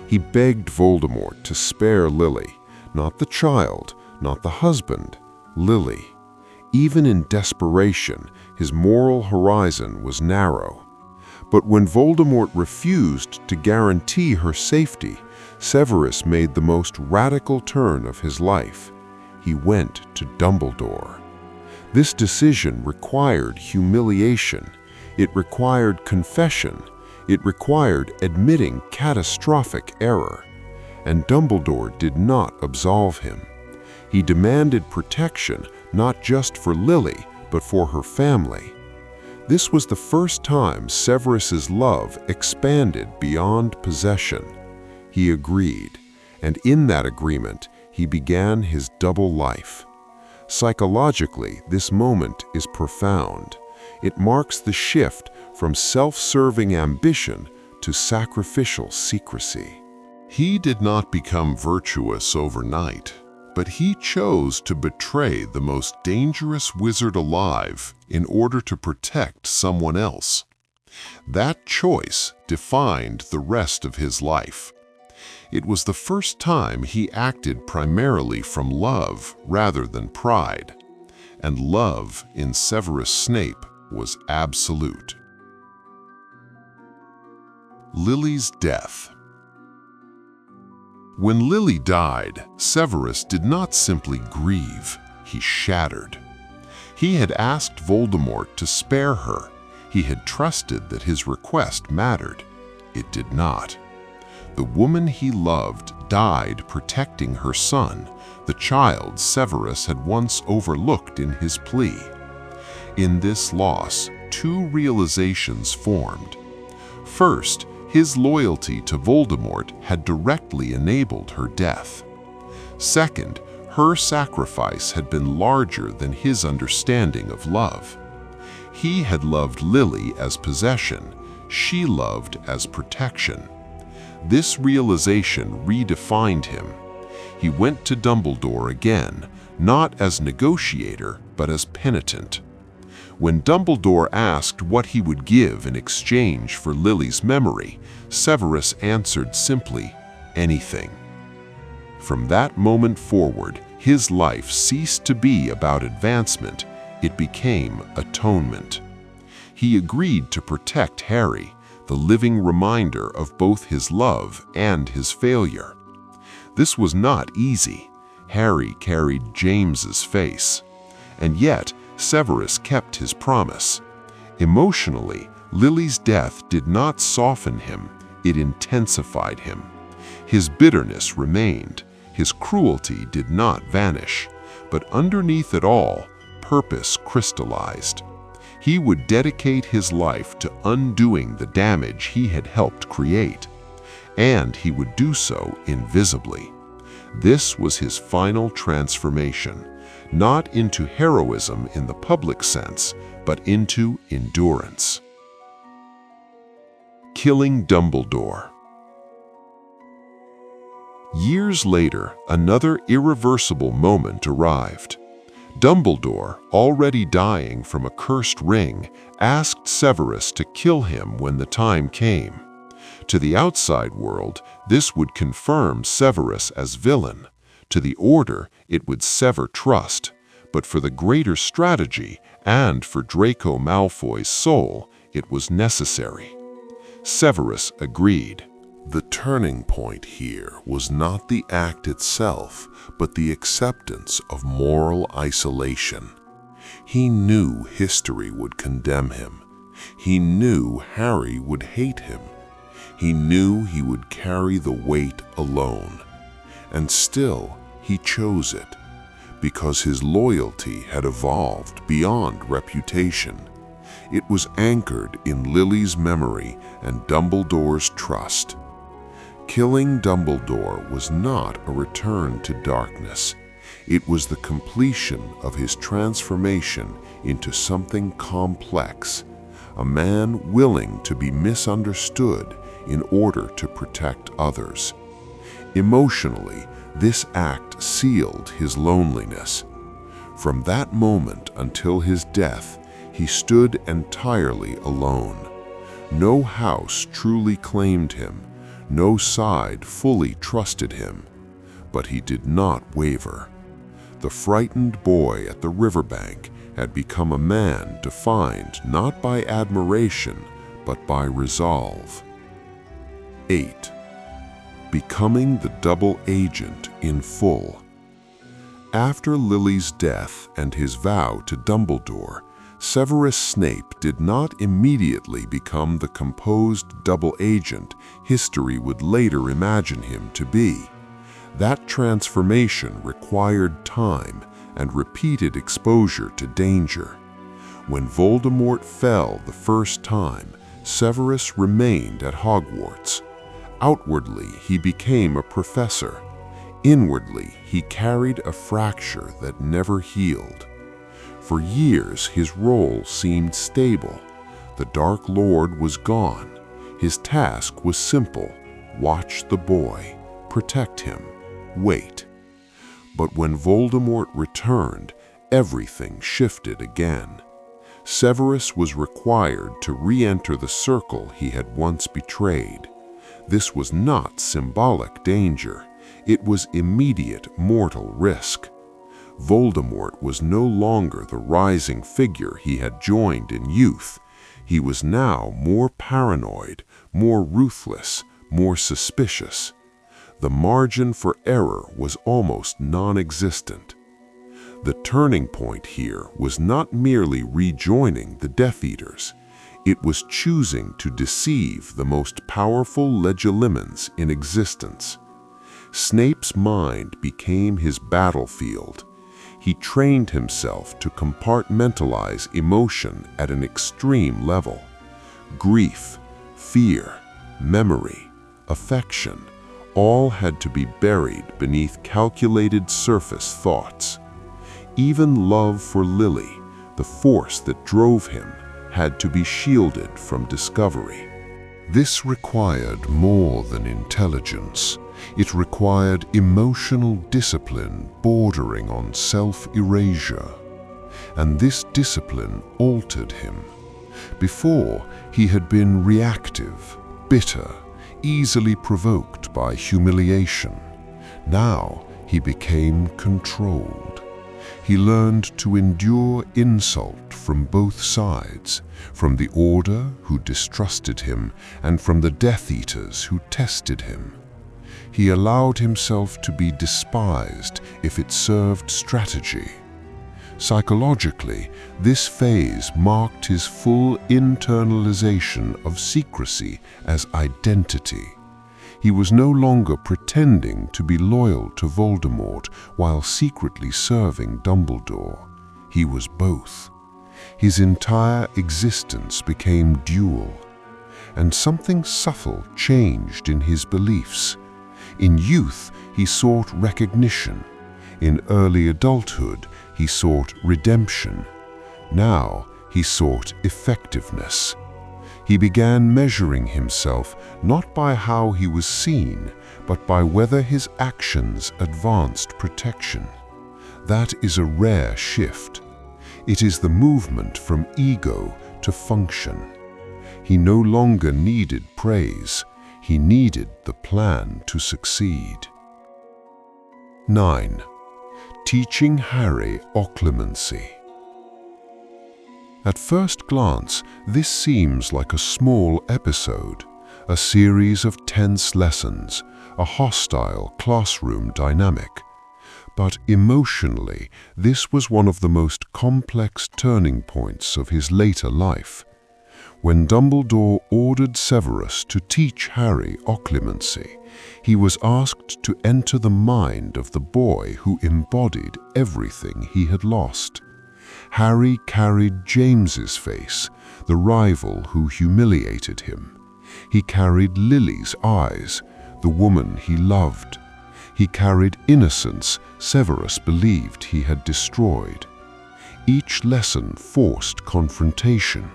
He begged Voldemort to spare Lily, not the child, not the husband, Lily. Even in desperation, his moral horizon was narrow. But when Voldemort refused to guarantee her safety, Severus made the most radical turn of his life. He went to Dumbledore. This decision required humiliation. It required confession. It required admitting catastrophic error. And Dumbledore did not absolve him. He demanded protection not just for Lily, but for her family. This was the first time Severus's love expanded beyond possession. He agreed, and in that agreement, he began his double life. Psychologically, this moment is profound. It marks the shift from self-serving ambition to sacrificial secrecy. He did not become virtuous overnight, but he chose to betray the most dangerous wizard alive in order to protect someone else. That choice defined the rest of his life. It was the first time he acted primarily from love rather than pride, and love in Severus Snape was absolute. Lily's death. When Lily died, Severus did not simply grieve, he shattered. He had asked Voldemort to spare her. He had trusted that his request mattered. It did not. The woman he loved died protecting her son, the child Severus had once overlooked in his plea. In this loss, two realizations formed. First, his loyalty to Voldemort had directly enabled her death. Second, her sacrifice had been larger than his understanding of love. He had loved Lily as possession, she loved as protection. This realization redefined him. He went to Dumbledore again, not as negotiator, but as penitent. When Dumbledore asked what he would give in exchange for Lily's memory, Severus answered simply, anything. From that moment forward, his life ceased to be about advancement. It became atonement. He agreed to protect Harry, the living reminder of both his love and his failure. This was not easy. Harry carried James's face. And yet, Severus kept his promise. Emotionally, Lily's death did not soften him, it intensified him. His bitterness remained, his cruelty did not vanish, but underneath it all, purpose crystallized. He would dedicate his life to undoing the damage he had helped create, and he would do so invisibly. This was his final transformation. Not into heroism in the public sense, but into endurance. Killing Dumbledore. Years later, another irreversible moment arrived. Dumbledore, already dying from a cursed ring, asked Severus to kill him when the time came. To the outside world, this would confirm Severus as villain. To the Order, it would sever trust, but for the greater strategy and for Draco Malfoy's soul, it was necessary. Severus agreed. The turning point here was not the act itself, but the acceptance of moral isolation. He knew history would condemn him. He knew Harry would hate him. He knew he would carry the weight alone. And still, he chose it, because his loyalty had evolved beyond reputation. It was anchored in Lily's memory and Dumbledore's trust. Killing Dumbledore was not a return to darkness. It was the completion of his transformation into something complex, a man willing to be misunderstood in order to protect others. Emotionally, this act sealed his loneliness. From that moment until his death, he stood entirely alone. No house truly claimed him, no side fully trusted him, but he did not waver. The frightened boy at the riverbank had become a man defined not by admiration, but by resolve. 8. Becoming the double agent in full. After Lily's death and his vow to Dumbledore, Severus Snape did not immediately become the composed double agent history would later imagine him to be. That transformation required time and repeated exposure to danger. When Voldemort fell the first time, Severus remained at Hogwarts. Outwardly, he became a professor. Inwardly, he carried a fracture that never healed. For years, his role seemed stable. The Dark Lord was gone. His task was simple: watch the boy, protect him, wait. But when Voldemort returned, everything shifted again. Severus was required to re-enter the circle he had once betrayed. This was not symbolic danger. It was immediate mortal risk. Voldemort was no longer the rising figure he had joined in youth. He was now more paranoid, more ruthless, more suspicious. The margin for error was almost non-existent. The turning point here was not merely rejoining the Death Eaters. It was choosing to deceive the most powerful legilimens in existence. Snape's mind became his battlefield. He trained himself to compartmentalize emotion at an extreme level. Grief, fear, memory, affection, all had to be buried beneath calculated surface thoughts. Even love for Lily, the force that drove him, had to be shielded from discovery. This required more than intelligence. It required emotional discipline bordering on self-erasure. And this discipline altered him. Before, he had been reactive, bitter, easily provoked by humiliation. Now he became controlled. He learned to endure insult from both sides, from the Order, who distrusted him, and from the Death Eaters, who tested him. He allowed himself to be despised if it served strategy. Psychologically, this phase marked his full internalization of secrecy as identity. He was no longer pretending to be loyal to Voldemort while secretly serving Dumbledore. He was both. His entire existence became dual, and something subtle changed in his beliefs. In youth, he sought recognition. In early adulthood, he sought redemption. Now, he sought effectiveness. He began measuring himself not by how he was seen, but by whether his actions advanced protection. That is a rare shift. It is the movement from ego to function. He no longer needed praise. He needed the plan to succeed. 9. Teaching Harry occlumency. At first glance, this seems like a small episode, a series of tense lessons, a hostile classroom dynamic. But emotionally, this was one of the most complex turning points of his later life. When Dumbledore ordered Severus to teach Harry occlumency, he was asked to enter the mind of the boy who embodied everything he had lost. Harry carried James's face, the rival who humiliated him. He carried Lily's eyes, the woman he loved. He carried innocence Severus believed he had destroyed. Each lesson forced confrontation.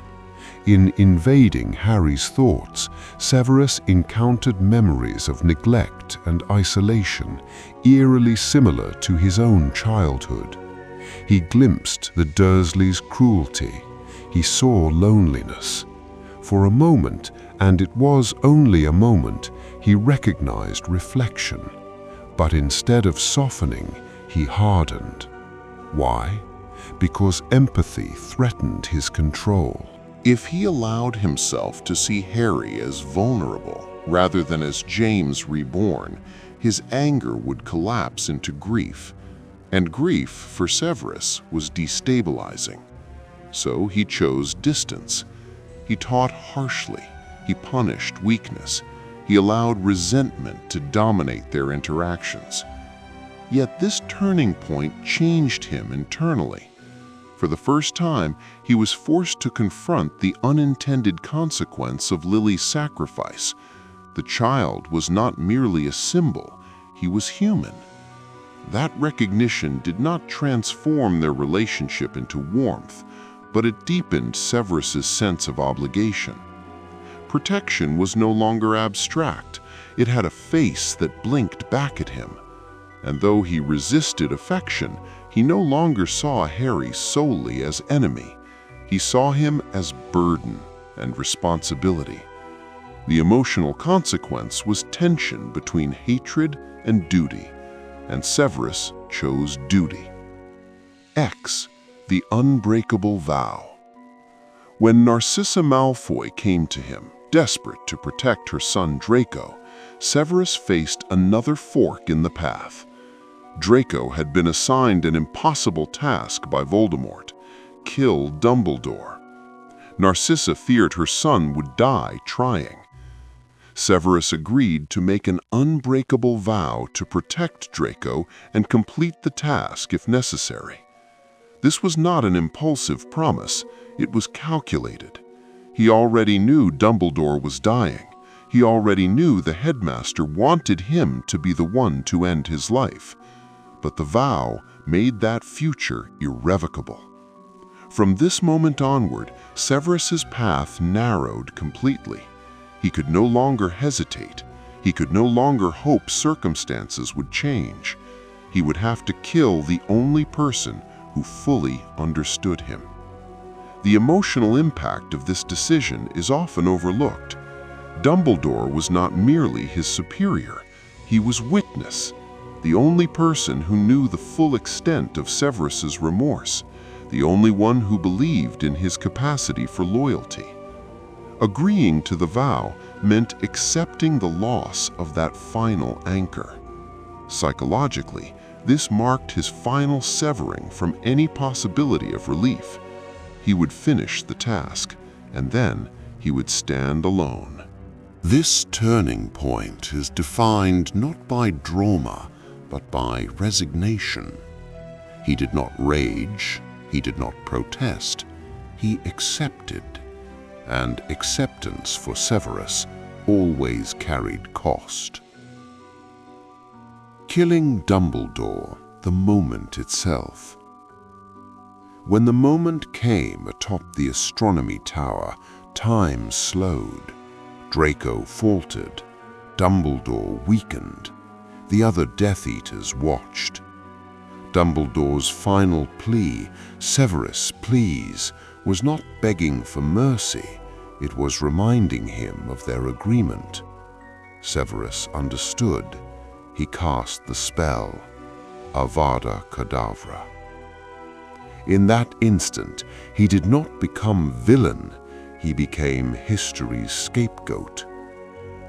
In invading Harry's thoughts, Severus encountered memories of neglect and isolation, eerily similar to his own childhood. He glimpsed the Dursleys' cruelty. He saw loneliness. For a moment, and it was only a moment, he recognized reflection. But instead of softening, he hardened. Why? Because empathy threatened his control. If he allowed himself to see Harry as vulnerable rather than as James reborn, his anger would collapse into grief. And grief, for Severus, was destabilizing. So he chose distance. He taught harshly. He punished weakness. He allowed resentment to dominate their interactions. Yet this turning point changed him internally. For the first time, he was forced to confront the unintended consequence of Lily's sacrifice. The child was not merely a symbol, he was human. That recognition did not transform their relationship into warmth, but it deepened Severus's sense of obligation. Protection was no longer abstract. It had a face that blinked back at him. And though he resisted affection, he no longer saw Harry solely as enemy. He saw him as burden and responsibility. The emotional consequence was tension between hatred and duty, and Severus chose duty. X. The unbreakable vow. When Narcissa Malfoy came to him, desperate to protect her son Draco, Severus faced another fork in the path. Draco had been assigned an impossible task by Voldemort: kill Dumbledore. Narcissa feared her son would die trying. Severus agreed to make an unbreakable vow to protect Draco and complete the task if necessary. This was not an impulsive promise, it was calculated. He already knew Dumbledore was dying. He already knew the headmaster wanted him to be the one to end his life. But the vow made that future irrevocable. From this moment onward, Severus's path narrowed completely. He could no longer hesitate. He could no longer hope circumstances would change. He would have to kill the only person who fully understood him. The emotional impact of this decision is often overlooked. Dumbledore was not merely his superior, he was witness, the only person who knew the full extent of Severus's remorse, the only one who believed in his capacity for loyalty. Agreeing to the vow meant accepting the loss of that final anchor. Psychologically, this marked his final severing from any possibility of relief. He would finish the task, and then he would stand alone. This turning point is defined not by drama, but by resignation. He did not rage, he did not protest, he accepted. And acceptance for Severus always carried cost. Killing Dumbledore, the moment itself. When the moment came atop the astronomy tower, time slowed. Draco faltered, Dumbledore weakened. The other Death Eaters watched. Dumbledore's final plea, "Severus, please," was not begging for mercy, it was reminding him of their agreement. Severus understood. He cast the spell, Avada Kedavra. In that instant, he did not become villain, he became history's scapegoat.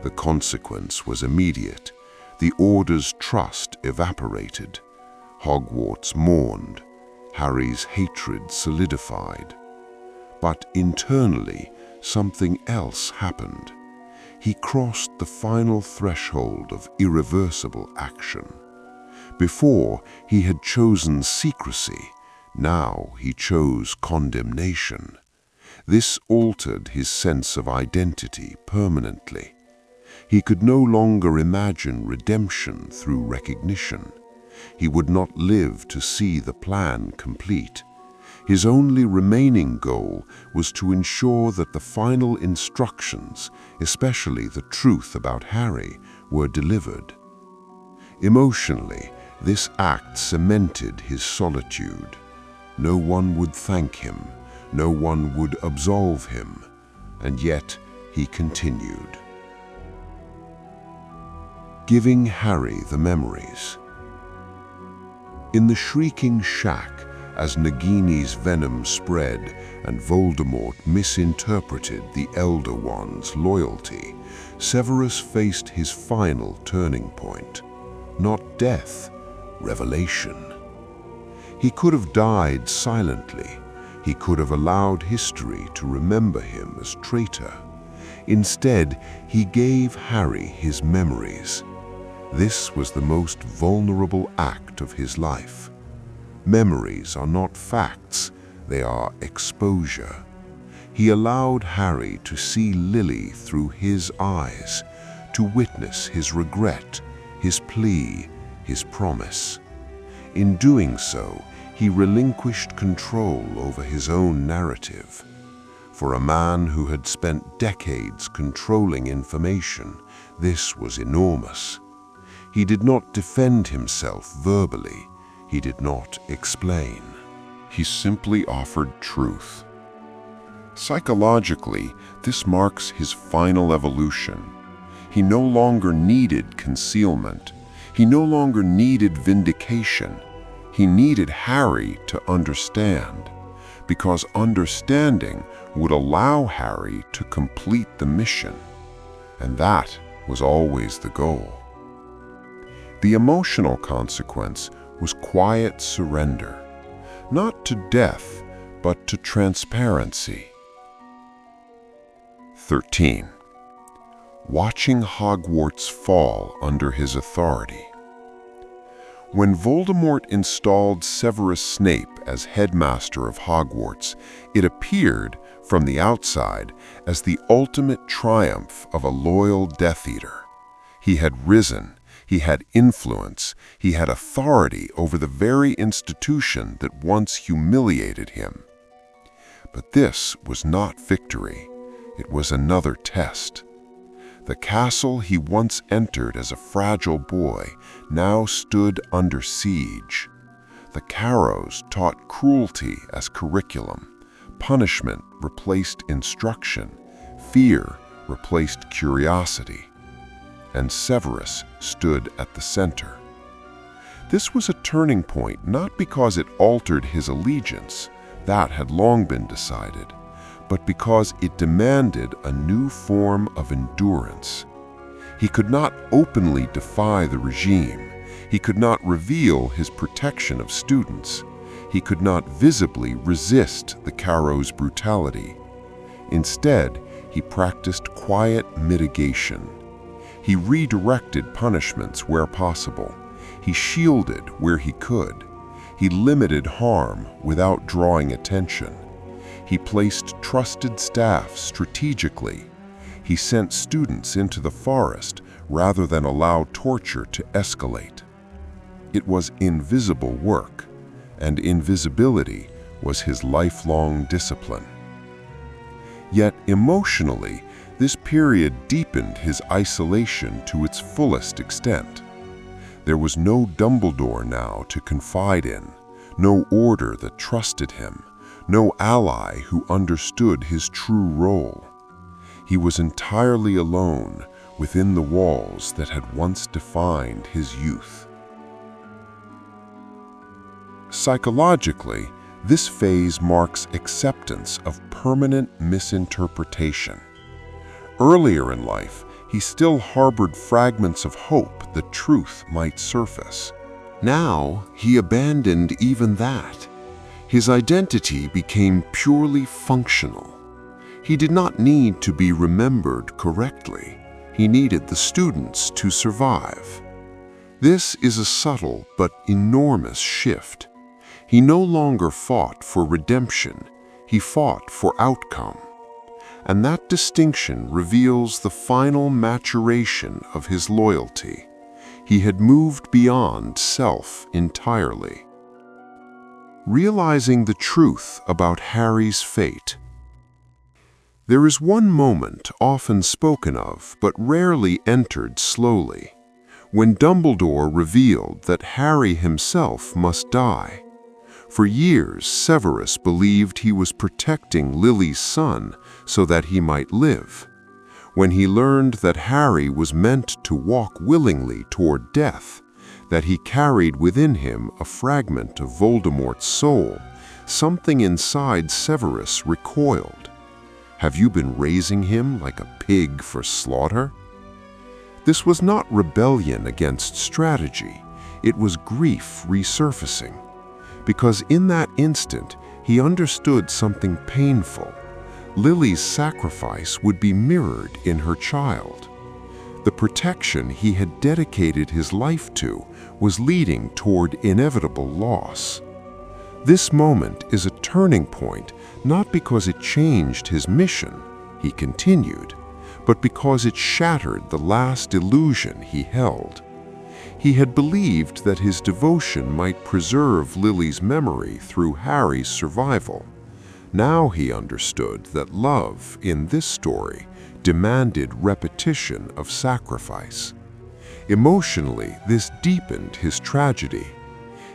The consequence was immediate. The Order's trust evaporated. Hogwarts mourned. Harry's hatred solidified. But internally, something else happened. He crossed the final threshold of irreversible action. Before, he had chosen secrecy. Now he chose condemnation. This altered his sense of identity permanently. He could no longer imagine redemption through recognition. He would not live to see the plan complete. His only remaining goal was to ensure that the final instructions, especially the truth about Harry, were delivered. Emotionally, this act cemented his solitude. No one would thank him, no one would absolve him, and yet he continued. Giving Harry the memories. In the shrieking shack, as Nagini's venom spread and Voldemort misinterpreted the Elder One's loyalty, Severus faced his final turning point. Not death, revelation. He could have died silently. He could have allowed history to remember him as traitor. Instead, he gave Harry his memories. This was the most vulnerable act of his life. Memories are not facts, they are exposure. He allowed Harry to see Lily through his eyes, to witness his regret, his plea, his promise. In doing so, he relinquished control over his own narrative. For a man who had spent decades controlling information, this was enormous. He did not defend himself verbally. He did not explain. He simply offered truth. Psychologically, this marks his final evolution. He no longer needed concealment. He no longer needed vindication. He needed Harry to understand, because understanding would allow Harry to complete the mission. And that was always the goal. The emotional consequence was quiet surrender, not to death, but to transparency. 13. Watching Hogwarts fall under his authority. When Voldemort installed Severus Snape as headmaster of Hogwarts, it appeared, from the outside, as the ultimate triumph of a loyal Death Eater. He had risen, he had influence, he had authority over the very institution that once humiliated him. But this was not victory. It was another test. The castle he once entered as a fragile boy now stood under siege. The Carrows taught cruelty as curriculum. Punishment replaced instruction. Fear replaced curiosity. And Severus stood at the center. This was a turning point not because it altered his allegiance, that had long been decided, but because it demanded a new form of endurance. He could not openly defy the regime. He could not reveal his protection of students. He could not visibly resist the Carrows' brutality. Instead, he practiced quiet mitigation. He redirected punishments where possible. He shielded where he could. He limited harm without drawing attention. He placed trusted staff strategically. He sent students into the forest rather than allow torture to escalate. It was invisible work, and invisibility was his lifelong discipline. Yet emotionally, this period deepened his isolation to its fullest extent. There was no Dumbledore now to confide in, no order that trusted him, no ally who understood his true role. He was entirely alone within the walls that had once defined his youth. Psychologically, this phase marks acceptance of permanent misinterpretation. Earlier in life, he still harbored fragments of hope that truth might surface. Now, he abandoned even that. His identity became purely functional. He did not need to be remembered correctly. He needed the students to survive. This is a subtle but enormous shift. He no longer fought for redemption. He fought for outcome. And that distinction reveals the final maturation of his loyalty. He had moved beyond self entirely. Realizing the truth about Harry's fate. There is one moment often spoken of but rarely entered slowly, when Dumbledore revealed that Harry himself must die. For years, Severus believed he was protecting Lily's son so that he might live. When he learned that Harry was meant to walk willingly toward death, that he carried within him a fragment of Voldemort's soul, something inside Severus recoiled. Have you been raising him like a pig for slaughter? This was not rebellion against strategy. It was grief resurfacing. Because in that instant, he understood something painful. Lily's sacrifice would be mirrored in her child. The protection he had dedicated his life to was leading toward inevitable loss. This moment is a turning point, not because it changed his mission, he continued, but because it shattered the last illusion he held. He had believed that his devotion might preserve Lily's memory through Harry's survival. Now he understood that love, in this story, demanded repetition of sacrifice. Emotionally, this deepened his tragedy.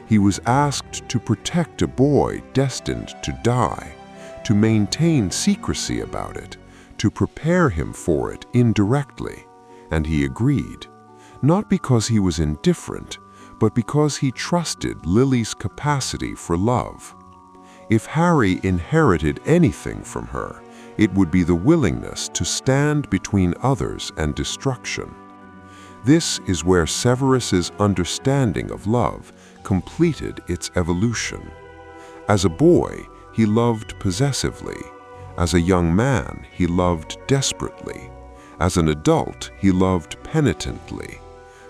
He was asked to protect a boy destined to die, to maintain secrecy about it, to prepare him for it indirectly, and he agreed, not because he was indifferent, but because he trusted Lily's capacity for love. If Harry inherited anything from her, it would be the willingness to stand between others and destruction. This is where Severus's understanding of love completed its evolution. As a boy, he loved possessively. As a young man, he loved desperately. As an adult, he loved penitently.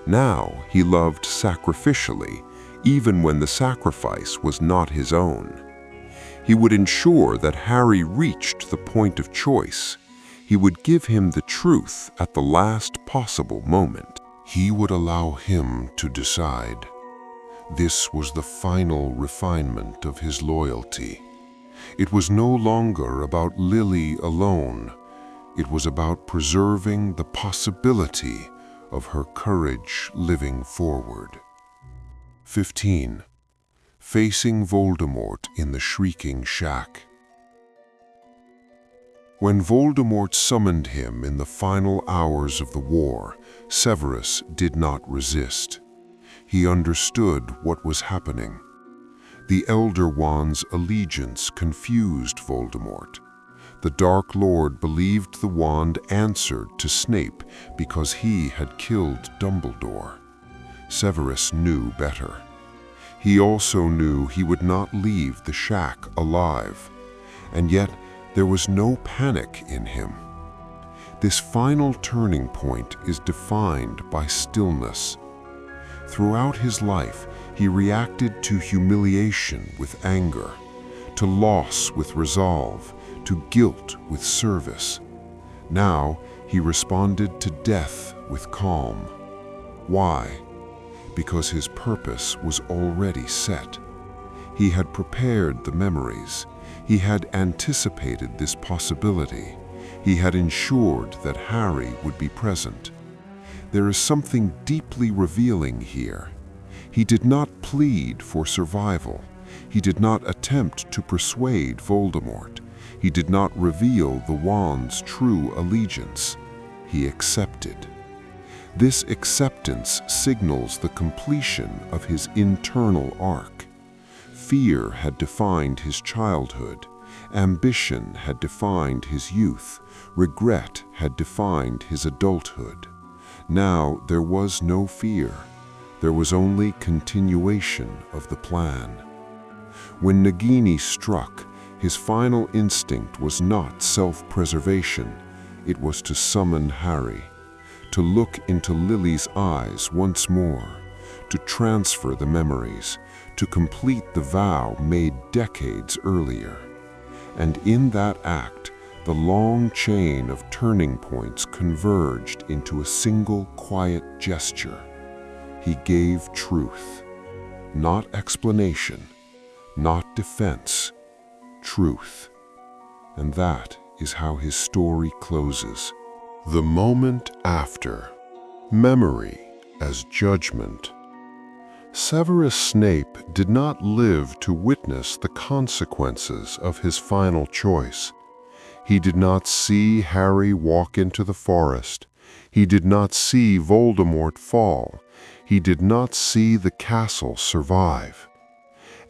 Now he loved sacrificially, even when the sacrifice was not his own. He would ensure that Harry reached the point of choice. He would give him the truth at the last possible moment. He would allow him to decide. This was the final refinement of his loyalty. It was no longer about Lily alone. It was about preserving the possibility of her courage living forward. 15. Facing Voldemort in the Shrieking Shack. When Voldemort summoned him in the final hours of the war, Severus did not resist. He understood what was happening. The Elder Wand's allegiance confused Voldemort. The Dark Lord believed the wand answered to Snape because he had killed Dumbledore. Severus knew better. He also knew he would not leave the shack alive, and yet there was no panic in him. This final turning point is defined by stillness. Throughout his life, he reacted to humiliation with anger, to loss with resolve, to guilt with service. Now he responded to death with calm. Why? Because his purpose was already set. He had prepared the memories. He had anticipated this possibility. He had ensured that Harry would be present. There is something deeply revealing here. He did not plead for survival. He did not attempt to persuade Voldemort. He did not reveal the wand's true allegiance. He accepted. This acceptance signals the completion of his internal arc. Fear had defined his childhood. Ambition had defined his youth. Regret had defined his adulthood. Now there was no fear. There was only continuation of the plan. When Nagini struck, his final instinct was not self-preservation. It was to summon Harry, to look into Lily's eyes once more, to transfer the memories, to complete the vow made decades earlier. And in that act, the long chain of turning points converged into a single quiet gesture. He gave truth, not explanation, not defense, truth. And that is how his story closes. The moment after. Memory as judgment. Severus Snape did not live to witness the consequences of his final choice. He did not see Harry walk into the forest. He did not see Voldemort fall. He did not see the castle survive.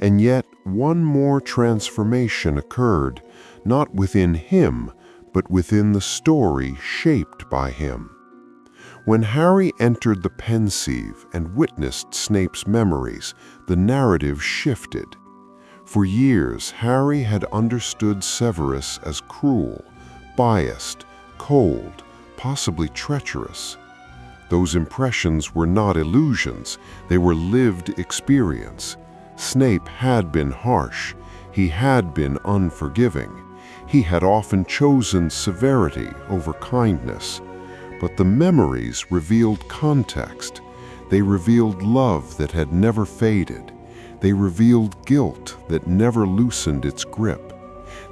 And yet one more transformation occurred, not within him, but within the story shaped by him. When Harry entered the Pensieve and witnessed Snape's memories, the narrative shifted. For years, Harry had understood Severus as cruel, biased, cold, possibly treacherous. Those impressions were not illusions, they were lived experience. Snape had been harsh, he had been unforgiving. He had often chosen severity over kindness. But the memories revealed context. They revealed love that had never faded. They revealed guilt that never loosened its grip.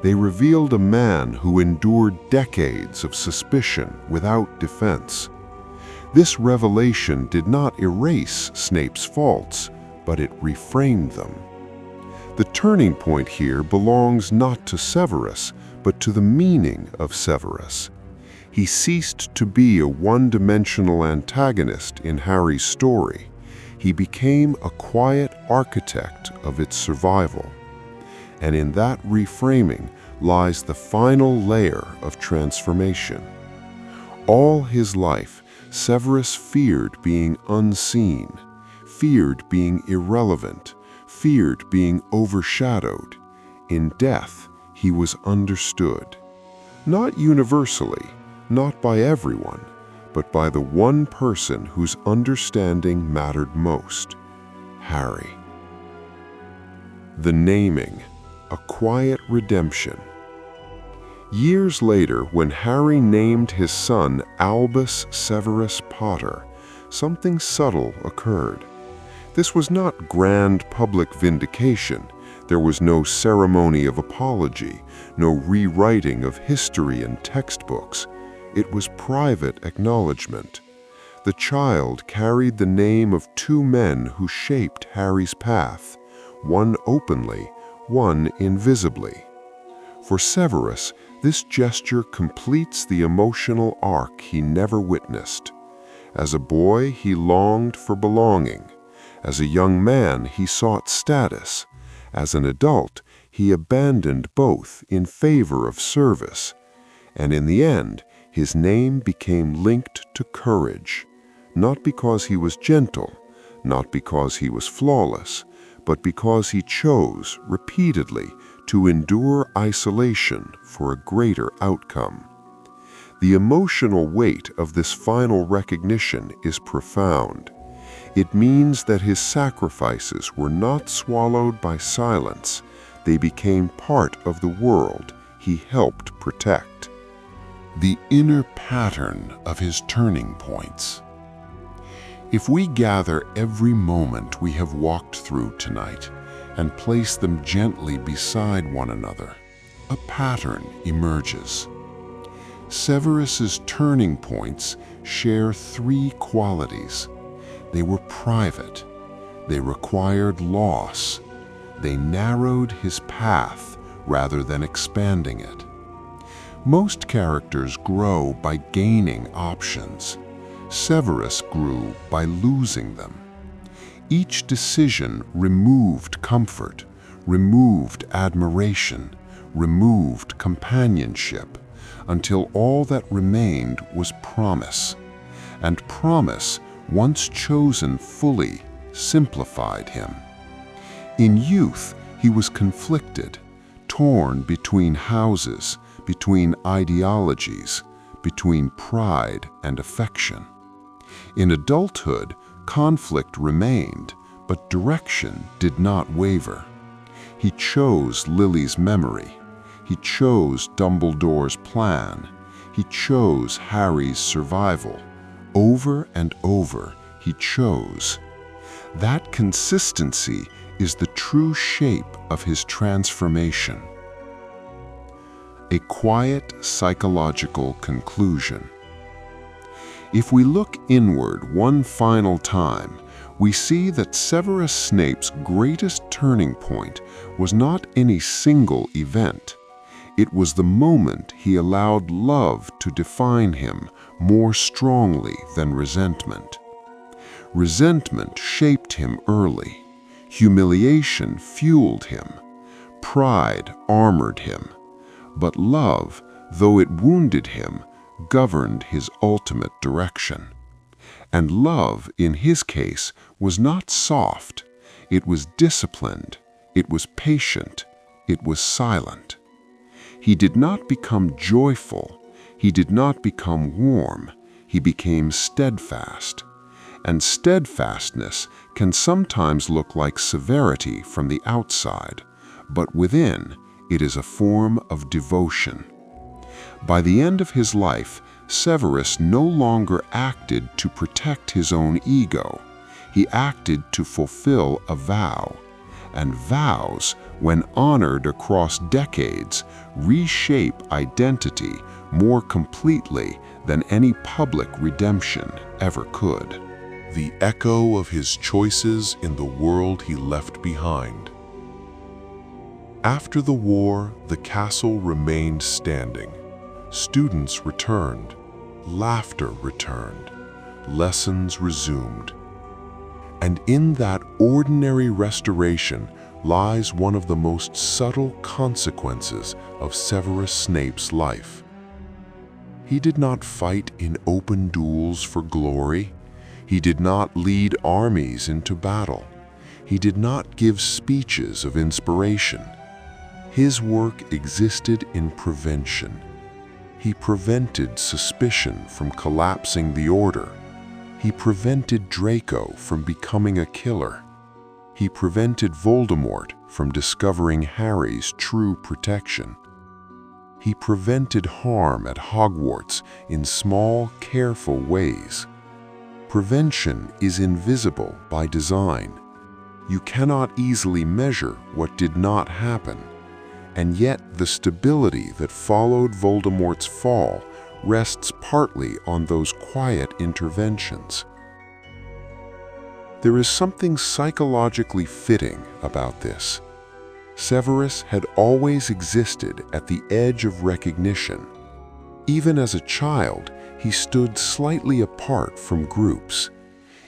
They revealed a man who endured decades of suspicion without defense. This revelation did not erase Snape's faults, but it reframed them. The turning point here belongs not to Severus, but to the meaning of Severus. He ceased to be a one-dimensional antagonist in Harry's story. He became a quiet architect of its survival. And in that reframing lies the final layer of transformation. All his life, Severus feared being unseen, feared being irrelevant, feared being overshadowed. In death, he was understood. Not universally, not by everyone, but by the one person whose understanding mattered most: Harry. The naming, a quiet redemption. Years later, when Harry named his son Albus Severus Potter, something subtle occurred. This was not grand public vindication. There was no ceremony of apology, no rewriting of history and textbooks. It was private acknowledgement. The child carried the name of two men who shaped Harry's path, one openly, one invisibly. For Severus, this gesture completes the emotional arc he never witnessed. As a boy, he longed for belonging. As a young man, he sought status. As an adult, he abandoned both in favor of service. And in the end, his name became linked to courage, not because he was gentle, not because he was flawless, but because he chose repeatedly to endure isolation for a greater outcome. The emotional weight of this final recognition is profound. It means that his sacrifices were not swallowed by silence. They became part of the world he helped protect. The inner pattern of his turning points. If we gather every moment we have walked through tonight and place them gently beside one another, a pattern emerges. Severus's turning points share three qualities. They were private. They required loss. They narrowed his path rather than expanding it. Most characters grow by gaining options. Severus grew by losing them. Each decision removed comfort, removed admiration, removed companionship, until all that remained was promise. And promise, once chosen fully, simplified him. In youth, he was conflicted, torn between houses, between ideologies, between pride and affection. In adulthood, conflict remained, but direction did not waver. He chose Lily's memory. He chose Dumbledore's plan. He chose Harry's survival. Over and over, he chose. That consistency is the true shape of his transformation. A quiet psychological conclusion. If we look inward one final time, we see that Severus Snape's greatest turning point was not any single event. It was the moment he allowed love to define him more strongly than resentment. Resentment shaped him early. Humiliation fueled him. Pride armored him. But love, though it wounded him, governed his ultimate direction. And love, in his case, was not soft. It was disciplined. It was patient. It was silent. He did not become joyful. He did not become warm. He became steadfast. And steadfastness can sometimes look like severity from the outside, but within, it is a form of devotion. By the end of his life, Severus no longer acted to protect his own ego. He acted to fulfill a vow, and vows, when honored across decades, reshape identity more completely than any public redemption ever could. The echo of his choices in the world he left behind. After the war, the castle remained standing. Students returned, laughter returned, lessons resumed. And in that ordinary restoration lies one of the most subtle consequences of Severus Snape's life. He did not fight in open duels for glory. He did not lead armies into battle. He did not give speeches of inspiration. His work existed in prevention. He prevented suspicion from collapsing the order. He prevented Draco from becoming a killer. He prevented Voldemort from discovering Harry's true protection. He prevented harm at Hogwarts in small, careful ways. Prevention is invisible by design. You cannot easily measure what did not happen, and yet the stability that followed Voldemort's fall rests partly on those quiet interventions. There is something psychologically fitting about this. Severus had always existed at the edge of recognition. Even as a child, he stood slightly apart from groups.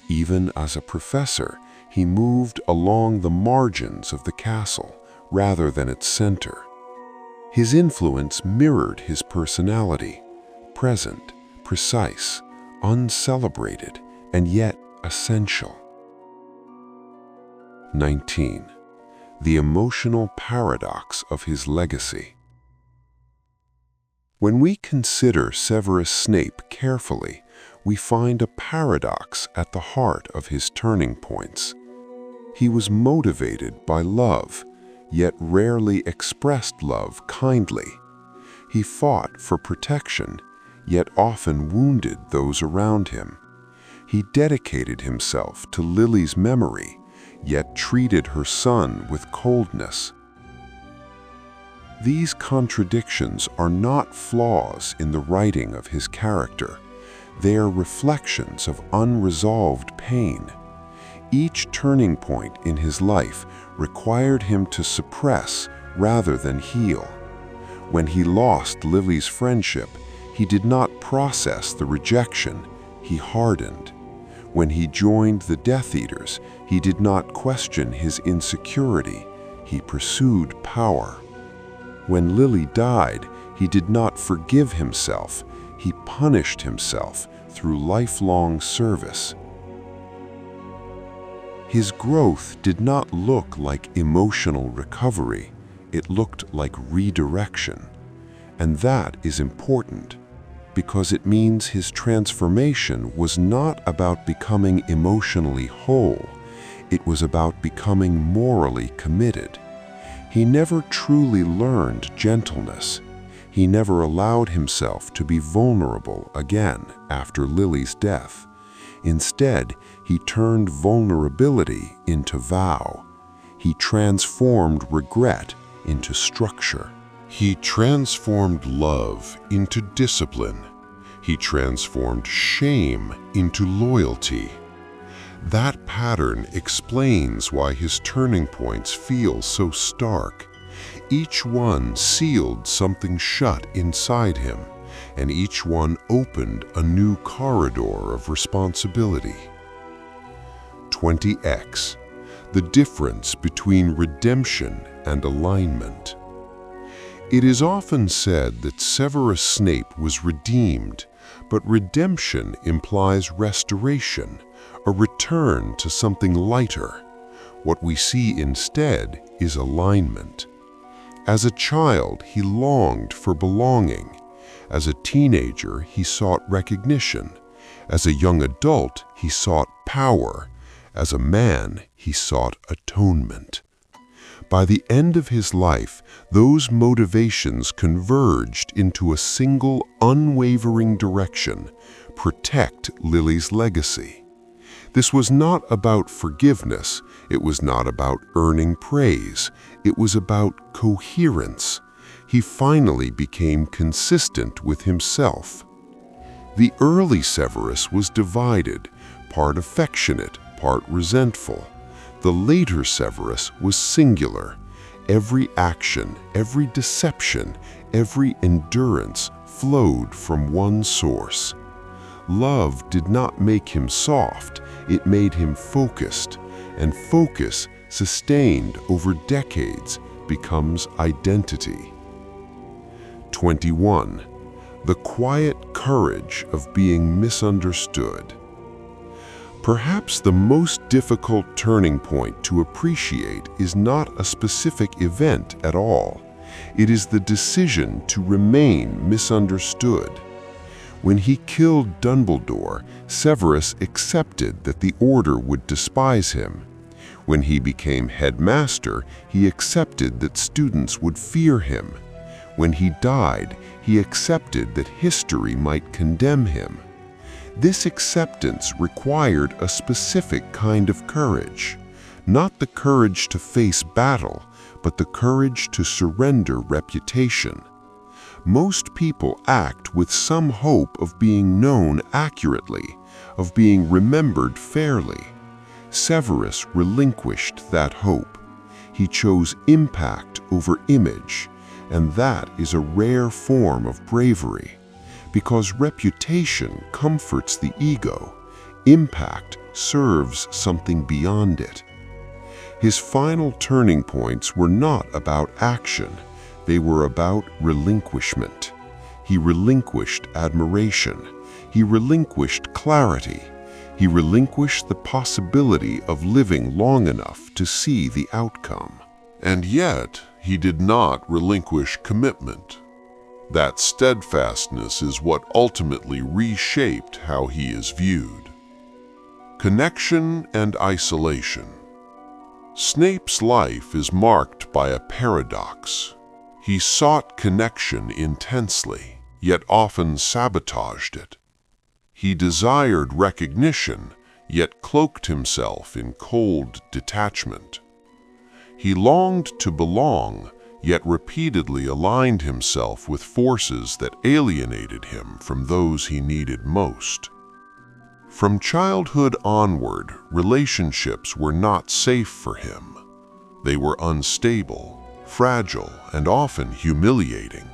Even as a professor, he moved along the margins of the castle rather than its center. His influence mirrored his personality, present, precise, uncelebrated, and yet essential. 19. The emotional paradox of his legacy. When we consider Severus Snape carefully, we find a paradox at the heart of his turning points. He was motivated by love, yet rarely expressed love kindly. He fought for protection, yet often wounded those around him. He dedicated himself to Lily's memory, yet treated her son with coldness. These contradictions are not flaws in the writing of his character. They are reflections of unresolved pain. Each turning point in his life required him to suppress rather than heal. When he lost Lily's friendship, he did not process the rejection, he hardened. When he joined the Death Eaters, he did not question his insecurity, he pursued power. When Lily died, he did not forgive himself, he punished himself through lifelong service. His growth did not look like emotional recovery, it looked like redirection. And that is important, because it means his transformation was not about becoming emotionally whole, it was about becoming morally committed. He never truly learned gentleness. He never allowed himself to be vulnerable again after Lily's death. Instead, he turned vulnerability into vow. He transformed regret into structure. He transformed love into discipline. He transformed shame into loyalty. That pattern explains why his turning points feel so stark. Each one sealed something shut inside him, and each one opened a new corridor of responsibility. 20x, the difference between redemption and alignment. It is often said that Severus Snape was redeemed, but redemption implies restoration, a return to something lighter. What we see instead is alignment. As a child, he longed for belonging. As a teenager, he sought recognition. As a young adult, he sought power. As a man, he sought atonement. By the end of his life, those motivations converged into a single, unwavering direction: protect Lily's legacy. This was not about forgiveness. It was not about earning praise. It was about coherence. He finally became consistent with himself. The early Severus was divided, part affectionate, part resentful. The later Severus was singular. Every action, every deception, every endurance flowed from one source. Love did not make him soft, it made him focused, and focus, sustained over decades, becomes identity. 21. The quiet courage of being misunderstood. Perhaps the most difficult turning point to appreciate is not a specific event at all. It is the decision to remain misunderstood. When he killed Dumbledore, Severus accepted that the Order would despise him. When he became headmaster, he accepted that students would fear him. When he died, he accepted that history might condemn him. This acceptance required a specific kind of courage, not the courage to face battle, but the courage to surrender reputation. Most people act with some hope of being known accurately, of being remembered fairly. Severus relinquished that hope. He chose impact over image, and that is a rare form of bravery. Because reputation comforts the ego, impact serves something beyond it. His final turning points were not about action, they were about relinquishment. He relinquished admiration. He relinquished clarity. He relinquished the possibility of living long enough to see the outcome. And yet, he did not relinquish commitment. That steadfastness is what ultimately reshaped how he is viewed. Connection and isolation. Snape's life is marked by a paradox. He sought connection intensely, yet often sabotaged it. He desired recognition, yet cloaked himself in cold detachment. He longed to belong, yet repeatedly aligned himself with forces that alienated him from those he needed most. From childhood onward, relationships were not safe for him. They were unstable, fragile, and often humiliating.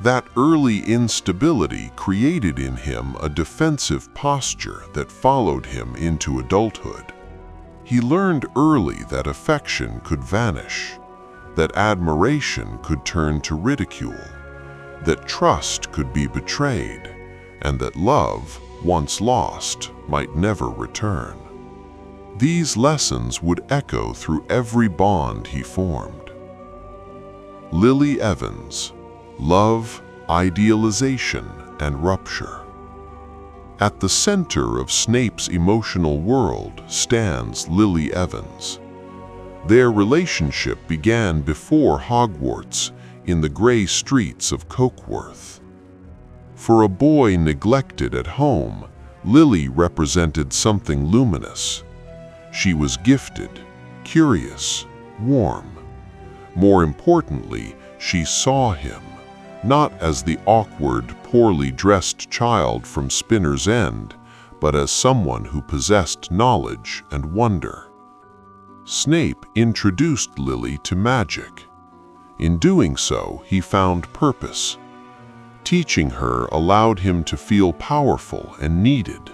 That early instability created in him a defensive posture that followed him into adulthood. He learned early that affection could vanish, that admiration could turn to ridicule, that trust could be betrayed, and that love, once lost, might never return. These lessons would echo through every bond he formed. Lily Evans, Love, Idealization, and Rupture. At the center of Snape's emotional world stands Lily Evans. Their relationship began before Hogwarts, in the gray streets of Cokeworth. For a boy neglected at home, Lily represented something luminous. She was gifted, curious, warm. More importantly, she saw him, not as the awkward, poorly dressed child from Spinner's End, but as someone who possessed knowledge and wonder. Snape introduced Lily to magic. In doing so, he found purpose. Teaching her allowed him to feel powerful and needed.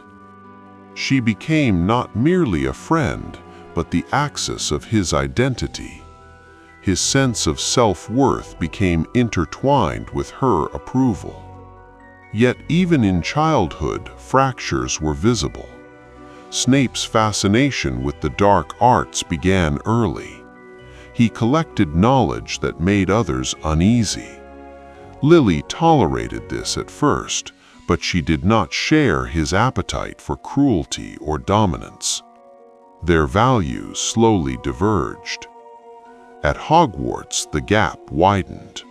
She became not merely a friend, but the axis of his identity. His sense of self-worth became intertwined with her approval. Yet even in childhood, fractures were visible. Snape's fascination with the dark arts began early. He collected knowledge that made others uneasy. Lily tolerated this at first, but she did not share his appetite for cruelty or dominance. Their values slowly diverged. At Hogwarts, the gap widened.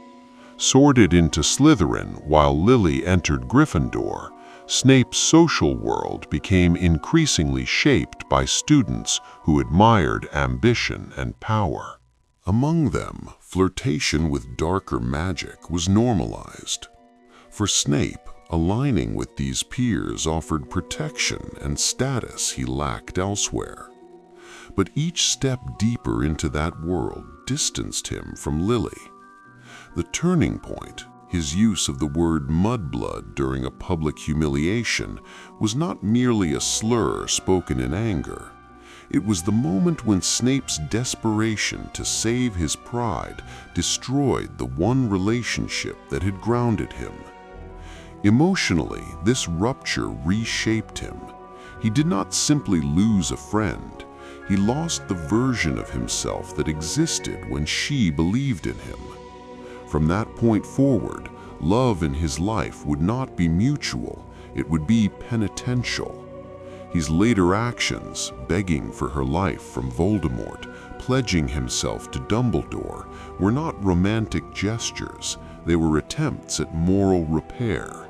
Sorted into Slytherin while Lily entered Gryffindor, Snape's social world became increasingly shaped by students who admired ambition and power. Among them, flirtation with darker magic was normalized. For Snape, aligning with these peers offered protection and status he lacked elsewhere. But each step deeper into that world distanced him from Lily. The turning point, his use of the word mudblood during a public humiliation, was not merely a slur spoken in anger. It was the moment when Snape's desperation to save his pride destroyed the one relationship that had grounded him. Emotionally, this rupture reshaped him. He did not simply lose a friend. He lost the version of himself that existed when she believed in him. From that point forward, love in his life would not be mutual, it would be penitential. His later actions, begging for her life from Voldemort, pledging himself to Dumbledore, were not romantic gestures, they were attempts at moral repair.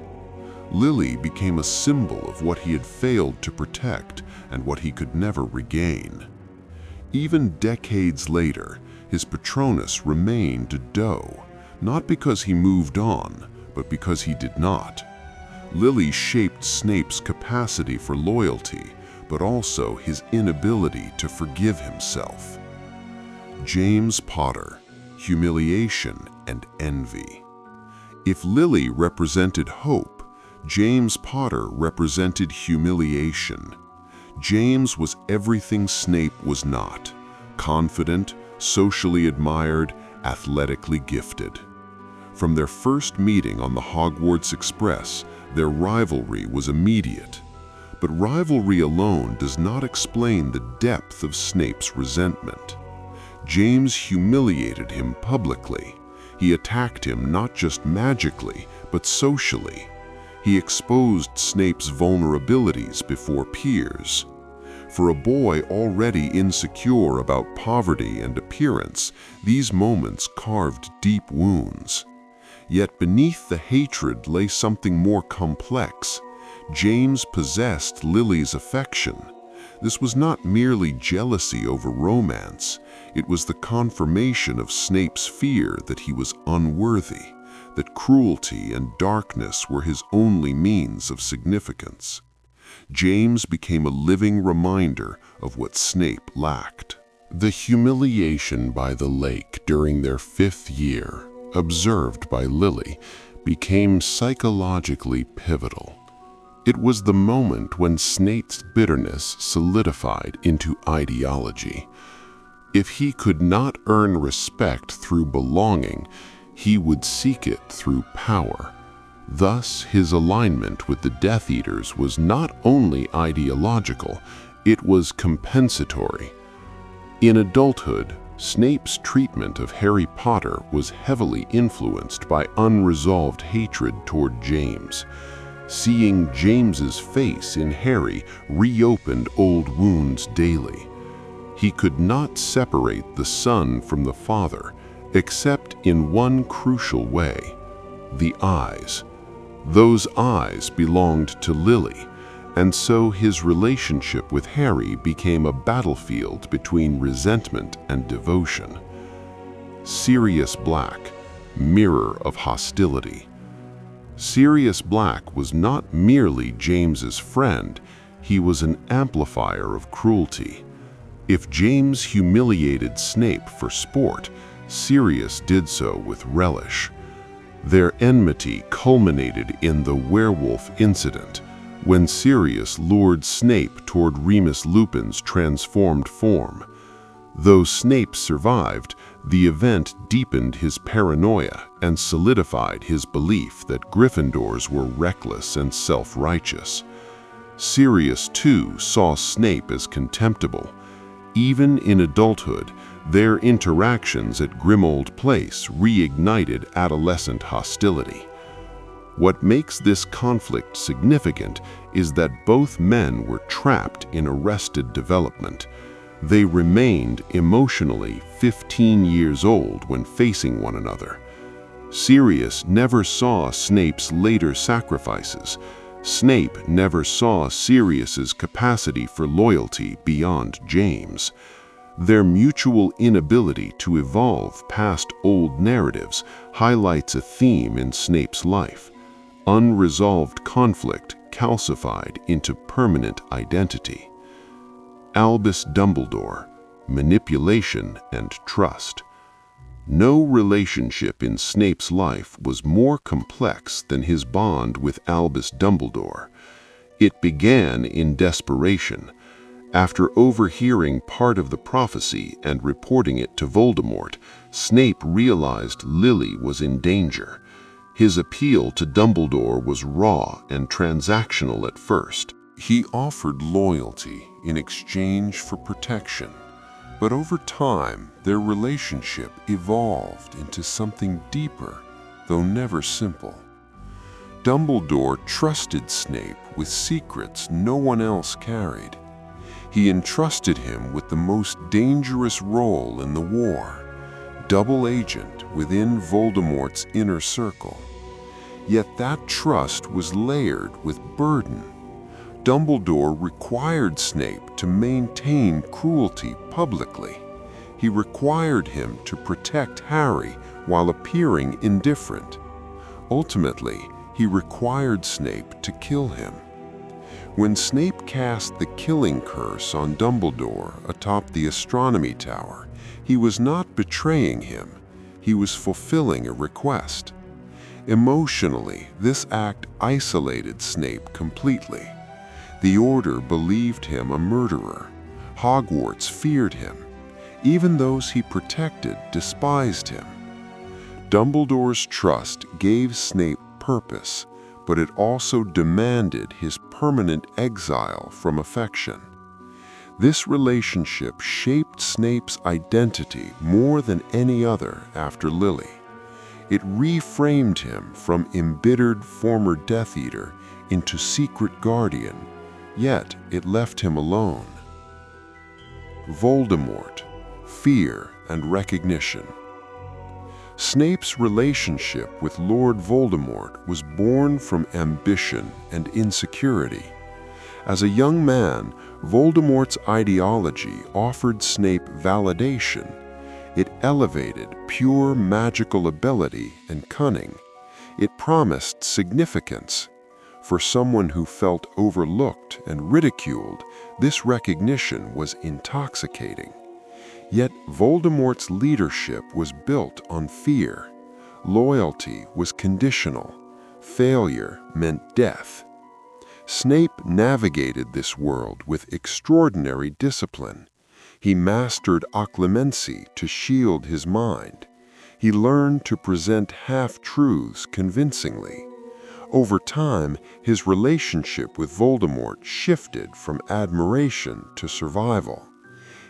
Lily became a symbol of what he had failed to protect and what he could never regain. Even decades later, his Patronus remained a doe, not because he moved on, but because he did not. Lily shaped Snape's capacity for loyalty, but also his inability to forgive himself. James Potter, humiliation and envy. If Lily represented hope, James Potter represented humiliation. James was everything Snape was not: confident, socially admired, athletically gifted. From their first meeting on the Hogwarts Express, their rivalry was immediate. But rivalry alone does not explain the depth of Snape's resentment. James humiliated him publicly. He attacked him not just magically, but socially. He exposed Snape's vulnerabilities before peers. For a boy already insecure about poverty and appearance, these moments carved deep wounds. Yet beneath the hatred lay something more complex. James possessed Lily's affection. This was not merely jealousy over romance. It was the confirmation of Snape's fear that he was unworthy, that cruelty and darkness were his only means of significance. James became a living reminder of what Snape lacked. The humiliation by the lake during their 5th year, observed by Lily, became psychologically pivotal. It was the moment when Snape's bitterness solidified into ideology. If he could not earn respect through belonging, he would seek it through power. Thus, his alignment with the Death Eaters was not only ideological, it was compensatory. In adulthood, Snape's treatment of Harry Potter was heavily influenced by unresolved hatred toward James. Seeing James's face in Harry reopened old wounds daily. He could not separate the son from the father, except in one crucial way: the eyes. Those eyes belonged to Lily, and so his relationship with Harry became a battlefield between resentment and devotion. Sirius Black, mirror of hostility. Sirius Black was not merely James's friend, he was an amplifier of cruelty. If James humiliated Snape for sport, Sirius did so with relish. Their enmity culminated in the werewolf incident, when Sirius lured Snape toward Remus Lupin's transformed form. Though Snape survived, the event deepened his paranoia and solidified his belief that Gryffindors were reckless and self-righteous. Sirius, too, saw Snape as contemptible. Even in adulthood, their interactions at Grimmauld Place reignited adolescent hostility. What makes this conflict significant is that both men were trapped in arrested development. They remained emotionally 15 years old when facing one another. Sirius never saw Snape's later sacrifices. Snape never saw Sirius's capacity for loyalty beyond James. Their mutual inability to evolve past old narratives highlights a theme in Snape's life: unresolved conflict calcified into permanent identity. Albus Dumbledore: manipulation and trust. No relationship in Snape's life was more complex than his bond with Albus Dumbledore. It began in desperation. After overhearing part of the prophecy and reporting it to Voldemort, Snape realized Lily was in danger. His appeal to Dumbledore was raw and transactional at first. He offered loyalty in exchange for protection, but over time their relationship evolved into something deeper, though never simple. Dumbledore trusted Snape with secrets no one else carried. He entrusted him with the most dangerous role in the war, double agent within Voldemort's inner circle. Yet that trust was layered with burden. Dumbledore required Snape to maintain cruelty publicly. He required him to protect Harry while appearing indifferent. Ultimately, he required Snape to kill him. When Snape cast the killing curse on Dumbledore atop the astronomy tower, he was not betraying him. He was fulfilling a request. Emotionally, this act isolated Snape completely. The Order believed him a murderer. Hogwarts feared him. Even those he protected despised him. Dumbledore's trust gave Snape purpose, but it also demanded his permanent exile from affection. This relationship shaped Snape's identity more than any other after Lily. It reframed him from embittered former Death Eater into secret guardian, yet it left him alone. Voldemort: fear and recognition. Snape's relationship with Lord Voldemort was born from ambition and insecurity. As a young man, Voldemort's ideology offered Snape validation. It elevated pure magical ability and cunning. It promised significance. For someone who felt overlooked and ridiculed, this recognition was intoxicating. Yet Voldemort's leadership was built on fear. Loyalty was conditional. Failure meant death. Snape navigated this world with extraordinary discipline. He mastered occlumency to shield his mind. He learned to present half-truths convincingly. Over time, his relationship with Voldemort shifted from admiration to survival.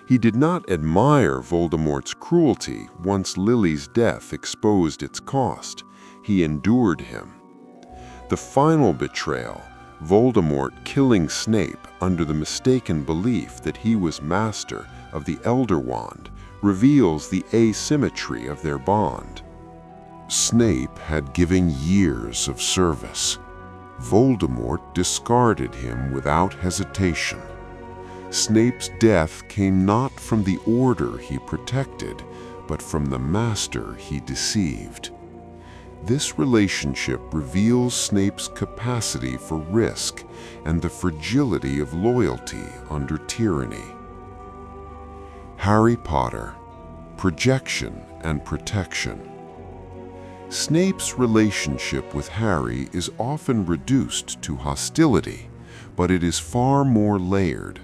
He did not admire Voldemort's cruelty once Lily's death exposed its cost. He endured him. The final betrayal, Voldemort killing Snape under the mistaken belief that he was master of the Elder Wand, reveals the asymmetry of their bond. Snape had given years of service. Voldemort discarded him without hesitation. Snape's death came not from the Order he protected, but from the master he deceived. This relationship reveals Snape's capacity for risk and the fragility of loyalty under tyranny. Harry Potter: projection and protection. Snape's relationship with Harry is often reduced to hostility, but it is far more layered.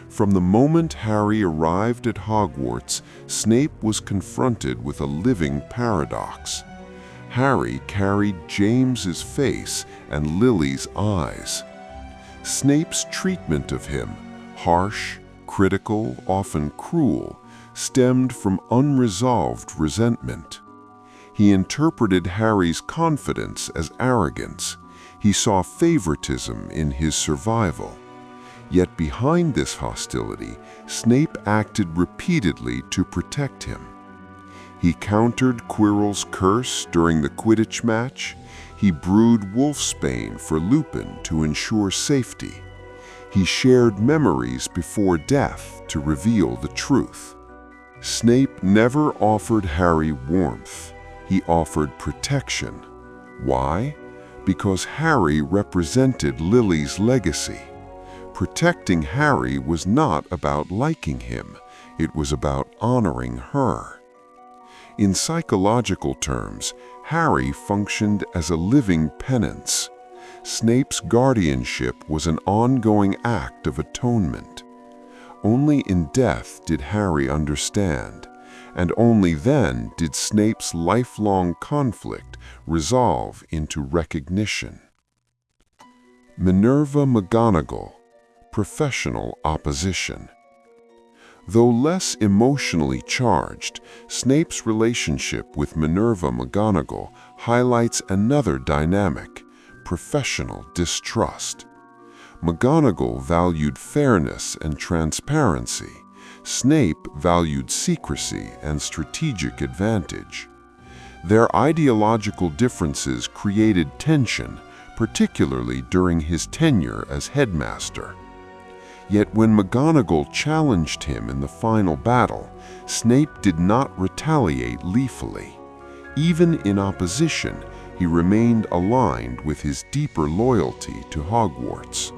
From the moment Harry arrived at Hogwarts, Snape was confronted with a living paradox. Harry carried James's face and Lily's eyes. Snape's treatment of him, harsh, critical, often cruel, stemmed from unresolved resentment. He interpreted Harry's confidence as arrogance. He saw favoritism in his survival. Yet behind this hostility, Snape acted repeatedly to protect him. He countered Quirrell's curse during the Quidditch match. He brewed wolfsbane for Lupin to ensure safety. He shared memories before death to reveal the truth. Snape never offered Harry warmth. He offered protection. Why? Because Harry represented Lily's legacy. Protecting Harry was not about liking him. It was about honoring her. In psychological terms, Harry functioned as a living penance. Snape's guardianship was an ongoing act of atonement. Only in death did Harry understand, and only then did Snape's lifelong conflict resolve into recognition. Minerva McGonagall, professional opposition. Though less emotionally charged, Snape's relationship with Minerva McGonagall highlights another dynamic: professional distrust. McGonagall valued fairness and transparency. Snape valued secrecy and strategic advantage. Their ideological differences created tension, particularly during his tenure as headmaster. Yet when McGonagall challenged him in the final battle, Snape did not retaliate lethally. Even in opposition, he remained aligned with his deeper loyalty to Hogwarts.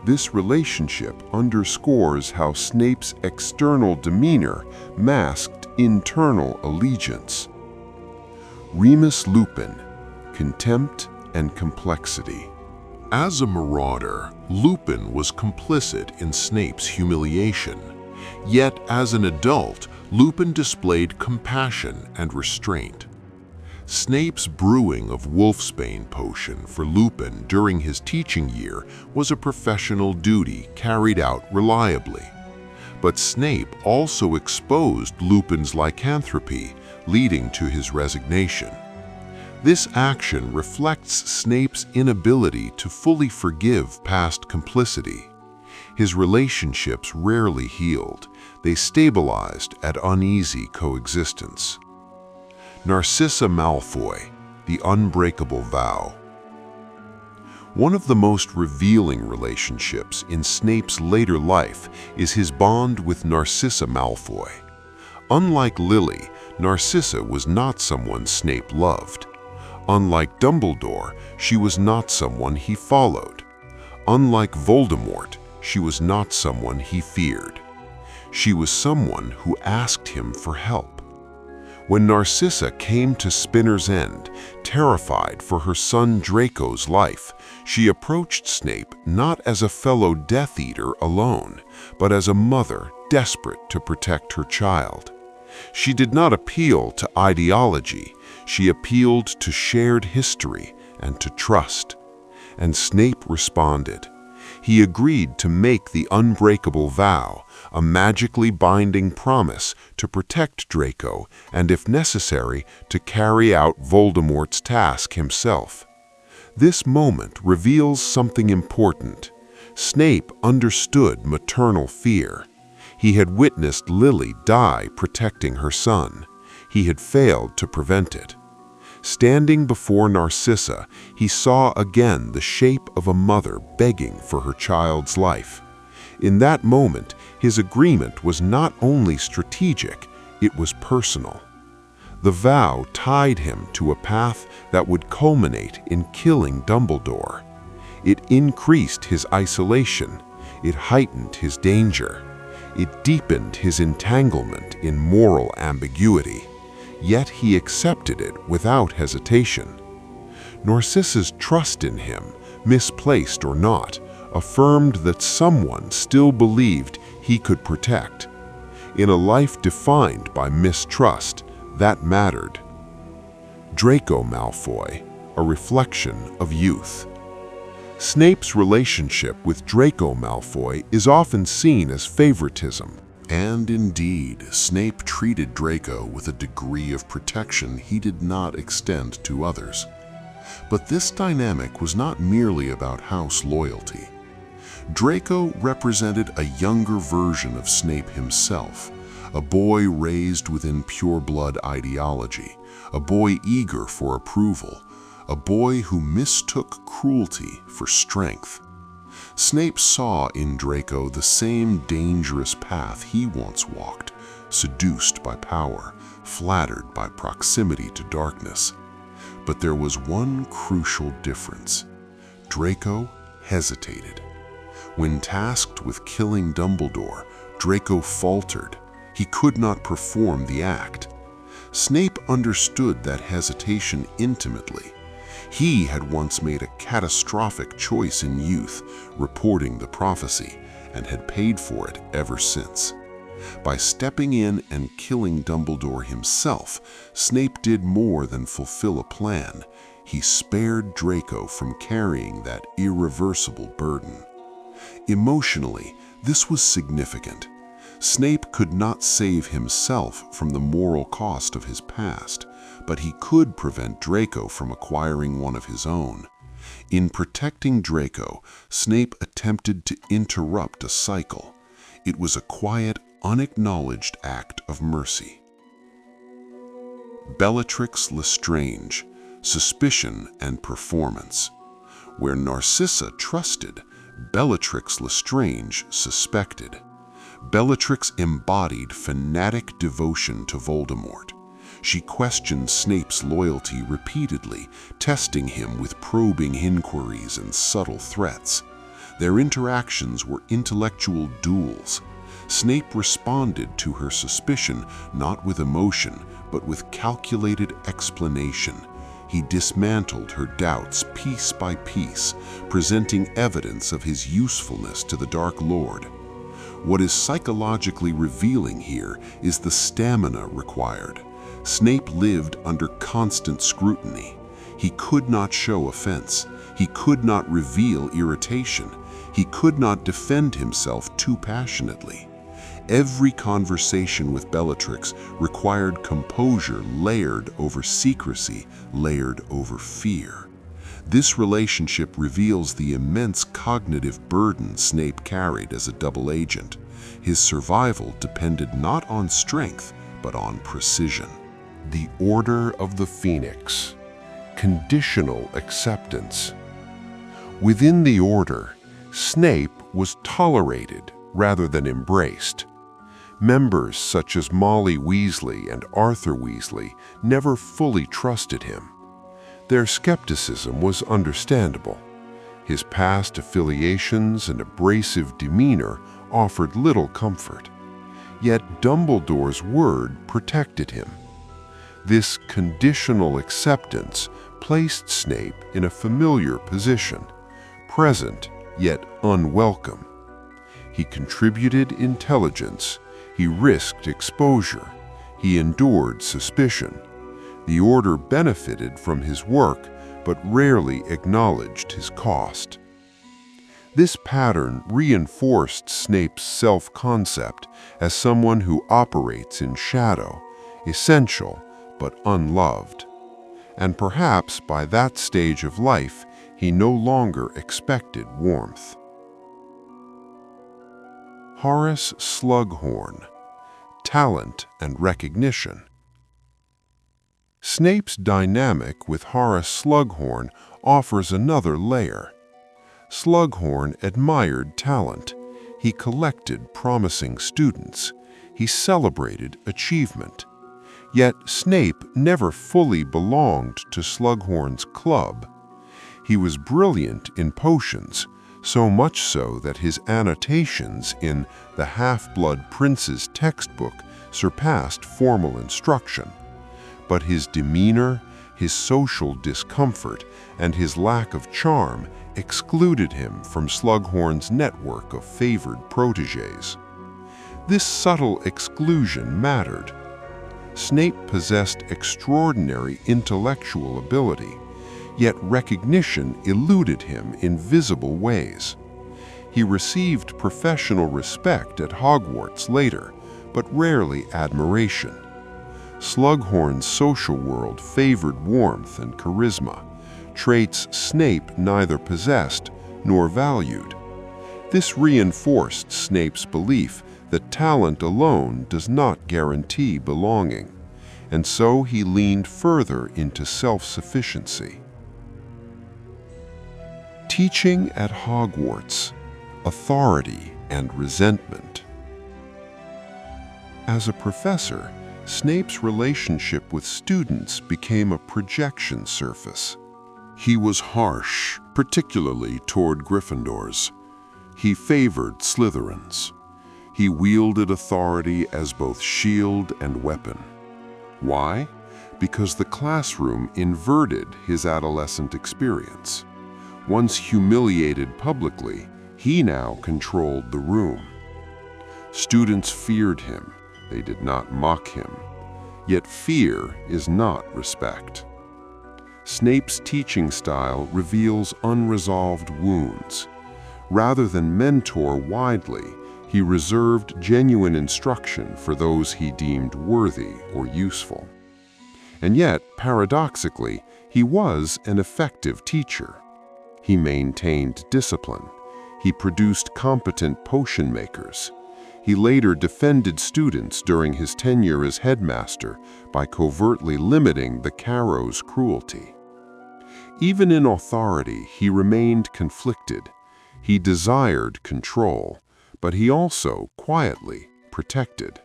This relationship underscores how Snape's external demeanor masked internal allegiance. Remus Lupin, contempt and complexity. As a marauder, Lupin was complicit in Snape's humiliation. Yet, as an adult, Lupin displayed compassion and restraint. Snape's brewing of wolfsbane potion for Lupin during his teaching year was a professional duty carried out reliably. But Snape also exposed Lupin's lycanthropy, leading to his resignation. This action reflects Snape's inability to fully forgive past complicity. His relationships rarely healed. They stabilized at uneasy coexistence. Narcissa Malfoy, the unbreakable vow. One of the most revealing relationships in Snape's later life is his bond with Narcissa Malfoy. Unlike Lily, Narcissa was not someone Snape loved. Unlike Dumbledore, she was not someone he followed. Unlike Voldemort, she was not someone he feared. She was someone who asked him for help. When Narcissa came to Spinner's End, terrified for her son Draco's life, she approached Snape not as a fellow Death Eater alone, but as a mother desperate to protect her child. She did not appeal to ideology, she appealed to shared history and to trust. And Snape responded. He agreed to make the unbreakable vow, a magically binding promise to protect Draco and, if necessary, to carry out Voldemort's task himself. This moment reveals something important. Snape understood maternal fear. He had witnessed Lily die protecting her son. He had failed to prevent it. Standing before Narcissa, he saw again the shape of a mother begging for her child's life. In that moment, his agreement was not only strategic, it was personal. The vow tied him to a path that would culminate in killing Dumbledore. It increased his isolation. It heightened his danger. It deepened his entanglement in moral ambiguity. Yet he accepted it without hesitation. Narcissa's trust in him, misplaced or not, affirmed that someone still believed he could protect. In a life defined by mistrust, that mattered. Draco Malfoy, a reflection of youth. Snape's relationship with Draco Malfoy is often seen as favoritism. And indeed, Snape treated Draco with a degree of protection he did not extend to others. But this dynamic was not merely about house loyalty. Draco represented a younger version of Snape himself, a boy raised within pure-blood ideology, a boy eager for approval, a boy who mistook cruelty for strength. Snape saw in Draco the same dangerous path he once walked, seduced by power, flattered by proximity to darkness. But there was one crucial difference. Draco hesitated. When tasked with killing Dumbledore, Draco faltered. He could not perform the act. Snape understood that hesitation intimately. He had once made a catastrophic choice in youth, reporting the prophecy, and had paid for it ever since. By stepping in and killing Dumbledore himself, Snape did more than fulfill a plan. He spared Draco from carrying that irreversible burden. Emotionally, this was significant. Snape could not save himself from the moral cost of his past, but he could prevent Draco from acquiring one of his own. In protecting Draco, Snape attempted to interrupt a cycle. It was a quiet, unacknowledged act of mercy. Bellatrix Lestrange, suspicion and performance. Where Narcissa trusted, Bellatrix Lestrange suspected. Bellatrix embodied fanatic devotion to Voldemort. She questioned Snape's loyalty repeatedly, testing him with probing inquiries and subtle threats. Their interactions were intellectual duels. Snape responded to her suspicion not with emotion, but with calculated explanation. He dismantled her doubts piece by piece, presenting evidence of his usefulness to the Dark Lord. What is psychologically revealing here is the stamina required. Snape lived under constant scrutiny. He could not show offense. He could not reveal irritation. He could not defend himself too passionately. Every conversation with Bellatrix required composure layered over secrecy, layered over fear. This relationship reveals the immense cognitive burden Snape carried as a double agent. His survival depended not on strength, but on precision. The Order of the Phoenix. Conditional acceptance. Within the Order, Snape was tolerated rather than embraced. Members such as Molly Weasley and Arthur Weasley never fully trusted him. Their skepticism was understandable. His past affiliations and abrasive demeanor offered little comfort. Yet Dumbledore's word protected him. This conditional acceptance placed Snape in a familiar position, present yet unwelcome. He contributed intelligence, he risked exposure, he endured suspicion. The Order benefited from his work, but rarely acknowledged his cost. This pattern reinforced Snape's self-concept as someone who operates in shadow, essential but unloved. And perhaps by that stage of life, he no longer expected warmth. Horace Slughorn. Talent and recognition. Snape's dynamic with Horace Slughorn offers another layer. Slughorn admired talent. He collected promising students. He celebrated achievement. Yet Snape never fully belonged to Slughorn's club. He was brilliant in potions, so much so that his annotations in the Half-Blood Prince's textbook surpassed formal instruction. But his demeanor, his social discomfort, and his lack of charm excluded him from Slughorn's network of favored protégés. This subtle exclusion mattered. Snape possessed extraordinary intellectual ability, yet recognition eluded him in visible ways. He received professional respect at Hogwarts later, but rarely admiration. Slughorn's social world favored warmth and charisma, traits Snape neither possessed nor valued. This reinforced Snape's belief that talent alone does not guarantee belonging, and so he leaned further into self-sufficiency. Teaching at Hogwarts, Authority and Resentment. As a professor, Snape's relationship with students became a projection surface. He was harsh, particularly toward Gryffindors. He favored Slytherins. He wielded authority as both shield and weapon. Why? Because the classroom inverted his adolescent experience. Once humiliated publicly, he now controlled the room. Students feared him. They did not mock him. Yet fear is not respect. Snape's teaching style reveals unresolved wounds. Rather than mentor widely, he reserved genuine instruction for those he deemed worthy or useful. And yet, paradoxically, he was an effective teacher. He maintained discipline. He produced competent potion makers. He later defended students during his tenure as headmaster by covertly limiting the Carrow's cruelty. Even in authority, he remained conflicted. He desired control, but he also quietly protected.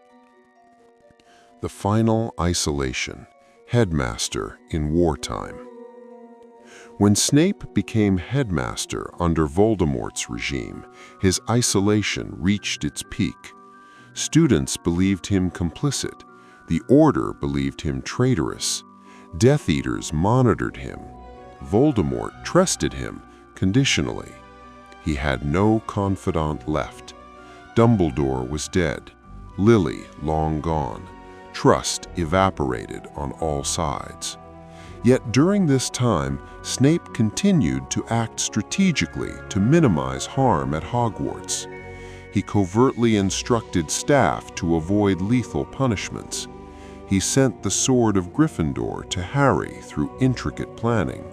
The final isolation, headmaster in wartime. When Snape became headmaster under Voldemort's regime, his isolation reached its peak. Students believed him complicit. The Order believed him traitorous. Death Eaters monitored him. Voldemort trusted him conditionally. He had no confidant left. Dumbledore was dead. Lily long gone. Trust evaporated on all sides. Yet during this time, Snape continued to act strategically to minimize harm at Hogwarts. He covertly instructed staff to avoid lethal punishments. He sent the Sword of Gryffindor to Harry through intricate planning.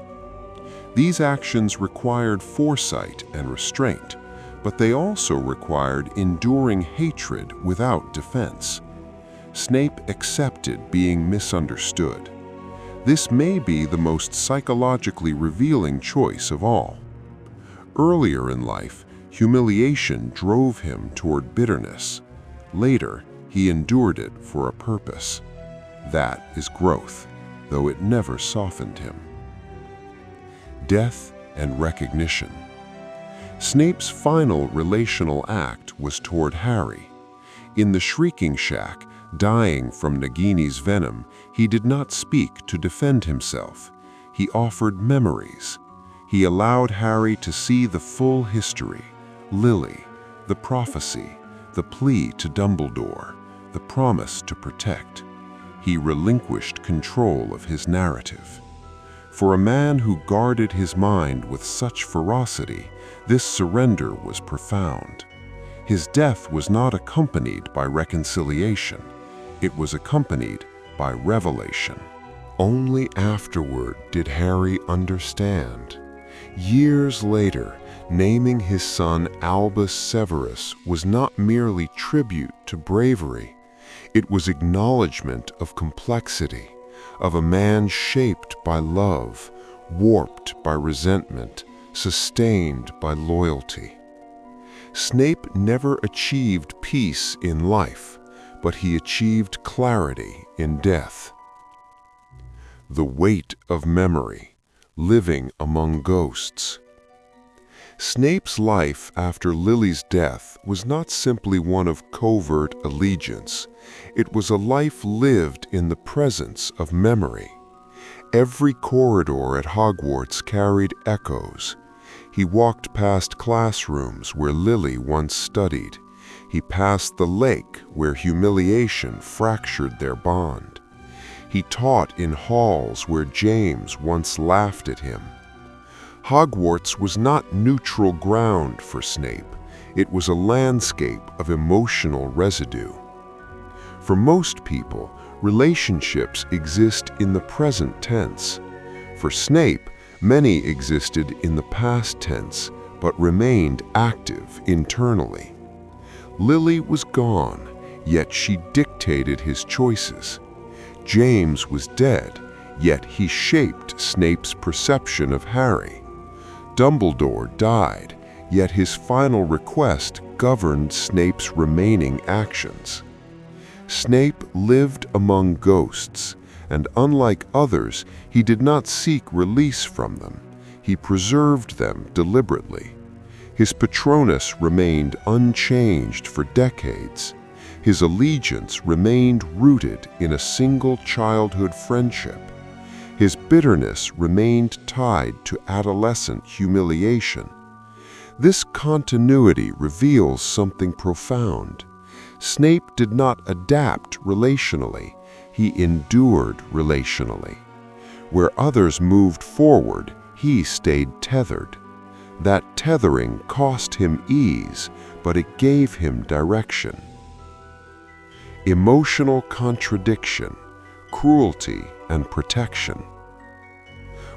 These actions required foresight and restraint, but they also required enduring hatred without defense. Snape accepted being misunderstood. This may be the most psychologically revealing choice of all. Earlier in life, humiliation drove him toward bitterness. Later, he endured it for a purpose. That is growth, though it never softened him. Death and recognition. Snape's final relational act was toward Harry. In the Shrieking Shack, dying from Nagini's venom, he did not speak to defend himself. He offered memories. He allowed Harry to see the full history, Lily, the prophecy, the plea to Dumbledore, the promise to protect. He relinquished control of his narrative. For a man who guarded his mind with such ferocity, this surrender was profound. His death was not accompanied by reconciliation. It was accompanied by revelation. Only afterward did Harry understand. Years later, naming his son Albus Severus was not merely tribute to bravery. It was acknowledgement of complexity, of a man shaped by love, warped by resentment, sustained by loyalty. Snape never achieved peace in life, but he achieved clarity in death. The weight of memory, living among ghosts. Snape's life after Lily's death was not simply one of covert allegiance. It was a life lived in the presence of memory. Every corridor at Hogwarts carried echoes. He walked past classrooms where Lily once studied. He passed the lake where humiliation fractured their bond. He taught in halls where James once laughed at him. Hogwarts was not neutral ground for Snape. It was a landscape of emotional residue. For most people, relationships exist in the present tense. For Snape, many existed in the past tense, but remained active internally. Lily was gone, yet she dictated his choices. James was dead, yet he shaped Snape's perception of Harry. Dumbledore died, yet his final request governed Snape's remaining actions. Snape lived among ghosts, and unlike others, he did not seek release from them. He preserved them deliberately. His Patronus remained unchanged for decades. His allegiance remained rooted in a single childhood friendship. His bitterness remained tied to adolescent humiliation. This continuity reveals something profound. Snape did not adapt relationally, he endured relationally. Where others moved forward, he stayed tethered. That tethering cost him ease, but it gave him direction. Emotional contradiction, cruelty, and protection.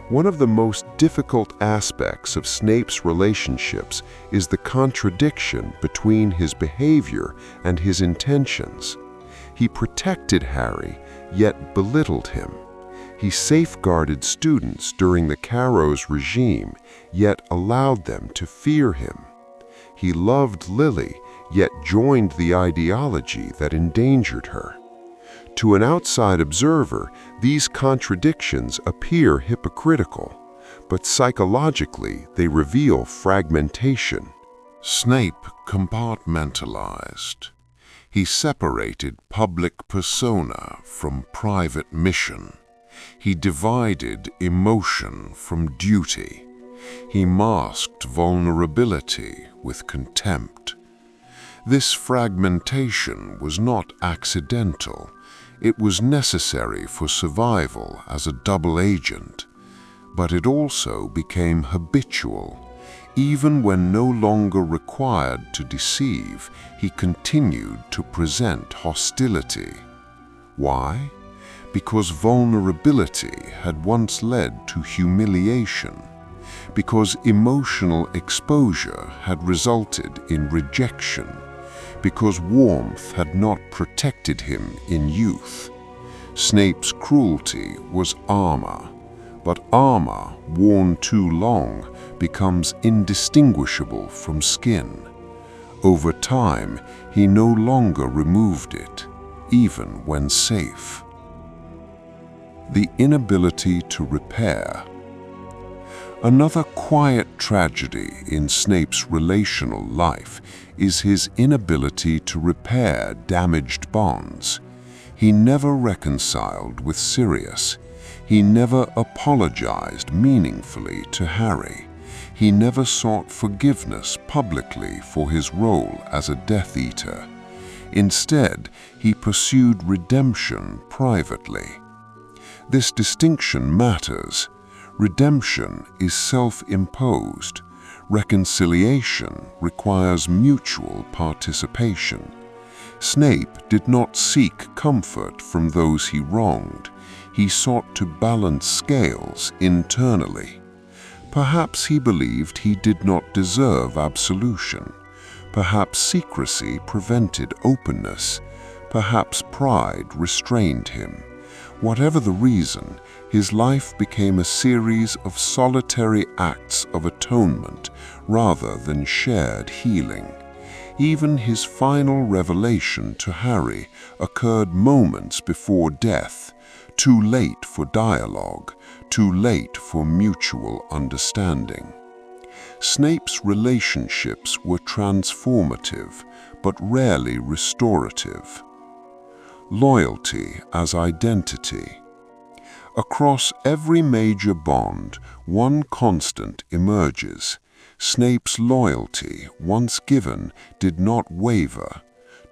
One of the most difficult aspects of Snape's relationships is the contradiction between his behavior and his intentions. He protected Harry, yet belittled him. He safeguarded students during the Carrow's regime, yet allowed them to fear him. He loved Lily, yet joined the ideology that endangered her. To an outside observer, these contradictions appear hypocritical, but psychologically they reveal fragmentation. Snape compartmentalized. He separated public persona from private mission. He divided emotion from duty. He masked vulnerability with contempt. This fragmentation was not accidental. It was necessary for survival as a double agent, but it also became habitual. Even when no longer required to deceive, he continued to present hostility. Why? Because vulnerability had once led to humiliation, because emotional exposure had resulted in rejection, because warmth had not protected him in youth. Snape's cruelty was armor, but armor worn too long becomes indistinguishable from skin. Over time, he no longer removed it, even when safe. The inability to repair. Another quiet tragedy in Snape's relational life is his inability to repair damaged bonds. He never reconciled with Sirius. He never apologized meaningfully to Harry. He never sought forgiveness publicly for his role as a Death Eater. Instead, he pursued redemption privately. This distinction matters. Redemption is self-imposed. Reconciliation requires mutual participation. Snape did not seek comfort from those he wronged. He sought to balance scales internally. Perhaps he believed he did not deserve absolution. Perhaps secrecy prevented openness. Perhaps pride restrained him. Whatever the reason, his life became a series of solitary acts of atonement rather than shared healing. Even his final revelation to Harry occurred moments before death, too late for dialogue, too late for mutual understanding. Snape's relationships were transformative, but rarely restorative. Loyalty as identity. Across every major bond, one constant emerges. Snape's loyalty, once given, did not waver.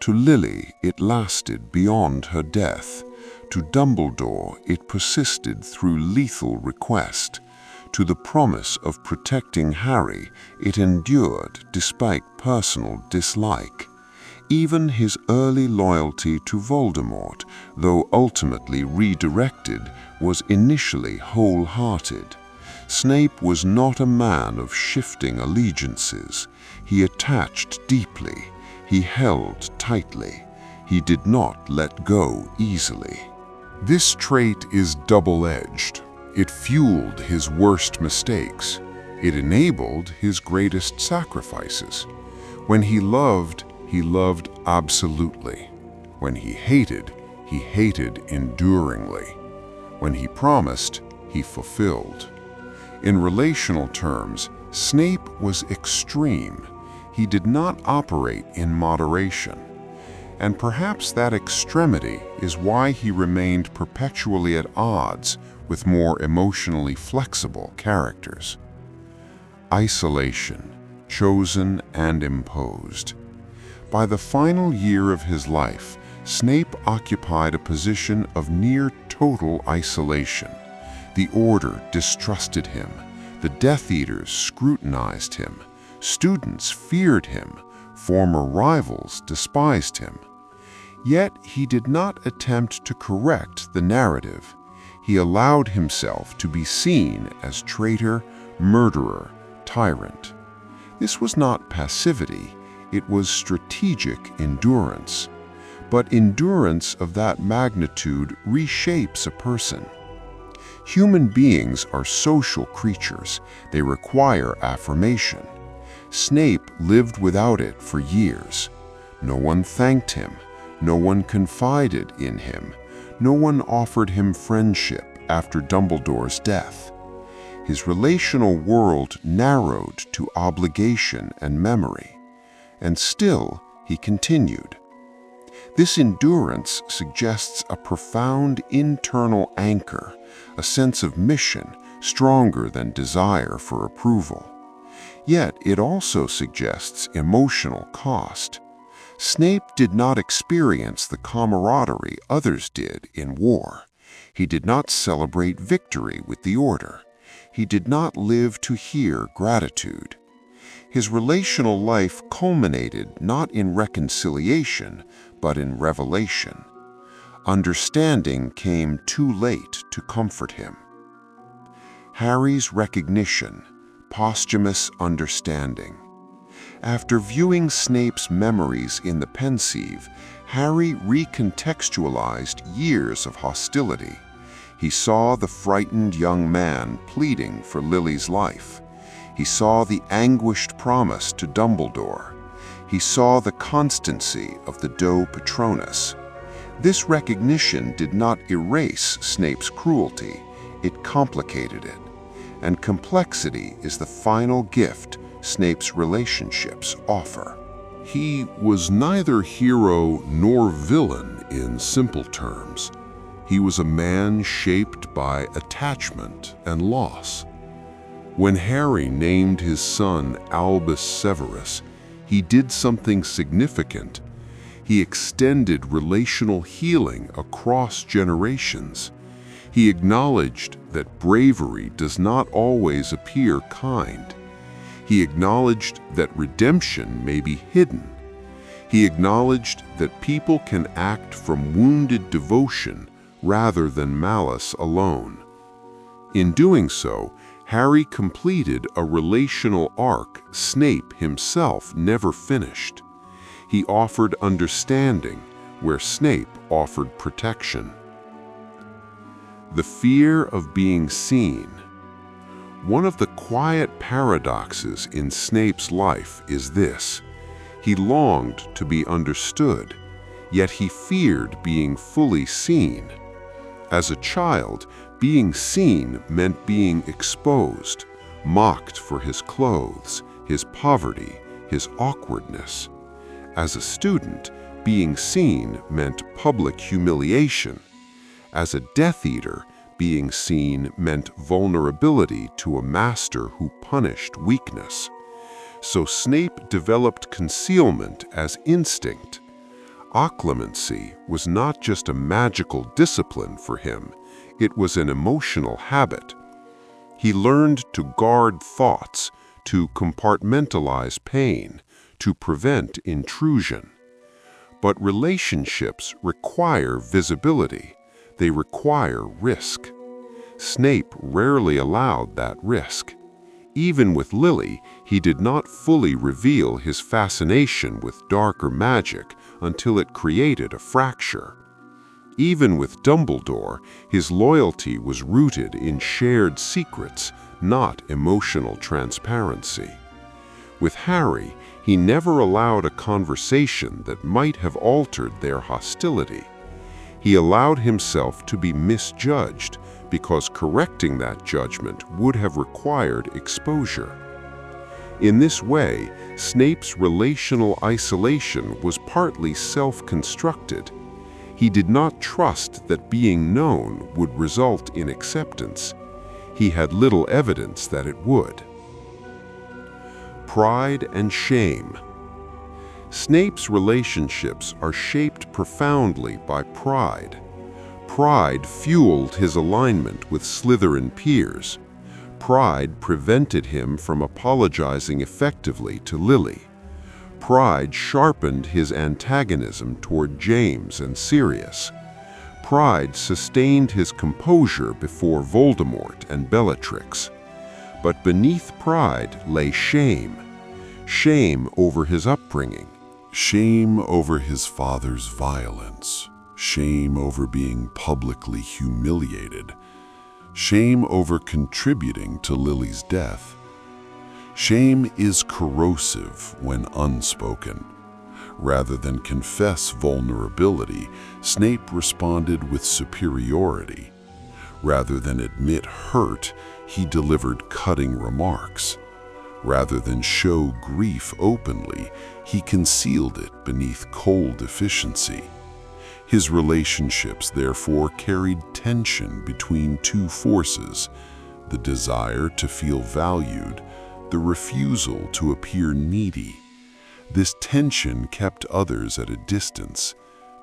To Lily, it lasted beyond her death. To Dumbledore, it persisted through lethal request. To the promise of protecting Harry, it endured despite personal dislike. Even his early loyalty to Voldemort, though ultimately redirected, was initially wholehearted. Snape was not a man of shifting allegiances. He attached deeply. He held tightly. He did not let go easily. This trait is double-edged. It fueled his worst mistakes. It enabled his greatest sacrifices. When he loved absolutely. When he hated enduringly. When he promised, he fulfilled. In relational terms, Snape was extreme. He did not operate in moderation. And perhaps that extremity is why he remained perpetually at odds with more emotionally flexible characters. Isolation, chosen and imposed. By the final year of his life, Snape occupied a position of near total isolation. The Order distrusted him. The Death Eaters scrutinized him. Students feared him. Former rivals despised him. Yet he did not attempt to correct the narrative. He allowed himself to be seen as traitor, murderer, tyrant. This was not passivity, it was strategic endurance. But endurance of that magnitude reshapes a person. Human beings are social creatures. They require affirmation. Snape lived without it for years. No one thanked him. No one confided in him. No one offered him friendship after Dumbledore's death. His relational world narrowed to obligation and memory. And still, he continued. This endurance suggests a profound internal anchor, a sense of mission stronger than desire for approval. Yet it also suggests emotional cost. Snape did not experience the camaraderie others did in war. He did not celebrate victory with the Order. He did not live to hear gratitude. His relational life culminated not in reconciliation, but in revelation. Understanding came too late to comfort him. Harry's recognition, posthumous understanding. After viewing Snape's memories in the Pensieve, Harry recontextualized years of hostility. He saw the frightened young man pleading for Lily's life. He saw the anguished promise to Dumbledore. He saw the constancy of the Doe Patronus. This recognition did not erase Snape's cruelty, it complicated it. And complexity is the final gift Snape's relationships offer. He was neither hero nor villain in simple terms. He was a man shaped by attachment and loss. When Harry named his son Albus Severus, he did something significant. He extended relational healing across generations. He acknowledged that bravery does not always appear kind. He acknowledged that redemption may be hidden. He acknowledged that people can act from wounded devotion rather than malice alone. In doing so, Harry completed a relational arc Snape himself never finished. He offered understanding where Snape offered protection. The fear of being seen. One of the quiet paradoxes in Snape's life is this. He longed to be understood, yet he feared being fully seen. As a child, being seen meant being exposed, mocked for his clothes, his poverty, his awkwardness. As a student, being seen meant public humiliation. As a Death Eater, being seen meant vulnerability to a master who punished weakness. So Snape developed concealment as instinct. Occlumency was not just a magical discipline for him, it was an emotional habit. He learned to guard thoughts, to compartmentalize pain, to prevent intrusion. But relationships require visibility. They require risk. Snape rarely allowed that risk. Even with Lily, he did not fully reveal his fascination with darker magic until it created a fracture. Even with Dumbledore, his loyalty was rooted in shared secrets, not emotional transparency. With Harry, he never allowed a conversation that might have altered their hostility. He allowed himself to be misjudged because correcting that judgment would have required exposure. In this way, Snape's relational isolation was partly self-constructed. He did not trust that being known would result in acceptance. He had little evidence that it would. Pride and shame. Snape's relationships are shaped profoundly by pride. Pride fueled his alignment with Slytherin peers. Pride prevented him from apologizing effectively to Lily. Pride sharpened his antagonism toward James and Sirius. Pride sustained his composure before Voldemort and Bellatrix. But beneath pride lay shame. Shame over his upbringing. Shame over his father's violence. Shame over being publicly humiliated. Shame over contributing to Lily's death. Shame is corrosive when unspoken. Rather than confess vulnerability, Snape responded with superiority. Rather than admit hurt, he delivered cutting remarks. Rather than show grief openly, he concealed it beneath cold efficiency. His relationships therefore carried tension between two forces: the desire to feel valued, the refusal to appear needy. This tension kept others at a distance.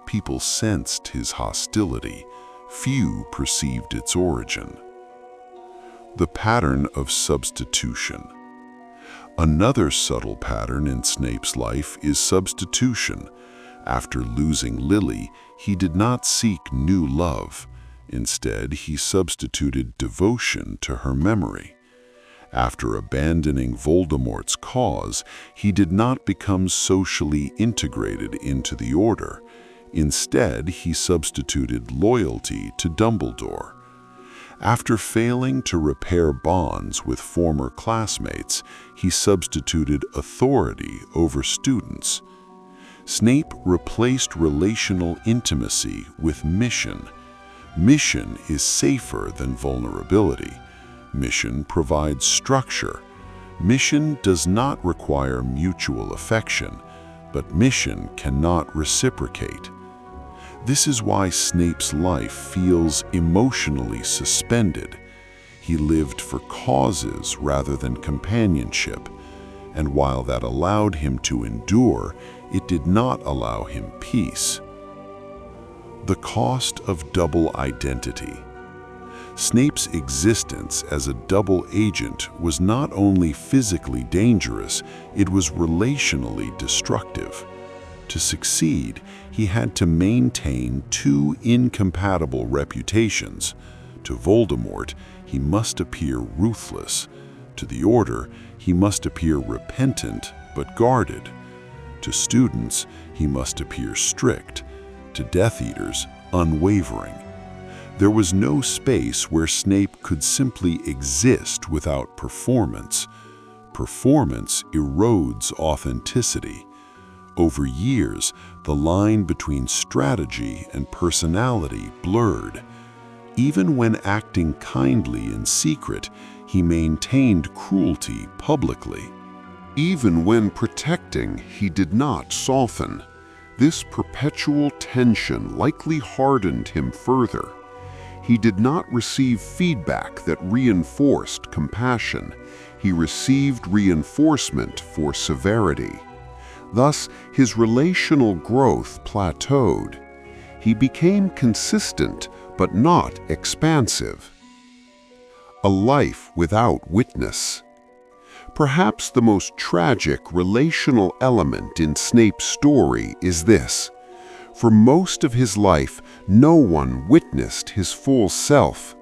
People sensed his hostility. Few perceived its origin. The pattern of substitution. Another subtle pattern in Snape's life is substitution. After losing Lily, he did not seek new love. Instead, he substituted devotion to her memory. After abandoning Voldemort's cause, he did not become socially integrated into the Order. Instead, he substituted loyalty to Dumbledore. After failing to repair bonds with former classmates, he substituted authority over students. Snape replaced relational intimacy with mission. Mission is safer than vulnerability. Mission provides structure. Mission does not require mutual affection, but mission cannot reciprocate. This is why Snape's life feels emotionally suspended. He lived for causes rather than companionship, and while that allowed him to endure, it did not allow him peace. The cost of double identity. Snape's existence as a double agent was not only physically dangerous, it was relationally destructive. To succeed, he had to maintain two incompatible reputations. To Voldemort, he must appear ruthless. To the Order, he must appear repentant but guarded. To students, he must appear strict. To Death Eaters, unwavering. There was no space where Snape could simply exist without performance. Performance erodes authenticity. Over years, the line between strategy and personality blurred. Even when acting kindly in secret, he maintained cruelty publicly. Even when protecting, he did not soften. This perpetual tension likely hardened him further. He did not receive feedback that reinforced compassion. He received reinforcement for severity. Thus, his relational growth plateaued. He became consistent, but not expansive. A life without witness. Perhaps the most tragic relational element in Snape's story is this. For most of his life, no one witnessed his full self.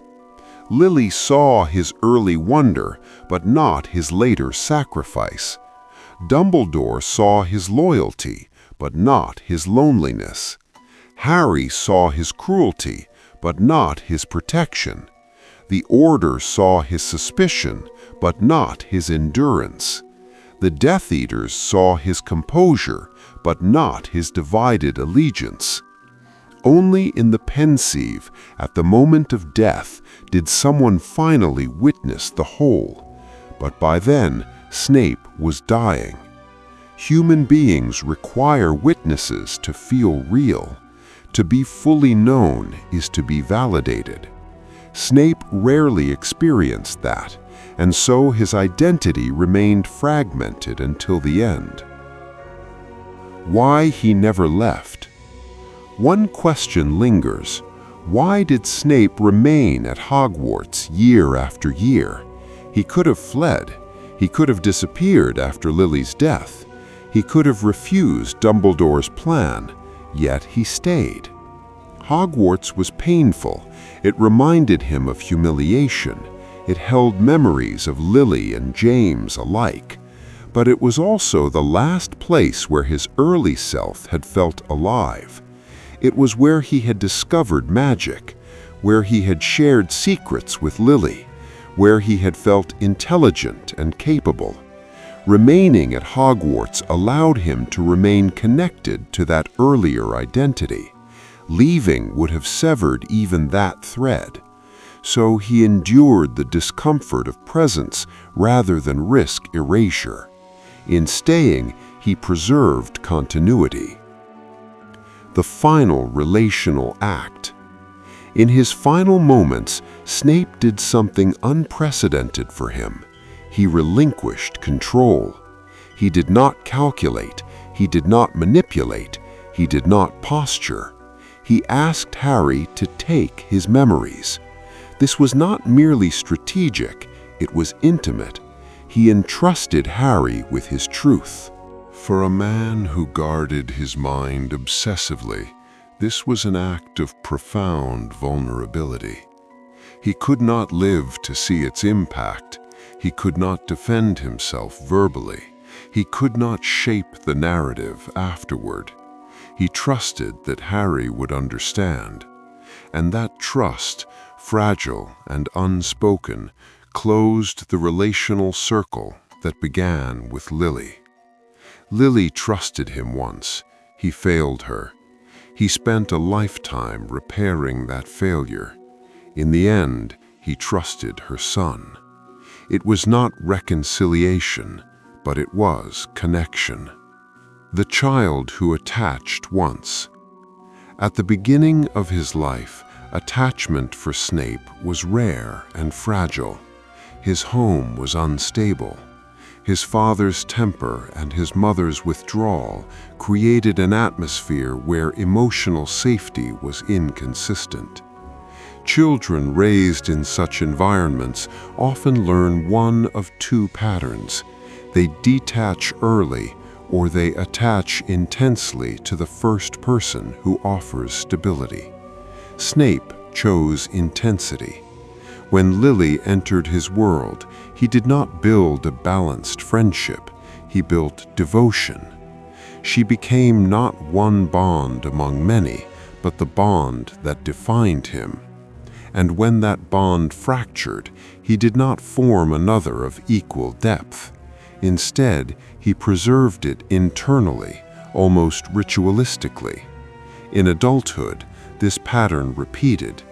Lily saw his early wonder, but not his later sacrifice. Dumbledore saw his loyalty, but not his loneliness. Harry saw his cruelty, but not his protection. The Order saw his suspicion, but not his endurance. The Death Eaters saw his composure, but not his divided allegiance. Only in the pensieve, at the moment of death, did someone finally witness the whole. But by then, Snape was dying. Human beings require witnesses to feel real. To be fully known is to be validated. Snape rarely experienced that, and so his identity remained fragmented until the end. Why he never left? One question lingers. Why did Snape remain at Hogwarts year after year? He could have fled. He could have disappeared after Lily's death. He could have refused Dumbledore's plan, yet he stayed. Hogwarts was painful. It reminded him of humiliation. It held memories of Lily and James alike. But it was also the last place where his early self had felt alive. It was where he had discovered magic, where he had shared secrets with Lily, where he had felt intelligent and capable. Remaining at Hogwarts allowed him to remain connected to that earlier identity. Leaving would have severed even that thread. So he endured the discomfort of presence rather than risk erasure. In staying, he preserved continuity. The final relational act. In his final moments, Snape did something unprecedented for him. He relinquished control. He did not calculate. He did not manipulate. He did not posture. He asked Harry to take his memories. This was not merely strategic, it was intimate. He entrusted Harry with his truth. For a man who guarded his mind obsessively, this was an act of profound vulnerability. He could not live to see its impact. He could not defend himself verbally. He could not shape the narrative afterward. He trusted that Harry would understand. And that trust, fragile and unspoken, closed the relational circle that began with Lily. Lily trusted him once. He failed her. He spent a lifetime repairing that failure. In the end, he trusted her son. It was not reconciliation, but it was connection. The child who attached once. At the beginning of his life, attachment for Snape was rare and fragile. His home was unstable. His father's temper and his mother's withdrawal created an atmosphere where emotional safety was inconsistent. Children raised in such environments often learn one of two patterns. They detach early, or they attach intensely to the first person who offers stability. Snape chose intensity. When Lily entered his world, he did not build a balanced friendship, he built devotion. She became not one bond among many, but the bond that defined him. And when that bond fractured, he did not form another of equal depth. Instead, he preserved it internally, almost ritualistically. In adulthood, this pattern repeated.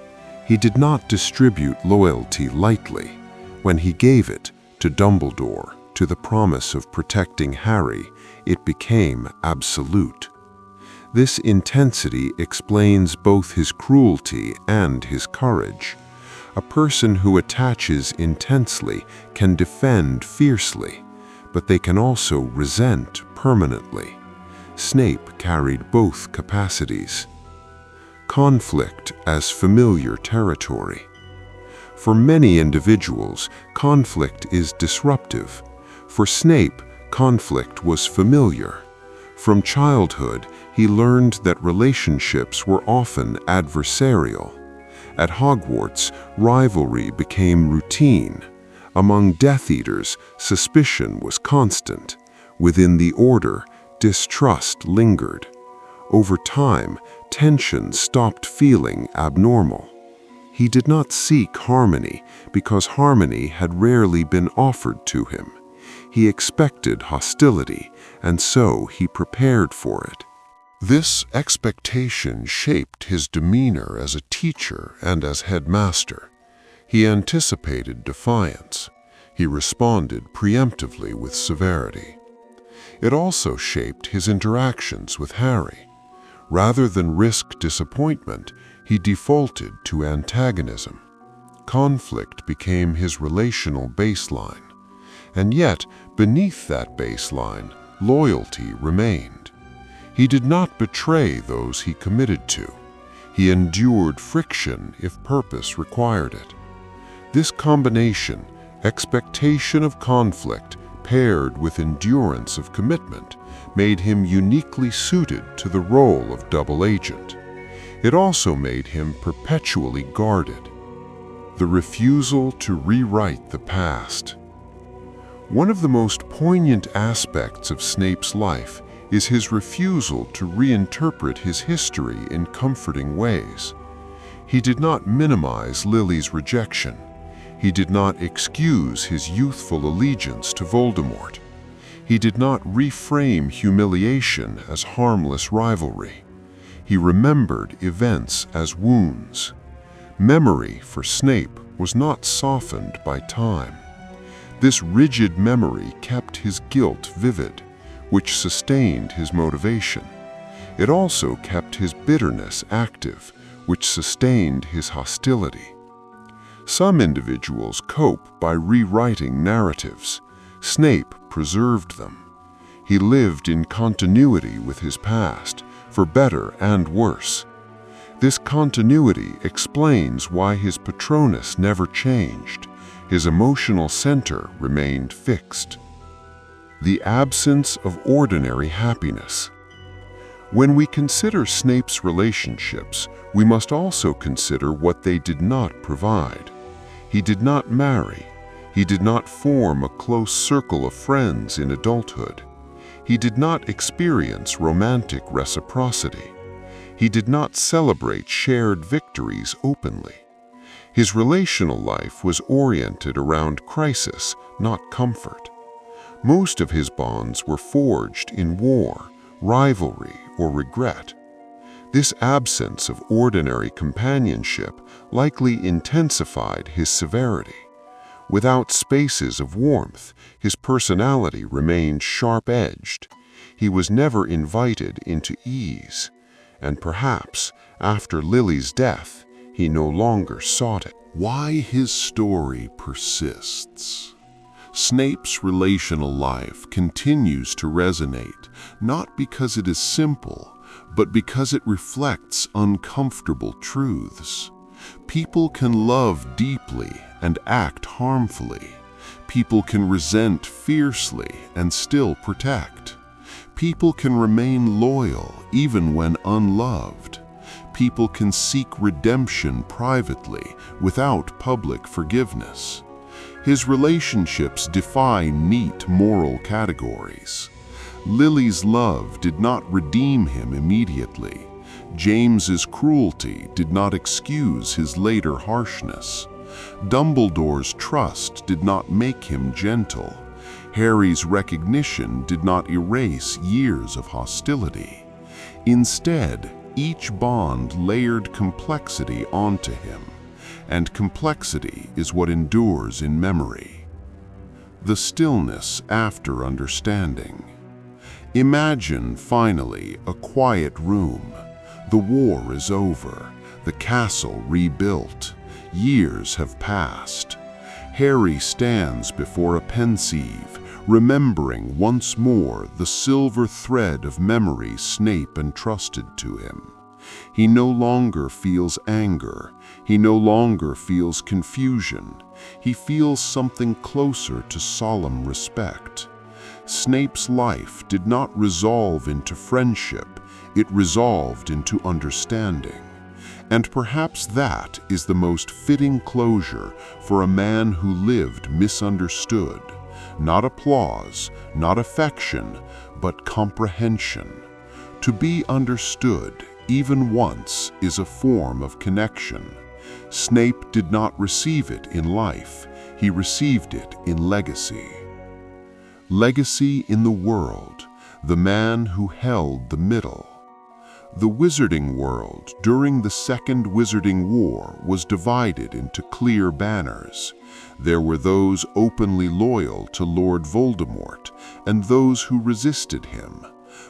He did not distribute loyalty lightly. When he gave it to Dumbledore, to the promise of protecting Harry, it became absolute. This intensity explains both his cruelty and his courage. A person who attaches intensely can defend fiercely, but they can also resent permanently. Snape carried both capacities. Conflict as familiar territory. For many individuals, conflict is disruptive. For Snape, conflict was familiar. From childhood, he learned that relationships were often adversarial. At Hogwarts, rivalry became routine. Among Death Eaters, suspicion was constant. Within the Order, distrust lingered. Over time, tension stopped feeling abnormal. He did not seek harmony because harmony had rarely been offered to him. He expected hostility, and so he prepared for it. This expectation shaped his demeanor as a teacher and as headmaster. He anticipated defiance. He responded preemptively with severity. It also shaped his interactions with Harry. Rather than risk disappointment, he defaulted to antagonism. Conflict became his relational baseline. And yet, beneath that baseline, loyalty remained. He did not betray those he committed to. He endured friction if purpose required it. This combination, expectation of conflict paired with endurance of commitment, made him uniquely suited to the role of double agent. It also made him perpetually guarded. The refusal to rewrite the past. One of the most poignant aspects of Snape's life is his refusal to reinterpret his history in comforting ways. He did not minimize Lily's rejection. He did not excuse his youthful allegiance to Voldemort. He did not reframe humiliation as harmless rivalry. He remembered events as wounds. Memory for Snape was not softened by time. This rigid memory kept his guilt vivid, which sustained his motivation. It also kept his bitterness active, which sustained his hostility. Some individuals cope by rewriting narratives. Snape preserved them. He lived in continuity with his past, for better and worse. This continuity explains why his Patronus never changed. His emotional center remained fixed. The absence of ordinary happiness. When we consider Snape's relationships, we must also consider what they did not provide. He did not marry. He did not form a close circle of friends in adulthood. He did not experience romantic reciprocity. He did not celebrate shared victories openly. His relational life was oriented around crisis, not comfort. Most of his bonds were forged in war, rivalry, or regret. This absence of ordinary companionship likely intensified his severity. Without spaces of warmth, his personality remained sharp-edged. He was never invited into ease, and perhaps, after Lily's death, he no longer sought it. Why his story persists. Snape's relational life continues to resonate, not because it is simple, but because it reflects uncomfortable truths. People can love deeply and act harmfully. People can resent fiercely and still protect. People can remain loyal even when unloved. People can seek redemption privately without public forgiveness. His relationships defy neat moral categories. Lily's love did not redeem him immediately. James's cruelty did not excuse his later harshness. Dumbledore's trust did not make him gentle. Harry's recognition did not erase years of hostility. Instead, each bond layered complexity onto him, and complexity is what endures in memory. The stillness after understanding. Imagine, finally, a quiet room. The war is over, the castle rebuilt. Years have passed. Harry stands before a pensieve, remembering once more the silver thread of memory Snape entrusted to him. He no longer feels anger. He no longer feels confusion. He feels something closer to solemn respect. Snape's life did not resolve into friendship. It resolved into understanding. And perhaps that is the most fitting closure for a man who lived misunderstood. Not applause, not affection, but comprehension. To be understood, even once, is a form of connection. Snape did not receive it in life, he received it in legacy. Legacy in the world, the man who held the middle. The wizarding world during the Second Wizarding War was divided into clear banners. There were those openly loyal to Lord Voldemort and those who resisted him.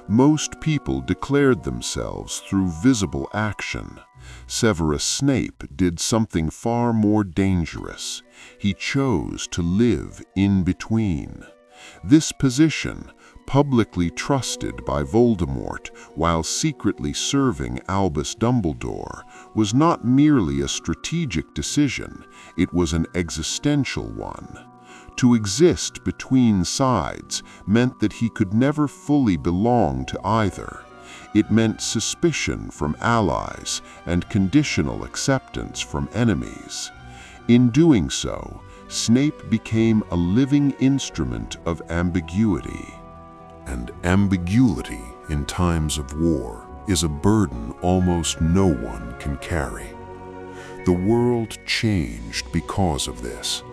Most people declared themselves through visible action. Severus Snape did something far more dangerous. He chose to live in between. This position, publicly trusted by Voldemort while secretly serving Albus Dumbledore, was not merely a strategic decision, it was an existential one. To exist between sides meant that he could never fully belong to either. It meant suspicion from allies and conditional acceptance from enemies. In doing so, Snape became a living instrument of ambiguity. And ambiguity in times of war is a burden almost no one can carry. The world changed because of this.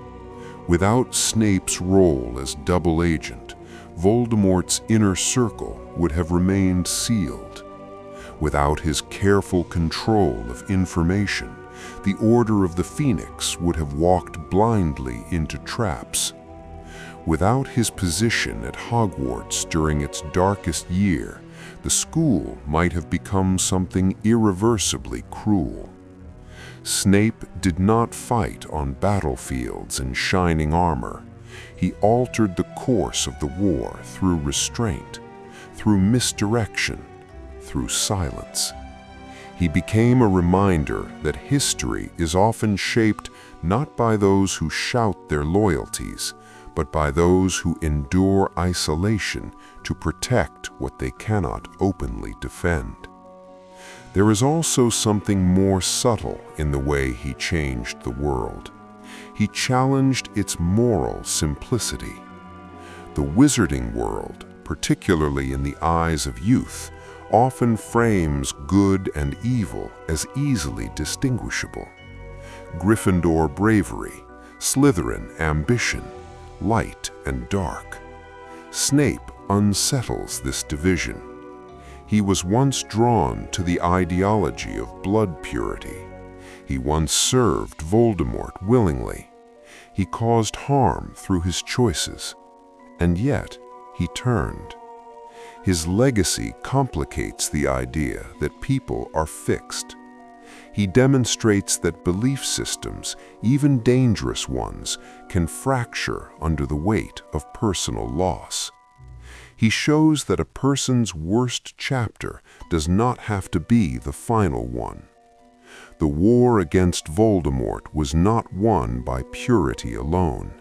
Without Snape's role as double agent, Voldemort's inner circle would have remained sealed. Without his careful control of information, the Order of the Phoenix would have walked blindly into traps. Without his position at Hogwarts during its darkest year, the school might have become something irreversibly cruel. Snape did not fight on battlefields in shining armor. He altered the course of the war through restraint, through misdirection, through silence. He became a reminder that history is often shaped not by those who shout their loyalties, but by those who endure isolation to protect what they cannot openly defend. There is also something more subtle in the way he changed the world. He challenged its moral simplicity. The wizarding world, particularly in the eyes of youth, often frames good and evil as easily distinguishable. Gryffindor bravery, Slytherin ambition, light and dark. Snape unsettles this division. He was once drawn to the ideology of blood purity. He once served Voldemort willingly. He caused harm through his choices, and yet he turned. His legacy complicates the idea that people are fixed. He demonstrates that belief systems, even dangerous ones, can fracture under the weight of personal loss. He shows that a person's worst chapter does not have to be the final one. The war against Voldemort was not won by purity alone.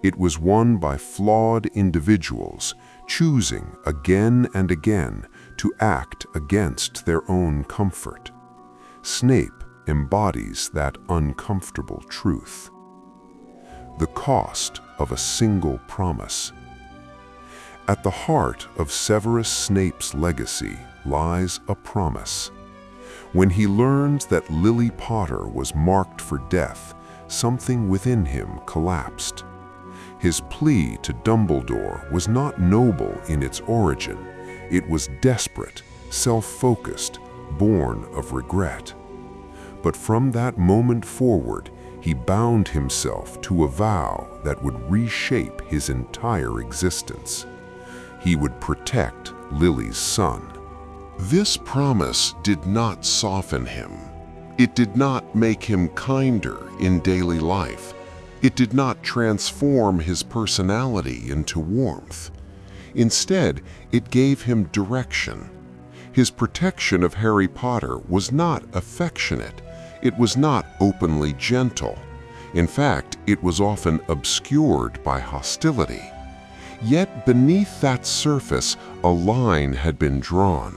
It was won by flawed individuals choosing again and again to act against their own comfort. Snape embodies that uncomfortable truth. The cost of a single promise. At the heart of Severus Snape's legacy lies a promise. When he learned that Lily Potter was marked for death, something within him collapsed. His plea to Dumbledore was not noble in its origin. It was desperate, self-focused, born of regret. But from that moment forward, he bound himself to a vow that would reshape his entire existence. He would protect Lily's son. This promise did not soften him. It did not make him kinder in daily life. It did not transform his personality into warmth. Instead, it gave him direction. His protection of Harry Potter was not affectionate. It was not openly gentle. In fact, it was often obscured by hostility. Yet beneath that surface, a line had been drawn.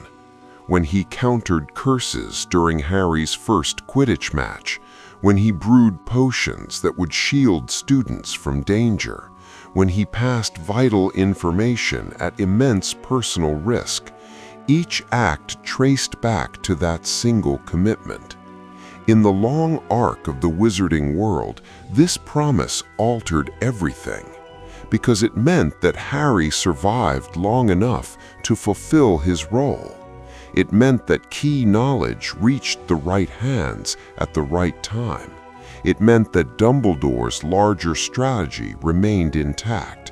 When he countered curses during Harry's first Quidditch match, when he brewed potions that would shield students from danger, when he passed vital information at immense personal risk, each act traced back to that single commitment. In the long arc of the wizarding world, this promise altered everything, because it meant that Harry survived long enough to fulfill his role. It meant that key knowledge reached the right hands at the right time. It meant that Dumbledore's larger strategy remained intact.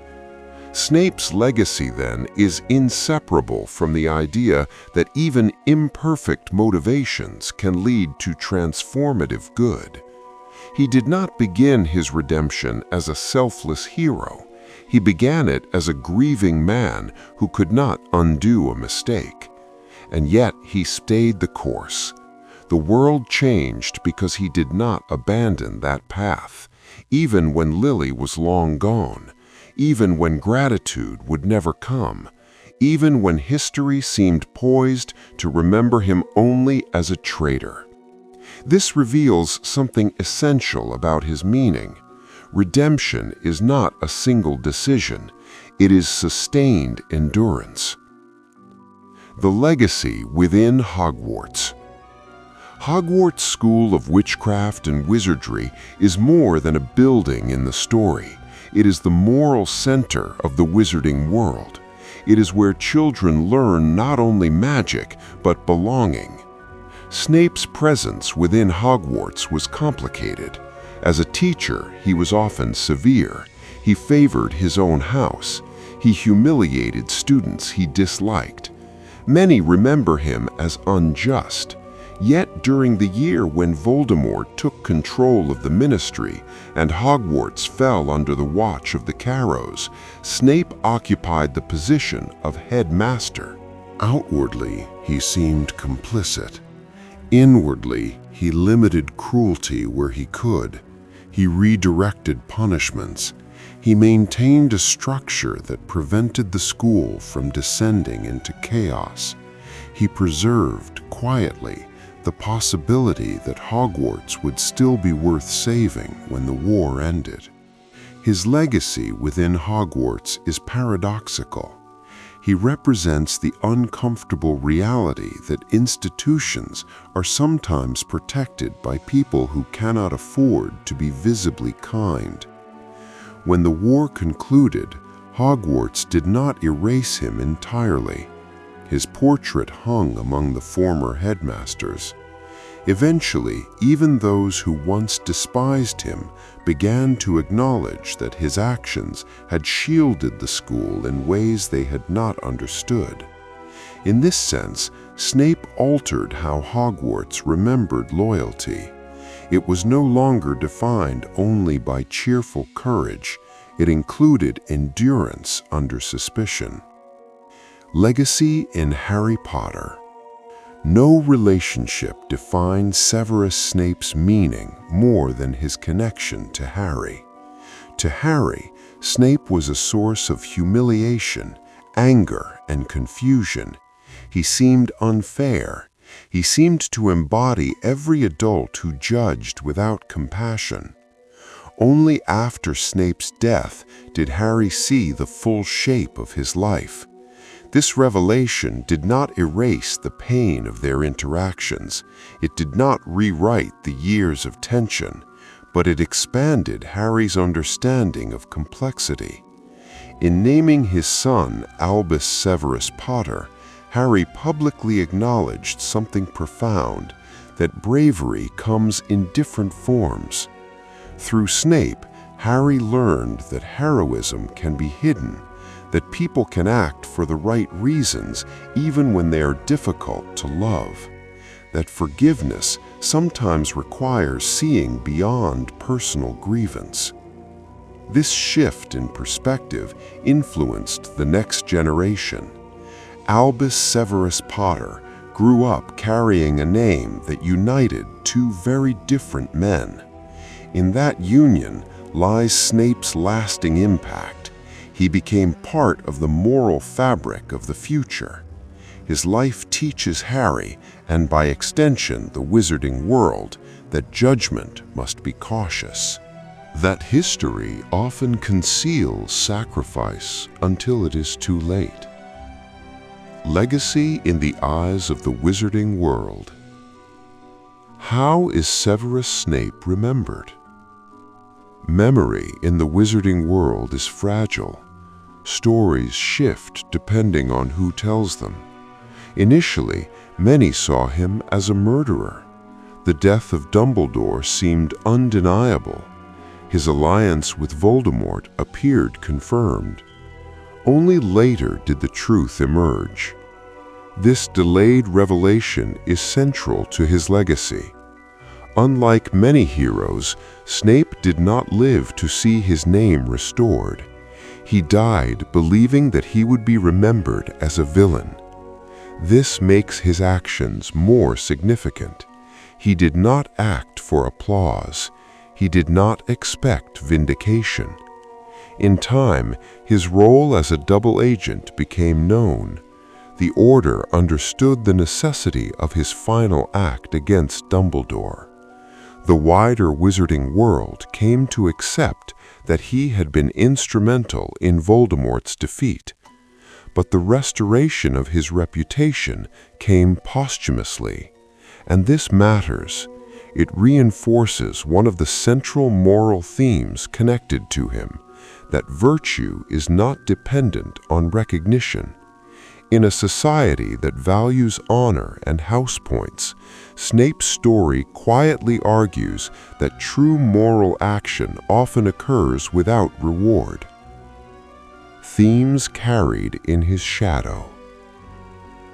Snape's legacy, then, is inseparable from the idea that even imperfect motivations can lead to transformative good. He did not begin his redemption as a selfless hero. He began it as a grieving man who could not undo a mistake. And yet he stayed the course. The world changed because he did not abandon that path, even when Lily was long gone, even when gratitude would never come, even when history seemed poised to remember him only as a traitor. This reveals something essential about his meaning. Redemption is not a single decision. It is sustained endurance. The legacy within Hogwarts. Hogwarts School of Witchcraft and Wizardry is more than a building in the story. It is the moral center of the wizarding world. It is where children learn not only magic, but belonging. Snape's presence within Hogwarts was complicated. As a teacher, he was often severe. He favored his own house. He humiliated students he disliked. Many remember him as unjust. Yet during the year when Voldemort took control of the Ministry and Hogwarts fell under the watch of the Carrows, Snape occupied the position of headmaster. Outwardly, he seemed complicit. Inwardly, he limited cruelty where he could. He redirected punishments. He maintained a structure that prevented the school from descending into chaos. He preserved, quietly, the possibility that Hogwarts would still be worth saving when the war ended. His legacy within Hogwarts is paradoxical. He represents the uncomfortable reality that institutions are sometimes protected by people who cannot afford to be visibly kind. When the war concluded, Hogwarts did not erase him entirely. His portrait hung among the former headmasters. Eventually, even those who once despised him began to acknowledge that his actions had shielded the school in ways they had not understood. In this sense, Snape altered how Hogwarts remembered loyalty. It was no longer defined only by cheerful courage. It included endurance under suspicion. Legacy in Harry Potter. No relationship defined Severus Snape's meaning more than his connection to Harry. To Harry, Snape was a source of humiliation, anger, and confusion. He seemed unfair. He seemed to embody every adult who judged without compassion. Only after Snape's death did Harry see the full shape of his life. This revelation did not erase the pain of their interactions. It did not rewrite the years of tension, but it expanded Harry's understanding of complexity. In naming his son Albus Severus Potter, Harry publicly acknowledged something profound, that bravery comes in different forms. Through Snape, Harry learned that heroism can be hidden, that people can act for the right reasons even when they are difficult to love, that forgiveness sometimes requires seeing beyond personal grievance. This shift in perspective influenced the next generation. Albus Severus Potter grew up carrying a name that united two very different men. In that union lies Snape's lasting impact. He became part of the moral fabric of the future. His life teaches Harry, and by extension the wizarding world, that judgment must be cautious. That history often conceals sacrifice until it is too late. Legacy in the eyes of the wizarding world. How is Severus Snape remembered? Memory in the wizarding world is fragile. Stories shift depending on who tells them. Initially, many saw him as a murderer. The death of Dumbledore seemed undeniable. His alliance with Voldemort appeared confirmed. Only later did the truth emerge. This delayed revelation is central to his legacy. Unlike many heroes, Snape did not live to see his name restored. He died believing that he would be remembered as a villain. This makes his actions more significant. He did not act for applause. He did not expect vindication. In time, his role as a double agent became known. The Order understood the necessity of his final act against Dumbledore. The wider wizarding world came to accept that he had been instrumental in Voldemort's defeat. But the restoration of his reputation came posthumously. And this matters. It reinforces one of the central moral themes connected to him, that virtue is not dependent on recognition. In a society that values honor and house points, Snape's story quietly argues that true moral action often occurs without reward. Themes carried in his shadow.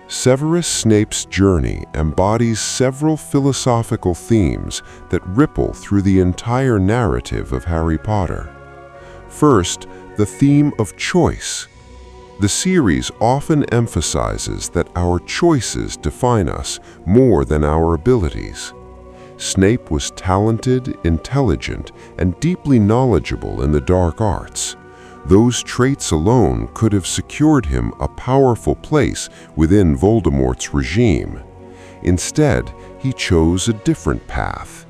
Severus Snape's journey embodies several philosophical themes that ripple through the entire narrative of Harry Potter. First, the theme of choice. The series often emphasizes that our choices define us more than our abilities. Snape was talented, intelligent, and deeply knowledgeable in the dark arts. Those traits alone could have secured him a powerful place within Voldemort's regime. Instead, he chose a different path.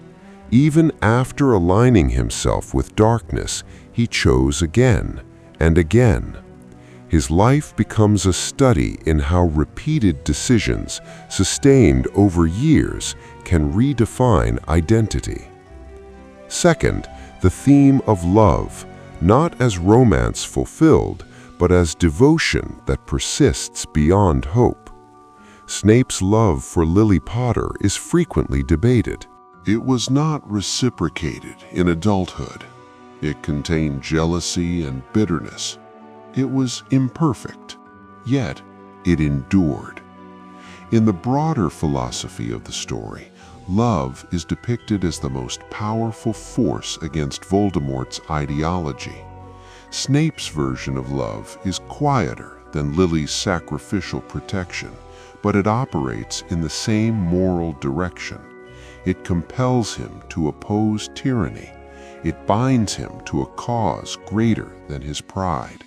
Even after aligning himself with darkness, he chose again and again. His life becomes a study in how repeated decisions, sustained over years, can redefine identity. Second, the theme of love, not as romance fulfilled, but as devotion that persists beyond hope. Snape's love for Lily Potter is frequently debated. It was not reciprocated in adulthood. It contained jealousy and bitterness. It was imperfect, yet it endured. In the broader philosophy of the story, love is depicted as the most powerful force against Voldemort's ideology. Snape's version of love is quieter than Lily's sacrificial protection, but it operates in the same moral direction. It compels him to oppose tyranny. It binds him to a cause greater than his pride.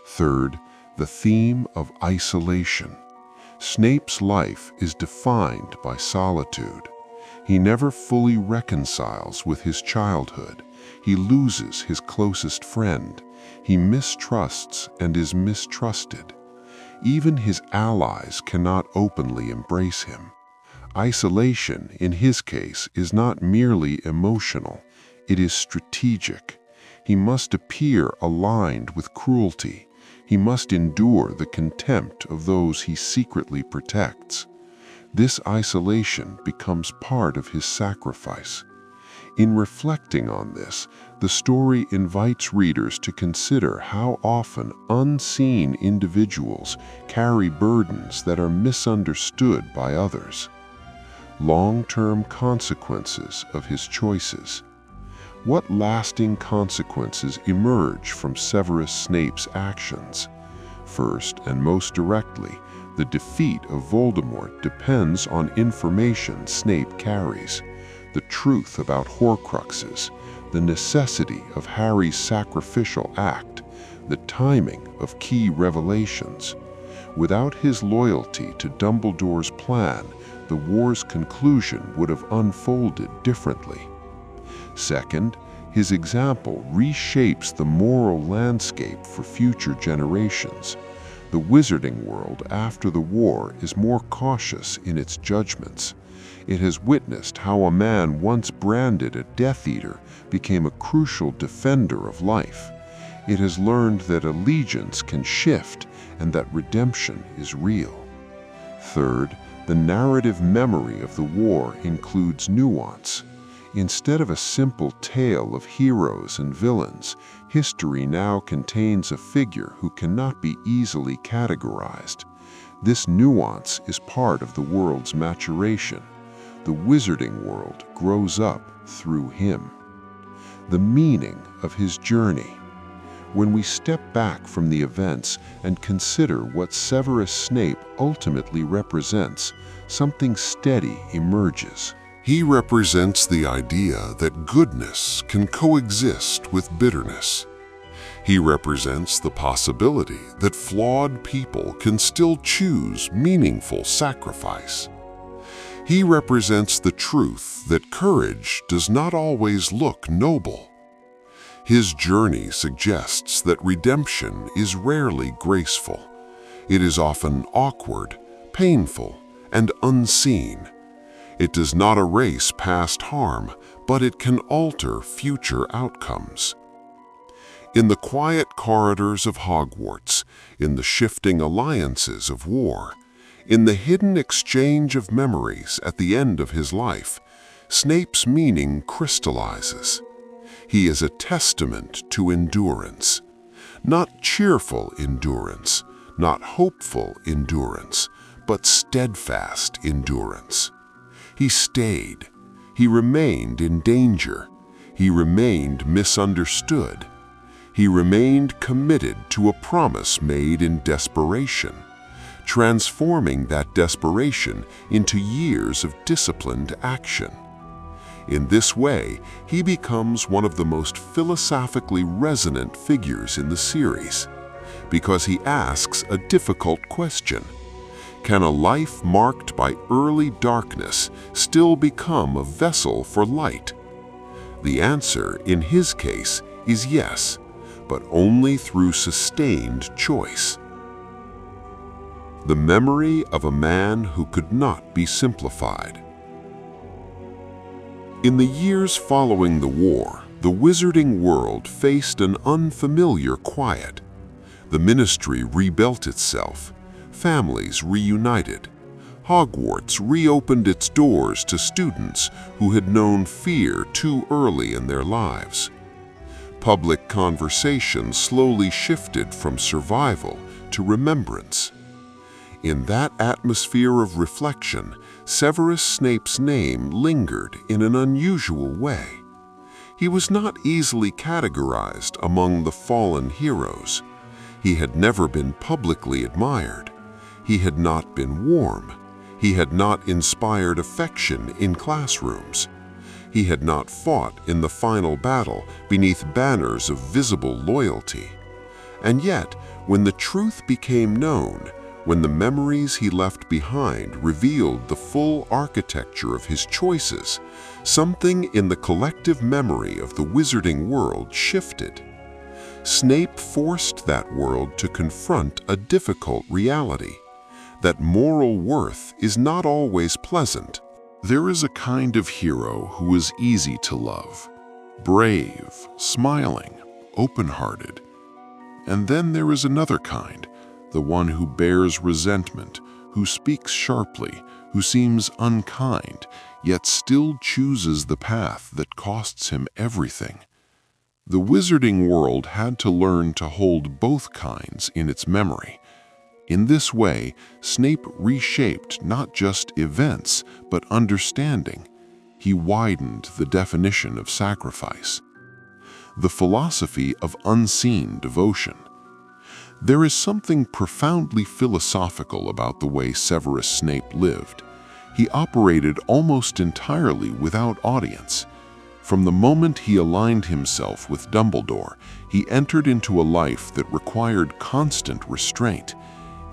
Third, the theme of isolation. Snape's life is defined by solitude. He never fully reconciles with his childhood. He loses his closest friend. He mistrusts and is mistrusted. Even his allies cannot openly embrace him. Isolation, in his case, is not merely emotional. It is strategic. He must appear aligned with cruelty. He must endure the contempt of those he secretly protects. This isolation becomes part of his sacrifice. In reflecting on this, the story invites readers to consider how often unseen individuals carry burdens that are misunderstood by others. Long-term consequences of his choices. What lasting consequences emerge from Severus Snape's actions? First, and most directly, the defeat of Voldemort depends on information Snape carries. The truth about Horcruxes, the necessity of Harry's sacrificial act, the timing of key revelations. Without his loyalty to Dumbledore's plan, the war's conclusion would have unfolded differently. Second, his example reshapes the moral landscape for future generations. The wizarding world after the war is more cautious in its judgments. It has witnessed how a man once branded a Death Eater became a crucial defender of life. It has learned that allegiance can shift and that redemption is real. Third, the narrative memory of the war includes nuance. Instead of a simple tale of heroes and villains, history now contains a figure who cannot be easily categorized. This nuance is part of the world's maturation. The wizarding world grows up through him. The meaning of his journey. When we step back from the events and consider what Severus Snape ultimately represents, something steady emerges. He represents the idea that goodness can coexist with bitterness. He represents the possibility that flawed people can still choose meaningful sacrifice. He represents the truth that courage does not always look noble. His journey suggests that redemption is rarely graceful. It is often awkward, painful, and unseen. It does not erase past harm, but it can alter future outcomes. In the quiet corridors of Hogwarts, in the shifting alliances of war, in the hidden exchange of memories at the end of his life, Snape's meaning crystallizes. He is a testament to endurance. Not cheerful endurance, not hopeful endurance, but steadfast endurance. He stayed. He remained in danger. He remained misunderstood. He remained committed to a promise made in desperation, transforming that desperation into years of disciplined action. In this way, he becomes one of the most philosophically resonant figures in the series, because he asks a difficult question. Can a life marked by early darkness still become a vessel for light? The answer, in his case, is yes, but only through sustained choice. The memory of a man who could not be simplified. In the years following the war, the wizarding world faced an unfamiliar quiet. The ministry rebuilt itself. Families reunited. Hogwarts reopened its doors to students who had known fear too early in their lives. Public conversation slowly shifted from survival to remembrance. In that atmosphere of reflection, Severus Snape's name lingered in an unusual way. He was not easily categorized among the fallen heroes. He had never been publicly admired. He had not been warm. He had not inspired affection in classrooms. He had not fought in the final battle beneath banners of visible loyalty. And yet, when the truth became known, when the memories he left behind revealed the full architecture of his choices, something in the collective memory of the wizarding world shifted. Snape forced that world to confront a difficult reality, that moral worth is not always pleasant. There is a kind of hero who is easy to love, brave, smiling, open-hearted. And then there is another kind, the one who bears resentment, who speaks sharply, who seems unkind, yet still chooses the path that costs him everything. The wizarding world had to learn to hold both kinds in its memory. In this way, Snape reshaped not just events, but understanding. He widened the definition of sacrifice. The philosophy of unseen devotion. There is something profoundly philosophical about the way Severus Snape lived. He operated almost entirely without audience. From the moment he aligned himself with Dumbledore, he entered into a life that required constant restraint.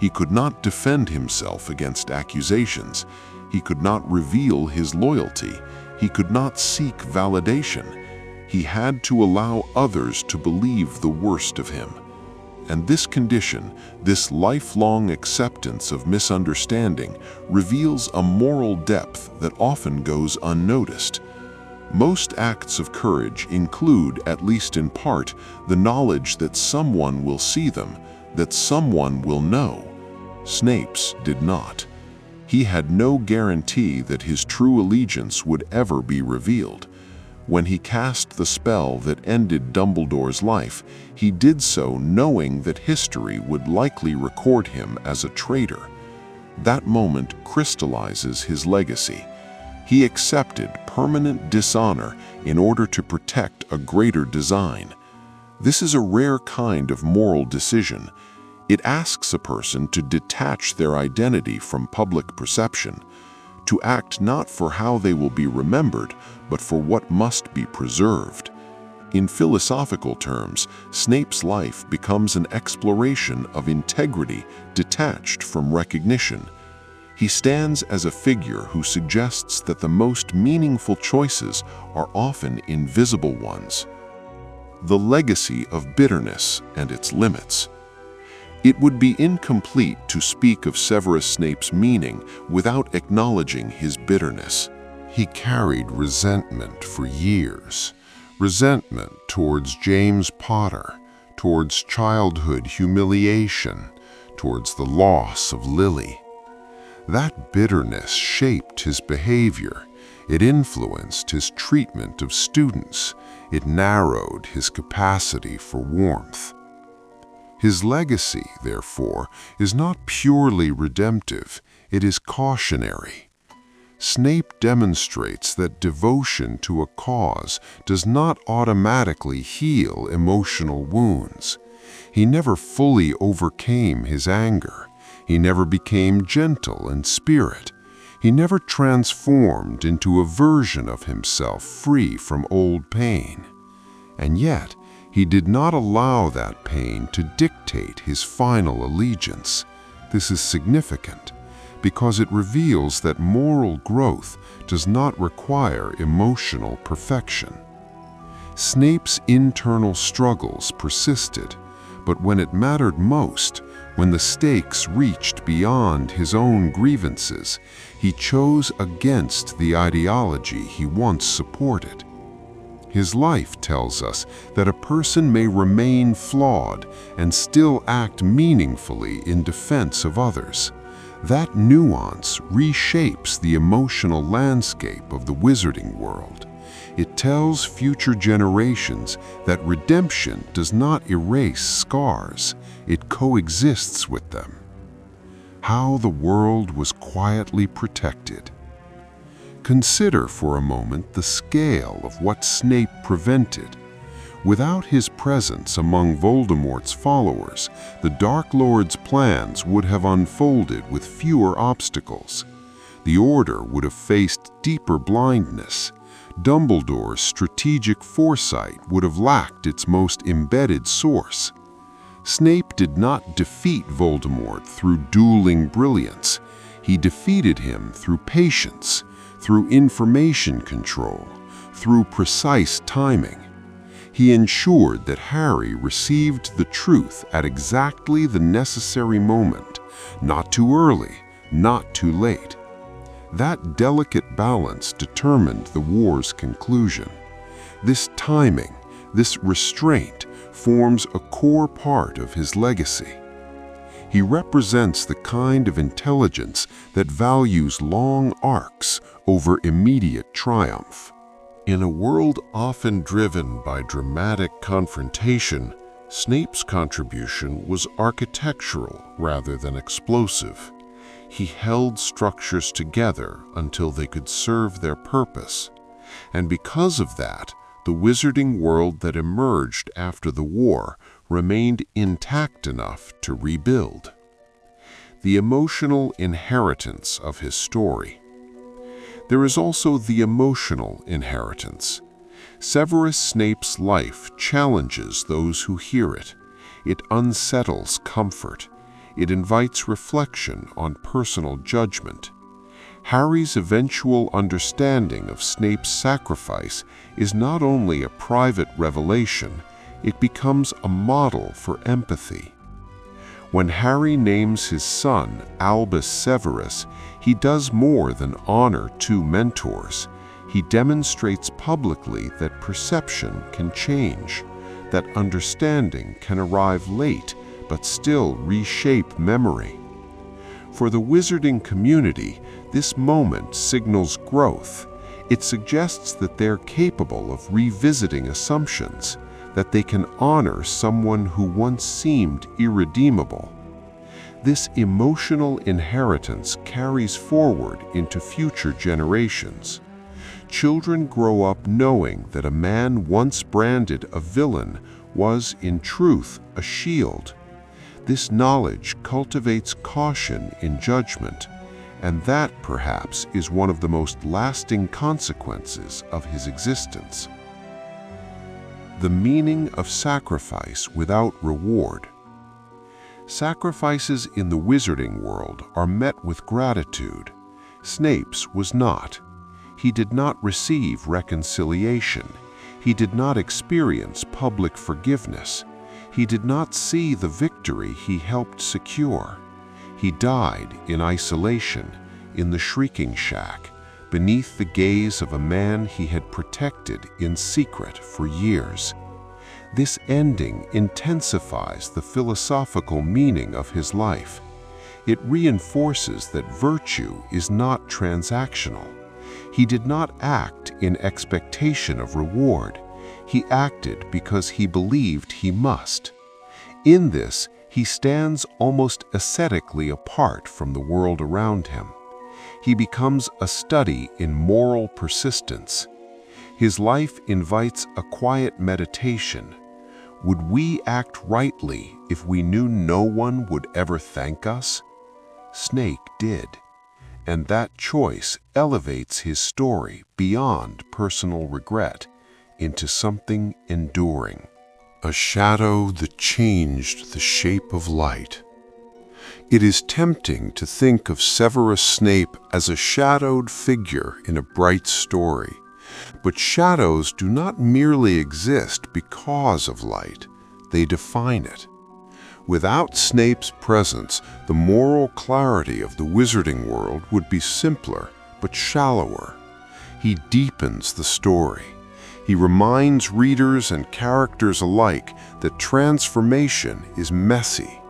He could not defend himself against accusations. He could not reveal his loyalty. He could not seek validation. He had to allow others to believe the worst of him. And this condition, this lifelong acceptance of misunderstanding, reveals a moral depth that often goes unnoticed. Most acts of courage include, at least in part, the knowledge that someone will see them, that someone will know. Snape's did not. He had no guarantee that his true allegiance would ever be revealed. When he cast the spell that ended Dumbledore's life, he did so knowing that history would likely record him as a traitor. That moment crystallizes his legacy. He accepted permanent dishonor in order to protect a greater design. This is a rare kind of moral decision. It asks a person to detach their identity from public perception, to act not for how they will be remembered, but for what must be preserved. In philosophical terms, Snape's life becomes an exploration of integrity detached from recognition. He stands as a figure who suggests that the most meaningful choices are often invisible ones. The legacy of bitterness and its limits. It would be incomplete to speak of Severus Snape's meaning without acknowledging his bitterness. He carried resentment for years. Resentment towards James Potter, towards childhood humiliation, towards the loss of Lily. That bitterness shaped his behavior. It influenced his treatment of students. It narrowed his capacity for warmth. His legacy, therefore, is not purely redemptive, it is cautionary. Snape demonstrates that devotion to a cause does not automatically heal emotional wounds. He never fully overcame his anger. He never became gentle in spirit. He never transformed into a version of himself free from old pain. And yet, he did not allow that pain to dictate his final allegiance. This is significant because it reveals that moral growth does not require emotional perfection. Snape's internal struggles persisted, but when it mattered most, when the stakes reached beyond his own grievances, he chose against the ideology he once supported. His life tells us that a person may remain flawed and still act meaningfully in defense of others. That nuance reshapes the emotional landscape of the wizarding world. It tells future generations that redemption does not erase scars, it coexists with them. How the world was quietly protected. Consider for a moment the scale of what Snape prevented. Without his presence among Voldemort's followers, the Dark Lord's plans would have unfolded with fewer obstacles. The Order would have faced deeper blindness. Dumbledore's strategic foresight would have lacked its most embedded source. Snape did not defeat Voldemort through dueling brilliance. He defeated him through patience, through information control, through precise timing. He ensured that Harry received the truth at exactly the necessary moment, not too early, not too late. That delicate balance determined the war's conclusion. This timing, this restraint, forms a core part of his legacy. He represents the kind of intelligence that values long arcs over immediate triumph. In a world often driven by dramatic confrontation, Snape's contribution was architectural rather than explosive. He held structures together until they could serve their purpose. And because of that, the wizarding world that emerged after the war remained intact enough to rebuild. The emotional inheritance of his story. There is also the emotional inheritance. Severus Snape's life challenges those who hear it. It unsettles comfort. It invites reflection on personal judgment. Harry's eventual understanding of Snape's sacrifice is not only a private revelation, it becomes a model for empathy. When Harry names his son Albus Severus, he does more than honor two mentors. He demonstrates publicly that perception can change, that understanding can arrive late but still reshape memory. For the wizarding community, this moment signals growth. It suggests that they're capable of revisiting assumptions, that they can honor someone who once seemed irredeemable. This emotional inheritance carries forward into future generations. Children grow up knowing that a man once branded a villain was, in truth, a shield. This knowledge cultivates caution in judgment, and that, perhaps, is one of the most lasting consequences of his existence. The meaning of sacrifice without reward. Sacrifices in the wizarding world are met with gratitude. Snape's was not. He did not receive reconciliation. He did not experience public forgiveness. He did not see the victory he helped secure. He died in isolation, in the shrieking shack, beneath the gaze of a man he had protected in secret for years. This ending intensifies the philosophical meaning of his life. It reinforces that virtue is not transactional. He did not act in expectation of reward. He acted because he believed he must. In this, he stands almost ascetically apart from the world around him. He becomes a study in moral persistence. His life invites a quiet meditation. Would we act rightly if we knew no one would ever thank us? Snape did. And that choice elevates his story beyond personal regret into something enduring. A shadow that changed the shape of light. It is tempting to think of Severus Snape as a shadowed figure in a bright story, but shadows do not merely exist because of light, they define it. Without Snape's presence, the moral clarity of the wizarding world would be simpler but shallower. He deepens the story. He reminds readers and characters alike that transformation is messy,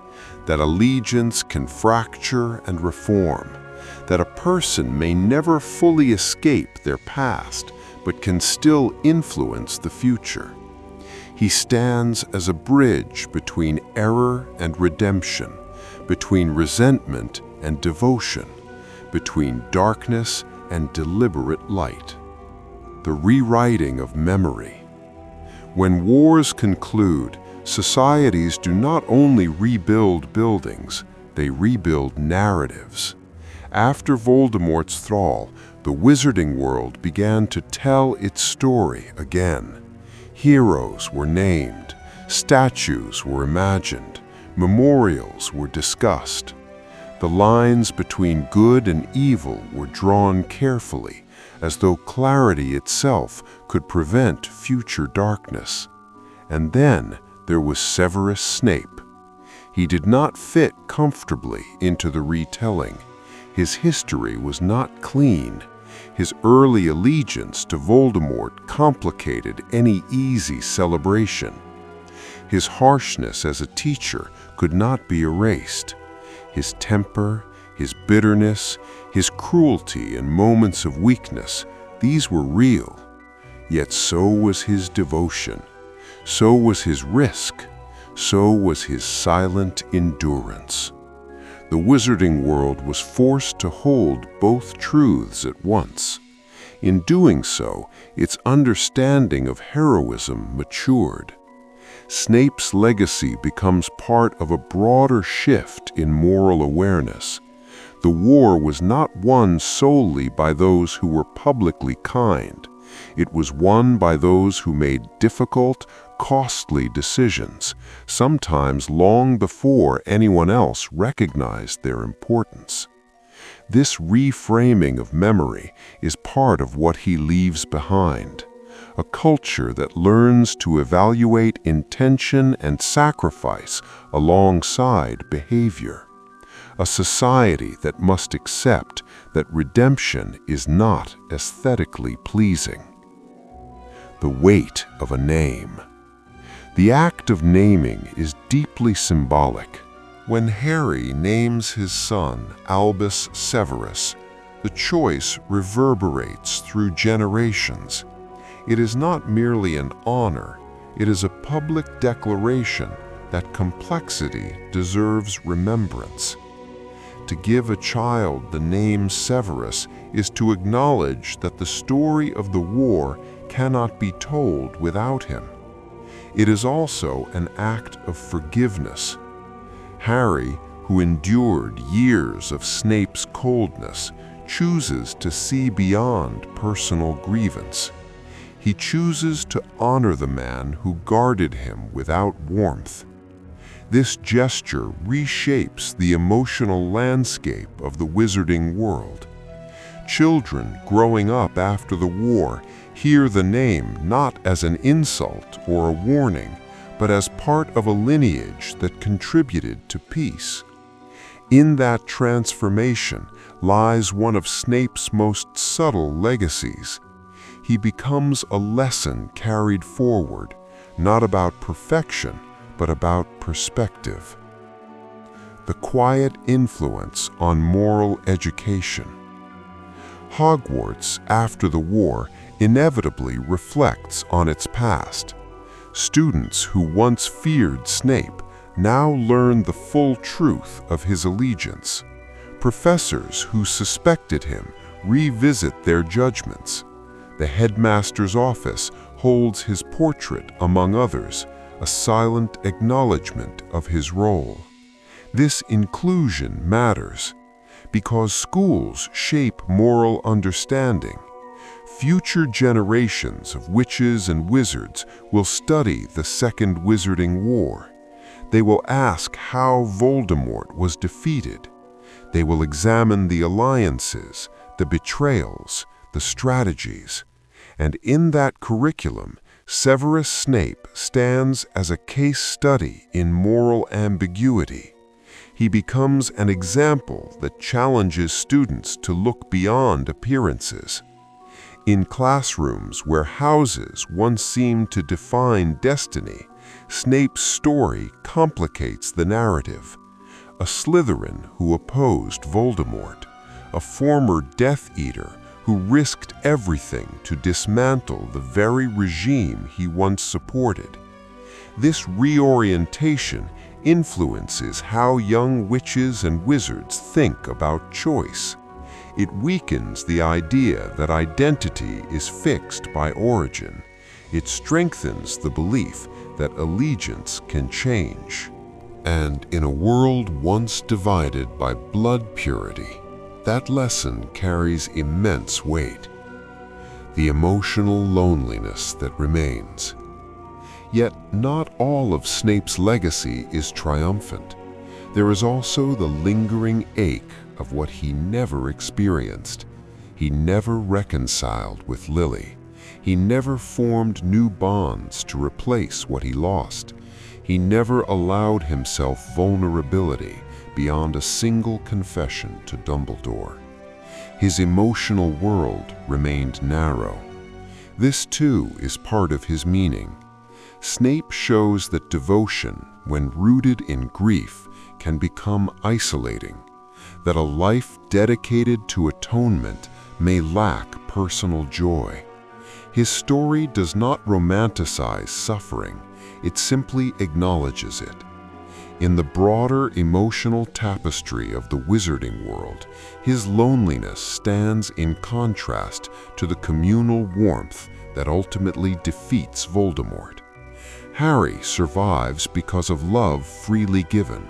that allegiance can fracture and reform, that a person may never fully escape their past but can still influence the future. He stands as a bridge between error and redemption, between resentment and devotion, between darkness and deliberate light. The rewriting of memory. When wars conclude, societies do not only rebuild buildings, they rebuild narratives. After Voldemort's thrall, the wizarding world began to tell its story again. Heroes were named, statues were imagined, memorials were discussed. The lines between good and evil were drawn carefully, as though clarity itself could prevent future darkness. And then there was Severus Snape. He did not fit comfortably into the retelling. His history was not clean. His early allegiance to Voldemort complicated any easy celebration. His harshness as a teacher could not be erased. His temper, his bitterness, his cruelty in moments of weakness, these were real. Yet so was his devotion. So was his risk. So was his silent endurance. The wizarding world was forced to hold both truths at once. In doing so, its understanding of heroism matured. Snape's legacy becomes part of a broader shift in moral awareness. The war was not won solely by those who were publicly kind. It was won by those who made difficult, costly decisions, sometimes long before anyone else recognized their importance. This reframing of memory is part of what he leaves behind, a culture that learns to evaluate intention and sacrifice alongside behavior, a society that must accept that redemption is not aesthetically pleasing. The weight of a name. The act of naming is deeply symbolic. When Harry names his son Albus Severus, the choice reverberates through generations. It is not merely an honor, it is a public declaration that complexity deserves remembrance. To give a child the name Severus is to acknowledge that the story of the war cannot be told without him. It is also an act of forgiveness. Harry, who endured years of Snape's coldness, chooses to see beyond personal grievance. He chooses to honor the man who guarded him without warmth. This gesture reshapes the emotional landscape of the wizarding world. Children growing up after the war hear the name not as an insult or a warning, but as part of a lineage that contributed to peace. In that transformation lies one of Snape's most subtle legacies. He becomes a lesson carried forward, not about perfection, but about perspective. The quiet influence on moral education. Hogwarts, after the war, inevitably reflects on its past. Students who once feared Snape now learn the full truth of his allegiance. Professors who suspected him revisit their judgments. The headmaster's office holds his portrait, among others, a silent acknowledgement of his role. This inclusion matters because schools shape moral understanding. Future generations of witches and wizards will study the Second Wizarding War. They will ask how Voldemort was defeated. They will examine the alliances, the betrayals, the strategies. And in that curriculum, Severus Snape stands as a case study in moral ambiguity. He becomes an example that challenges students to look beyond appearances. In classrooms where houses once seemed to define destiny, Snape's story complicates the narrative. A Slytherin who opposed Voldemort, a former Death Eater who risked everything to dismantle the very regime he once supported. This reorientation influences how young witches and wizards think about choice. It weakens the idea that identity is fixed by origin. It strengthens the belief that allegiance can change. And in a world once divided by blood purity, that lesson carries immense weight. The emotional loneliness that remains. Yet not all of Snape's legacy is triumphant. There is also the lingering ache of what he never experienced. He never reconciled with Lily. He never formed new bonds to replace what he lost. He never allowed himself vulnerability beyond a single confession to Dumbledore. His emotional world remained narrow. This too is part of his meaning. Snape shows that devotion, when rooted in grief, can become isolating, that a life dedicated to atonement may lack personal joy. His story does not romanticize suffering, it simply acknowledges it. In the broader emotional tapestry of the wizarding world, his loneliness stands in contrast to the communal warmth that ultimately defeats Voldemort. Harry survives because of love freely given.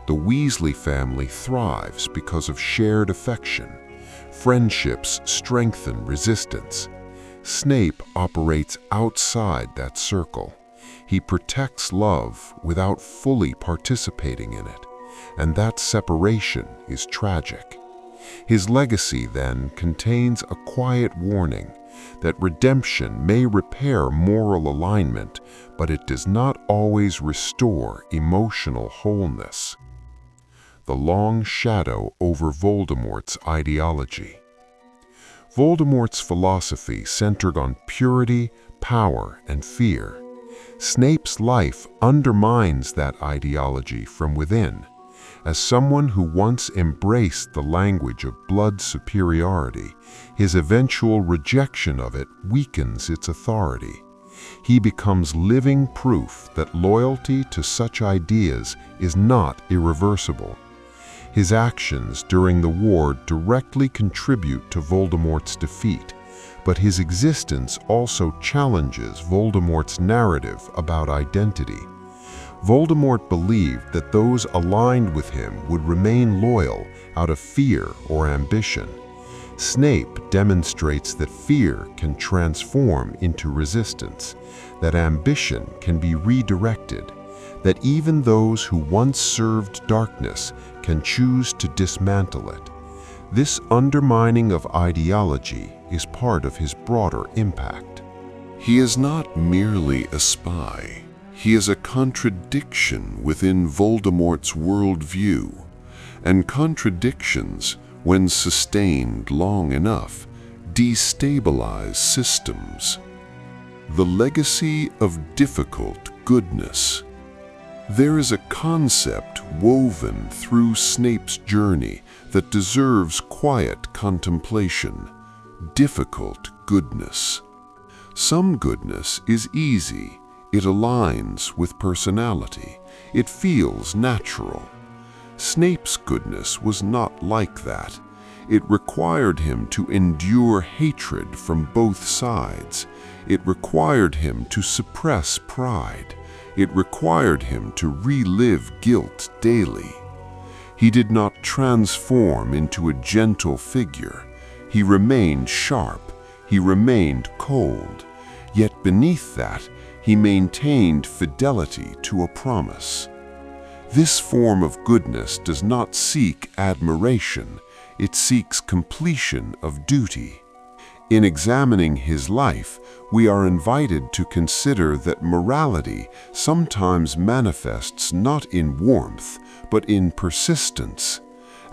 The Weasley family thrives because of shared affection. Friendships strengthen resistance. Snape operates outside that circle. He protects love without fully participating in it, and that separation is tragic. His legacy, then, contains a quiet warning that redemption may repair moral alignment, but it does not always restore emotional wholeness. The long shadow over Voldemort's ideology. Voldemort's philosophy centered on purity, power, and fear. Snape's life undermines that ideology from within. As someone who once embraced the language of blood superiority, his eventual rejection of it weakens its authority. He becomes living proof that loyalty to such ideas is not irreversible. His actions during the war directly contribute to Voldemort's defeat, but his existence also challenges Voldemort's narrative about identity. Voldemort believed that those aligned with him would remain loyal out of fear or ambition. Snape demonstrates that fear can transform into resistance, that ambition can be redirected, that even those who once served darkness can choose to dismantle it. This undermining of ideology is part of his broader impact. He is not merely a spy. He is a contradiction within Voldemort's worldview, and contradictions, when sustained long enough, destabilize systems. The legacy of difficult goodness. There is a concept woven through Snape's journey that deserves quiet contemplation: difficult goodness. Some goodness is easy. It aligns with personality. It feels natural. Snape's goodness was not like that. It required him to endure hatred from both sides. It required him to suppress pride. It required him to relive guilt daily. He did not transform into a gentle figure. He remained sharp. He remained cold. Yet beneath that, he maintained fidelity to a promise. This form of goodness does not seek admiration. It seeks completion of duty. In examining his life, we are invited to consider that morality sometimes manifests not in warmth, but in persistence,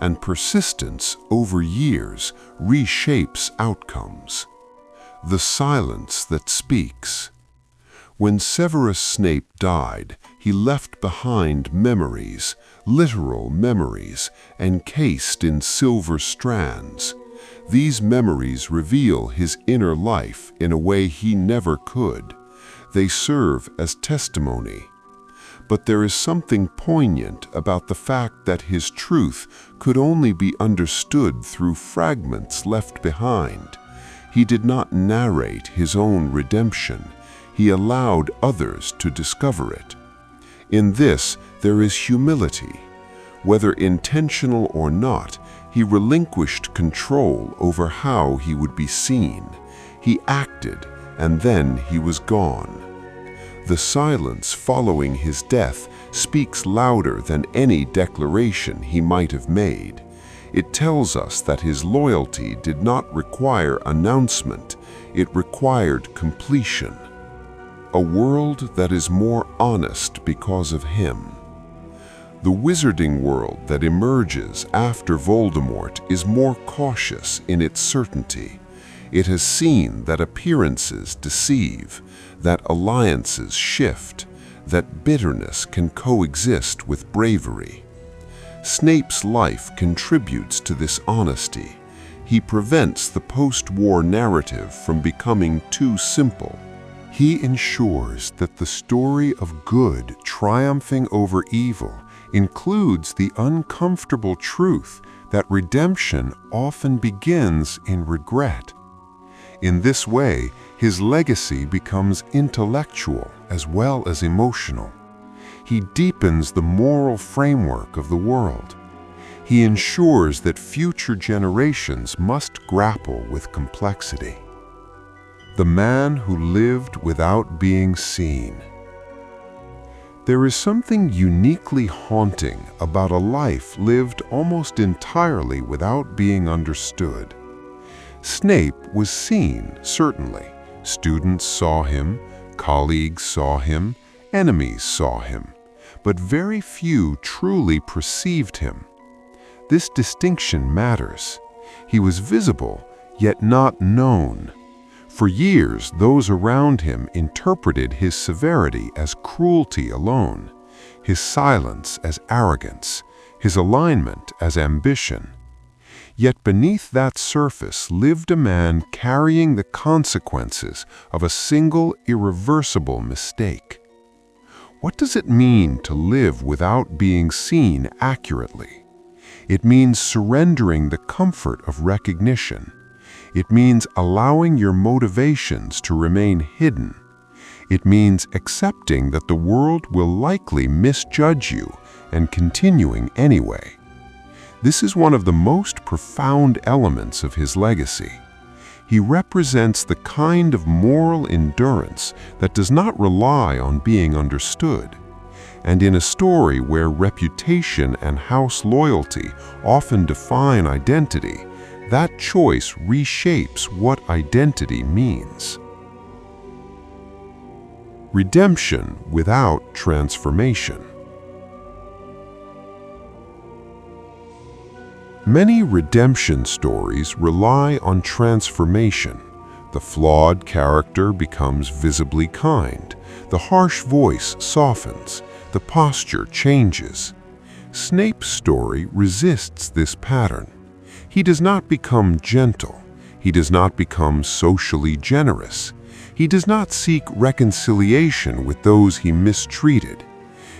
and persistence over years reshapes outcomes. The silence that speaks. When Severus Snape died, he left behind memories, literal memories, encased in silver strands. These memories reveal his inner life in a way he never could. They serve as testimony. But there is something poignant about the fact that his truth could only be understood through fragments left behind. He did not narrate his own redemption. He allowed others to discover it. In this, there is humility. Whether intentional or not, he relinquished control over how he would be seen. He acted, and then he was gone. The silence following his death speaks louder than any declaration he might have made. It tells us that his loyalty did not require announcement, it required completion. A world that is more honest because of him. The wizarding world that emerges after Voldemort is more cautious in its certainty. It has seen that appearances deceive, that alliances shift, that bitterness can coexist with bravery. Snape's life contributes to this honesty. He prevents the post-war narrative from becoming too simple. He ensures that the story of good triumphing over evil includes the uncomfortable truth that redemption often begins in regret. In this way, his legacy becomes intellectual as well as emotional. He deepens the moral framework of the world. He ensures that future generations must grapple with complexity. The man who lived without being seen. There is something uniquely haunting about a life lived almost entirely without being understood. Snape was seen, certainly. Students saw him, colleagues saw him, enemies saw him, but very few truly perceived him. This distinction matters. He was visible, yet not known. For years, those around him interpreted his severity as cruelty alone, his silence as arrogance, his alignment as ambition. Yet beneath that surface lived a man carrying the consequences of a single irreversible mistake. What does it mean to live without being seen accurately? It means surrendering the comfort of recognition. It means allowing your motivations to remain hidden. It means accepting that the world will likely misjudge you and continuing anyway. This is one of the most profound elements of his legacy. He represents the kind of moral endurance that does not rely on being understood. And in a story where reputation and house loyalty often define identity, that choice reshapes what identity means. Redemption without transformation. Many redemption stories rely on transformation. The flawed character becomes visibly kind. The harsh voice softens. The posture changes. Snape's story resists this pattern. He does not become gentle. He does not become socially generous. He does not seek reconciliation with those he mistreated.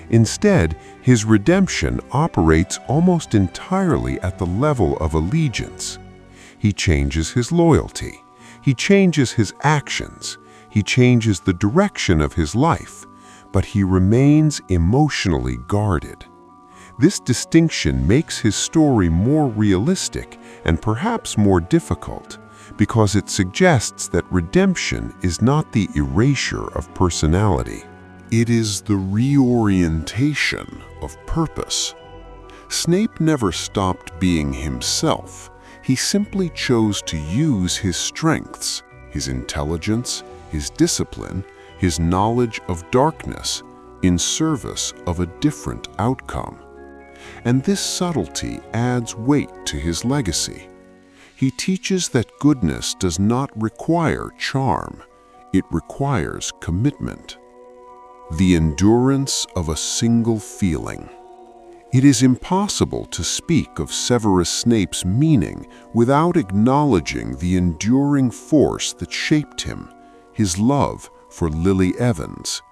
Instead, his redemption operates almost entirely at the level of allegiance. He changes his loyalty. He changes his actions. He changes the direction of his life, but he remains emotionally guarded. This distinction makes his story more realistic and perhaps more difficult, because it suggests that redemption is not the erasure of personality. It is the reorientation of purpose. Snape never stopped being himself. He simply chose to use his strengths, his intelligence, his discipline, his knowledge of darkness, in service of a different outcome. And this subtlety adds weight to his legacy. He teaches that goodness does not require charm. It requires commitment. The endurance of a single feeling. It is impossible to speak of Severus Snape's meaning without acknowledging the enduring force that shaped him, his love for Lily Evans.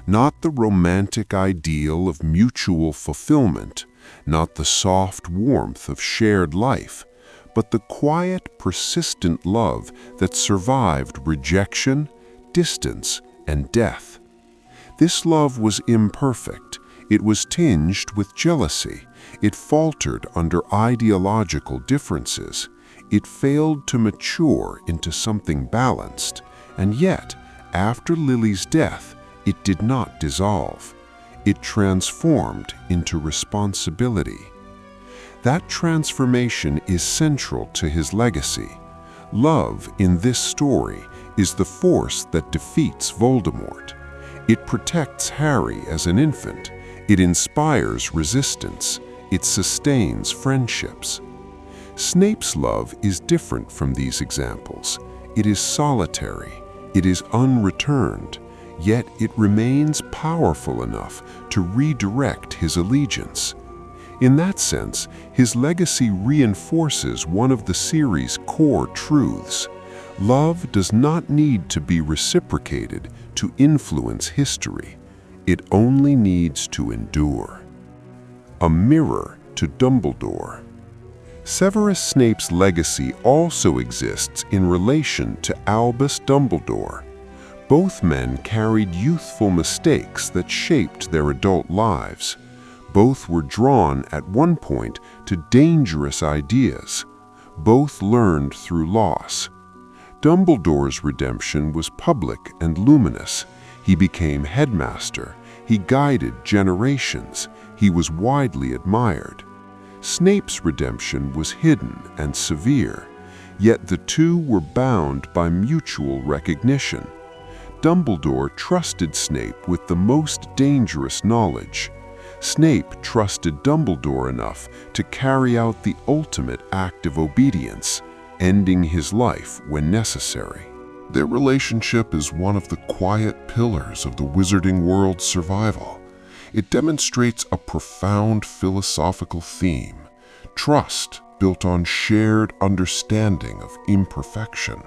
Not the romantic ideal of mutual fulfillment, not the soft warmth of shared life, but the quiet, persistent love that survived rejection, distance, and death. This love was imperfect. It was tinged with jealousy. It faltered under ideological differences. It failed to mature into something balanced. And yet, after Lily's death, it did not dissolve. It transformed into responsibility. That transformation is central to his legacy. Love, in this story, is the force that defeats Voldemort. It protects Harry as an infant. It inspires resistance. It sustains friendships. Snape's love is different from these examples. It is solitary. It is unreturned. Yet it remains powerful enough to redirect his allegiance. In that sense, his legacy reinforces one of the series' core truths. Love does not need to be reciprocated to influence history. It only needs to endure. A mirror to Dumbledore. Severus Snape's legacy also exists in relation to Albus Dumbledore. Both men carried youthful mistakes that shaped their adult lives. Both were drawn at one point to dangerous ideas. Both learned through loss. Dumbledore's redemption was public and luminous. He became headmaster. He guided generations. He was widely admired. Snape's redemption was hidden and severe, yet the two were bound by mutual recognition. Dumbledore trusted Snape with the most dangerous knowledge. Snape trusted Dumbledore enough to carry out the ultimate act of obedience, ending his life when necessary. Their relationship is one of the quiet pillars of the wizarding world's survival. It demonstrates a profound philosophical theme, trust built on shared understanding of imperfection.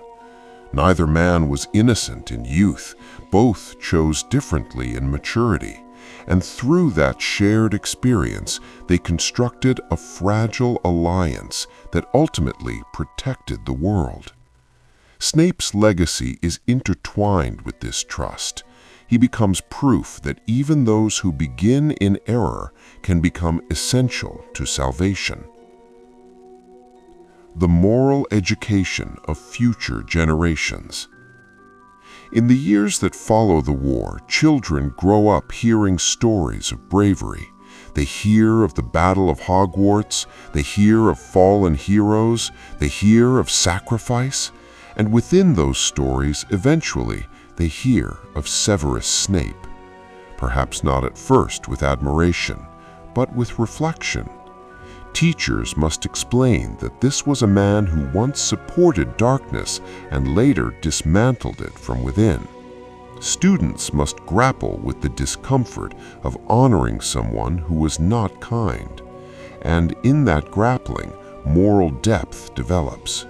Neither man was innocent in youth. Both chose differently in maturity. And through that shared experience, they constructed a fragile alliance that ultimately protected the world. Snape's legacy is intertwined with this trust. He becomes proof that even those who begin in error can become essential to salvation. The moral education of future generations. In the years that follow the war, children grow up hearing stories of bravery. They hear of the Battle of Hogwarts, they hear of fallen heroes, they hear of sacrifice, and within those stories, eventually, they hear of Severus Snape. Perhaps not at first with admiration, but with reflection. Teachers must explain that this was a man who once supported darkness and later dismantled it from within. Students must grapple with the discomfort of honoring someone who was not kind, and in that grappling, moral depth develops.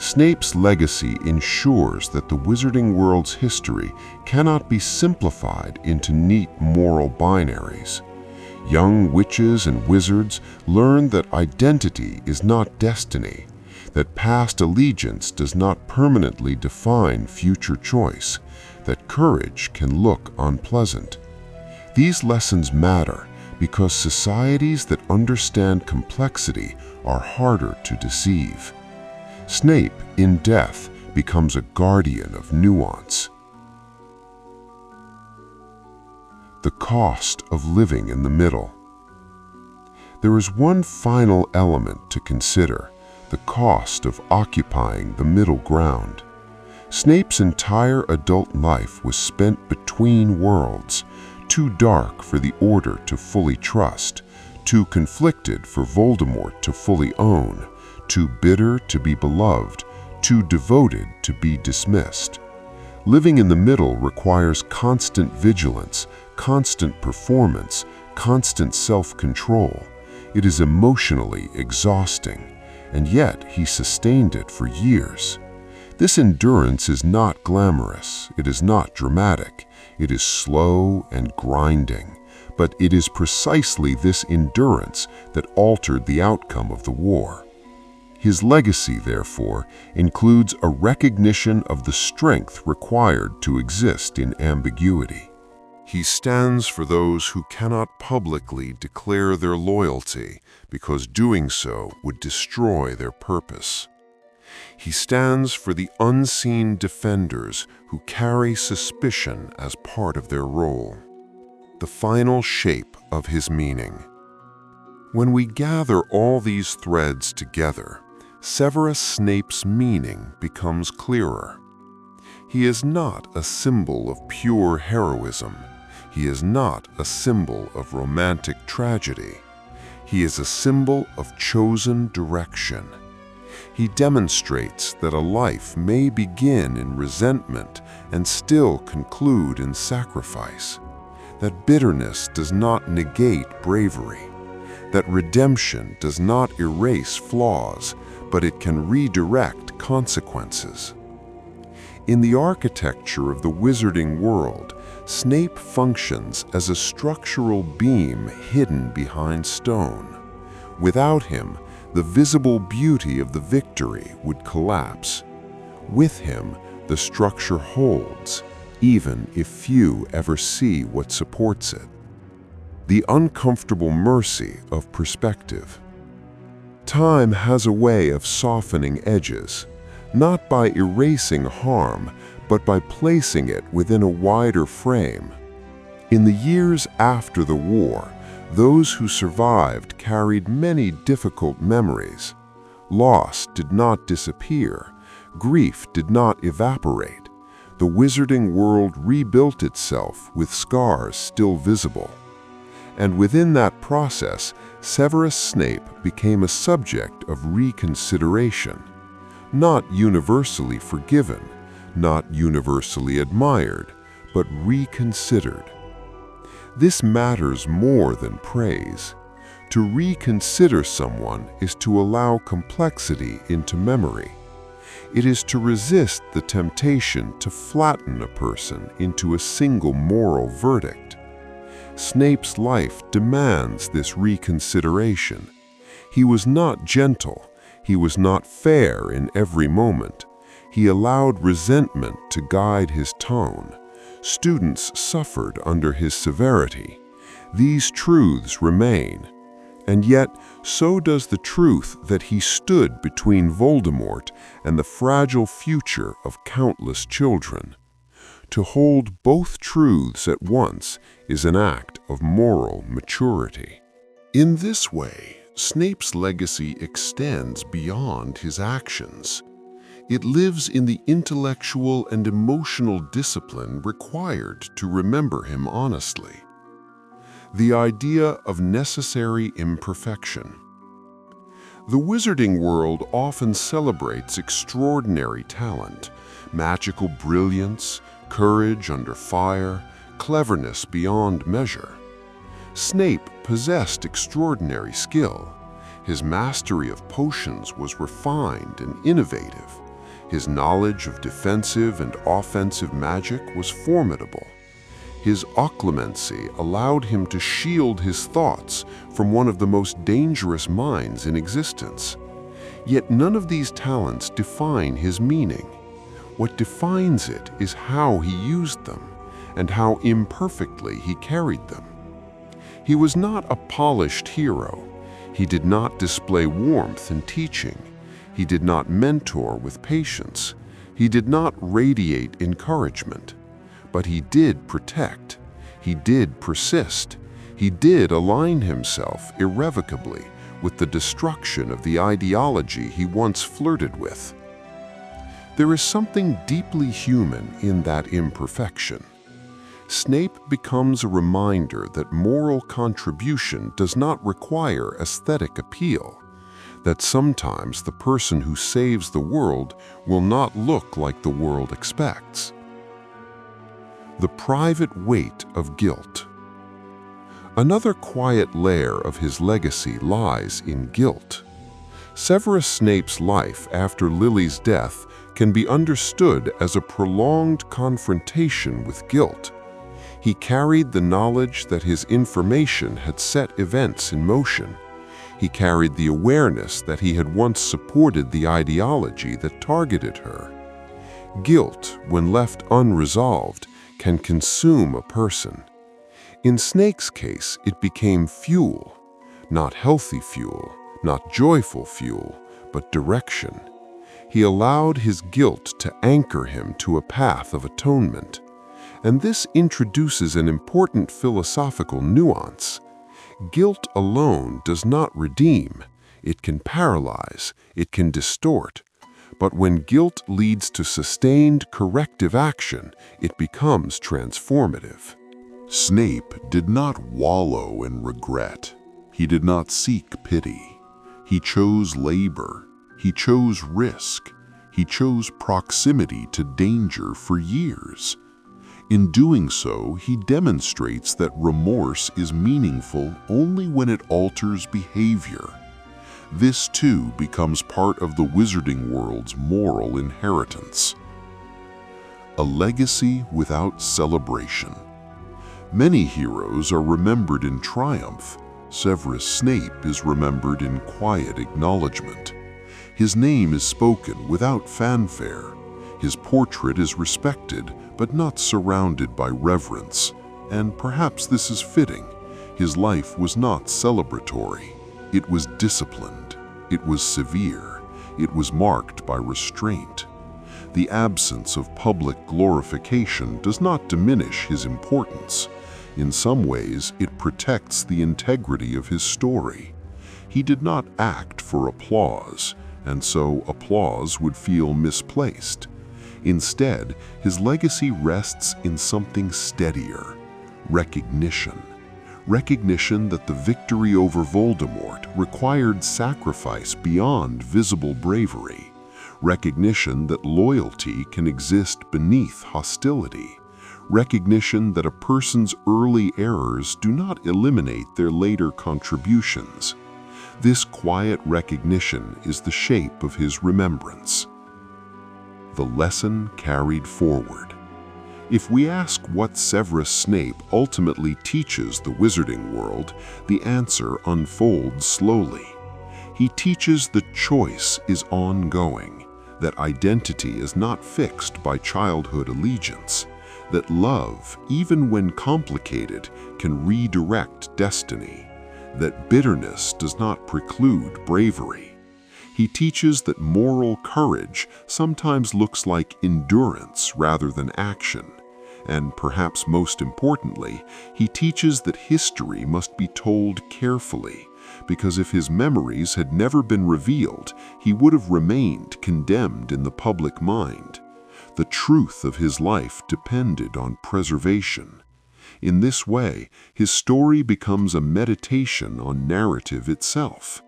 Snape's legacy ensures that the wizarding world's history cannot be simplified into neat moral binaries. Young witches and wizards learn that identity is not destiny, that past allegiance does not permanently define future choice, that courage can look unpleasant. These lessons matter because societies that understand complexity are harder to deceive. Snape, in death, becomes a guardian of nuance. The cost of living in the middle. There is one final element to consider, the cost of occupying the middle ground. Snape's entire adult life was spent between worlds, too dark for the Order to fully trust, too conflicted for Voldemort to fully own, too bitter to be beloved, too devoted to be dismissed. Living in the middle requires constant vigilance, constant performance, constant self-control. It is emotionally exhausting, and yet he sustained it for years. This endurance is not glamorous, it is not dramatic, it is slow and grinding, but it is precisely this endurance that altered the outcome of the war. His legacy, therefore, includes a recognition of the strength required to exist in ambiguity. He stands for those who cannot publicly declare their loyalty because doing so would destroy their purpose. He stands for the unseen defenders who carry suspicion as part of their role. The final shape of his meaning. When we gather all these threads together, Severus Snape's meaning becomes clearer. He is not a symbol of pure heroism. He is not a symbol of romantic tragedy. He is a symbol of chosen direction. He demonstrates that a life may begin in resentment and still conclude in sacrifice, that bitterness does not negate bravery, that redemption does not erase flaws, but it can redirect consequences. In the architecture of the wizarding world, Snape functions as a structural beam hidden behind stone. Without him, the visible beauty of the victory would collapse. With him, the structure holds, even if few ever see what supports it. The uncomfortable mercy of perspective. Time has a way of softening edges, not by erasing harm, but by placing it within a wider frame. In the years after the war, those who survived carried many difficult memories. Loss did not disappear. Grief did not evaporate. The wizarding world rebuilt itself with scars still visible. And within that process, Severus Snape became a subject of reconsideration. Not universally forgiven, not universally admired, but reconsidered. This matters more than praise. To reconsider someone is to allow complexity into memory. It is to resist the temptation to flatten a person into a single moral verdict. Snape's life demands this reconsideration. He was not gentle. He was not fair in every moment. He allowed resentment to guide his tone. Students suffered under his severity. These truths remain. And yet, so does the truth that he stood between Voldemort and the fragile future of countless children. To hold both truths at once is an act of moral maturity. In this way, Snape's legacy extends beyond his actions. It lives in the intellectual and emotional discipline required to remember him honestly. The idea of necessary imperfection. The wizarding world often celebrates extraordinary talent, magical brilliance, courage under fire, cleverness beyond measure. Snape possessed extraordinary skill. His mastery of potions was refined and innovative. His knowledge of defensive and offensive magic was formidable. His occlumency allowed him to shield his thoughts from one of the most dangerous minds in existence. Yet none of these talents define his meaning. What defines it is how he used them and how imperfectly he carried them. He was not a polished hero. He did not display warmth in teaching. He did not mentor with patience. He did not radiate encouragement. But he did protect. He did persist. He did align himself irrevocably with the destruction of the ideology he once flirted with. There is something deeply human in that imperfection. Snape becomes a reminder that moral contribution does not require aesthetic appeal, that sometimes the person who saves the world will not look like the world expects. The private weight of guilt. Another quiet layer of his legacy lies in guilt. Severus Snape's life after Lily's death can be understood as a prolonged confrontation with guilt. He carried the knowledge that his information had set events in motion. He carried the awareness that he had once supported the ideology that targeted her. Guilt, when left unresolved, can consume a person. In Snape's case, it became fuel, not healthy fuel, not joyful fuel, but direction. He allowed his guilt to anchor him to a path of atonement. And this introduces an important philosophical nuance. Guilt alone does not redeem. It can paralyze, it can distort. But when guilt leads to sustained corrective action, it becomes transformative. Snape did not wallow in regret. He did not seek pity. He chose labor. He chose risk. He chose proximity to danger for years. In doing so, he demonstrates that remorse is meaningful only when it alters behavior. This too becomes part of the wizarding world's moral inheritance. A legacy without celebration. Many heroes are remembered in triumph. Severus Snape is remembered in quiet acknowledgement. His name is spoken without fanfare. His portrait is respected, but not surrounded by reverence. And perhaps this is fitting. His life was not celebratory. It was disciplined. It was severe. It was marked by restraint. The absence of public glorification does not diminish his importance. In some ways, it protects the integrity of his story. He did not act for applause, and so applause would feel misplaced. Instead, his legacy rests in something steadier: recognition. Recognition that the victory over Voldemort required sacrifice beyond visible bravery. Recognition that loyalty can exist beneath hostility. Recognition that a person's early errors do not eliminate their later contributions. This quiet recognition is the shape of his remembrance. The lesson carried forward. If we ask what Severus Snape ultimately teaches the wizarding world, the answer unfolds slowly. He teaches that choice is ongoing, that identity is not fixed by childhood allegiance, that love, even when complicated, can redirect destiny, that bitterness does not preclude bravery. He teaches that moral courage sometimes looks like endurance rather than action. And perhaps most importantly, he teaches that history must be told carefully, because if his memories had never been revealed, he would have remained condemned in the public mind. The truth of his life depended on preservation. In this way, his story becomes a meditation on narrative itself.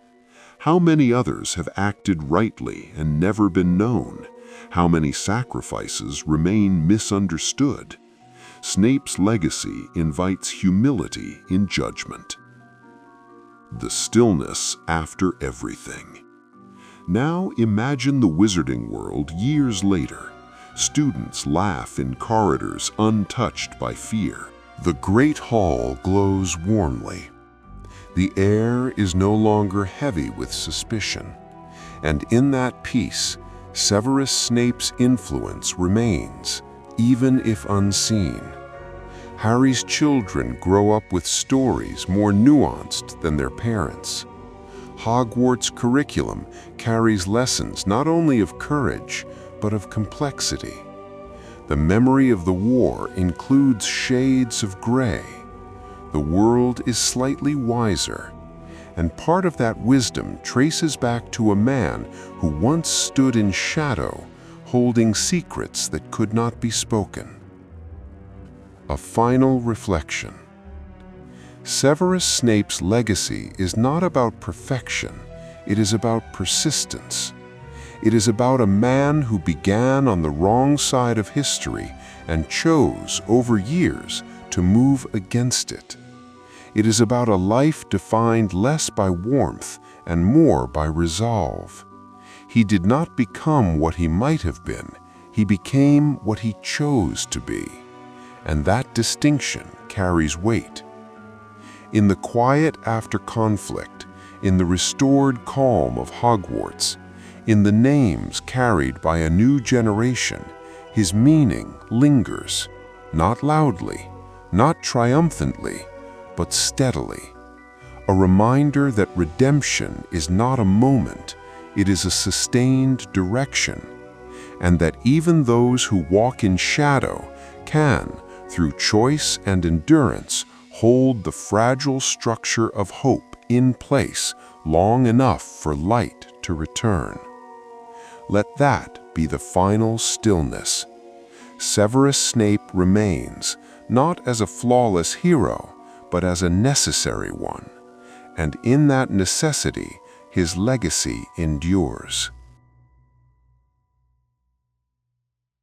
How many others have acted rightly and never been known? How many sacrifices remain misunderstood? Snape's legacy invites humility in judgment. The stillness after everything. Now imagine the wizarding world years later. Students laugh in corridors untouched by fear. The great hall glows warmly. The air is no longer heavy with suspicion. And in that peace, Severus Snape's influence remains, even if unseen. Harry's children grow up with stories more nuanced than their parents. Hogwarts' curriculum carries lessons not only of courage, but of complexity. The memory of the war includes shades of gray. The world is slightly wiser, and part of that wisdom traces back to a man who once stood in shadow, holding secrets that could not be spoken. A final reflection. Severus Snape's legacy is not about perfection, it is about persistence. It is about a man who began on the wrong side of history and chose, over years, to move against it. It is about a life defined less by warmth and more by resolve. He did not become what he might have been, he became what he chose to be. And that distinction carries weight. In the quiet after conflict, in the restored calm of Hogwarts, in the names carried by a new generation, his meaning lingers, not loudly, not triumphantly, but steadily. A reminder that redemption is not a moment, it is a sustained direction, and that even those who walk in shadow can, through choice and endurance, hold the fragile structure of hope in place long enough for light to return. Let that be the final stillness. Severus Snape remains, not as a flawless hero, but as a necessary one. And in that necessity, his legacy endures.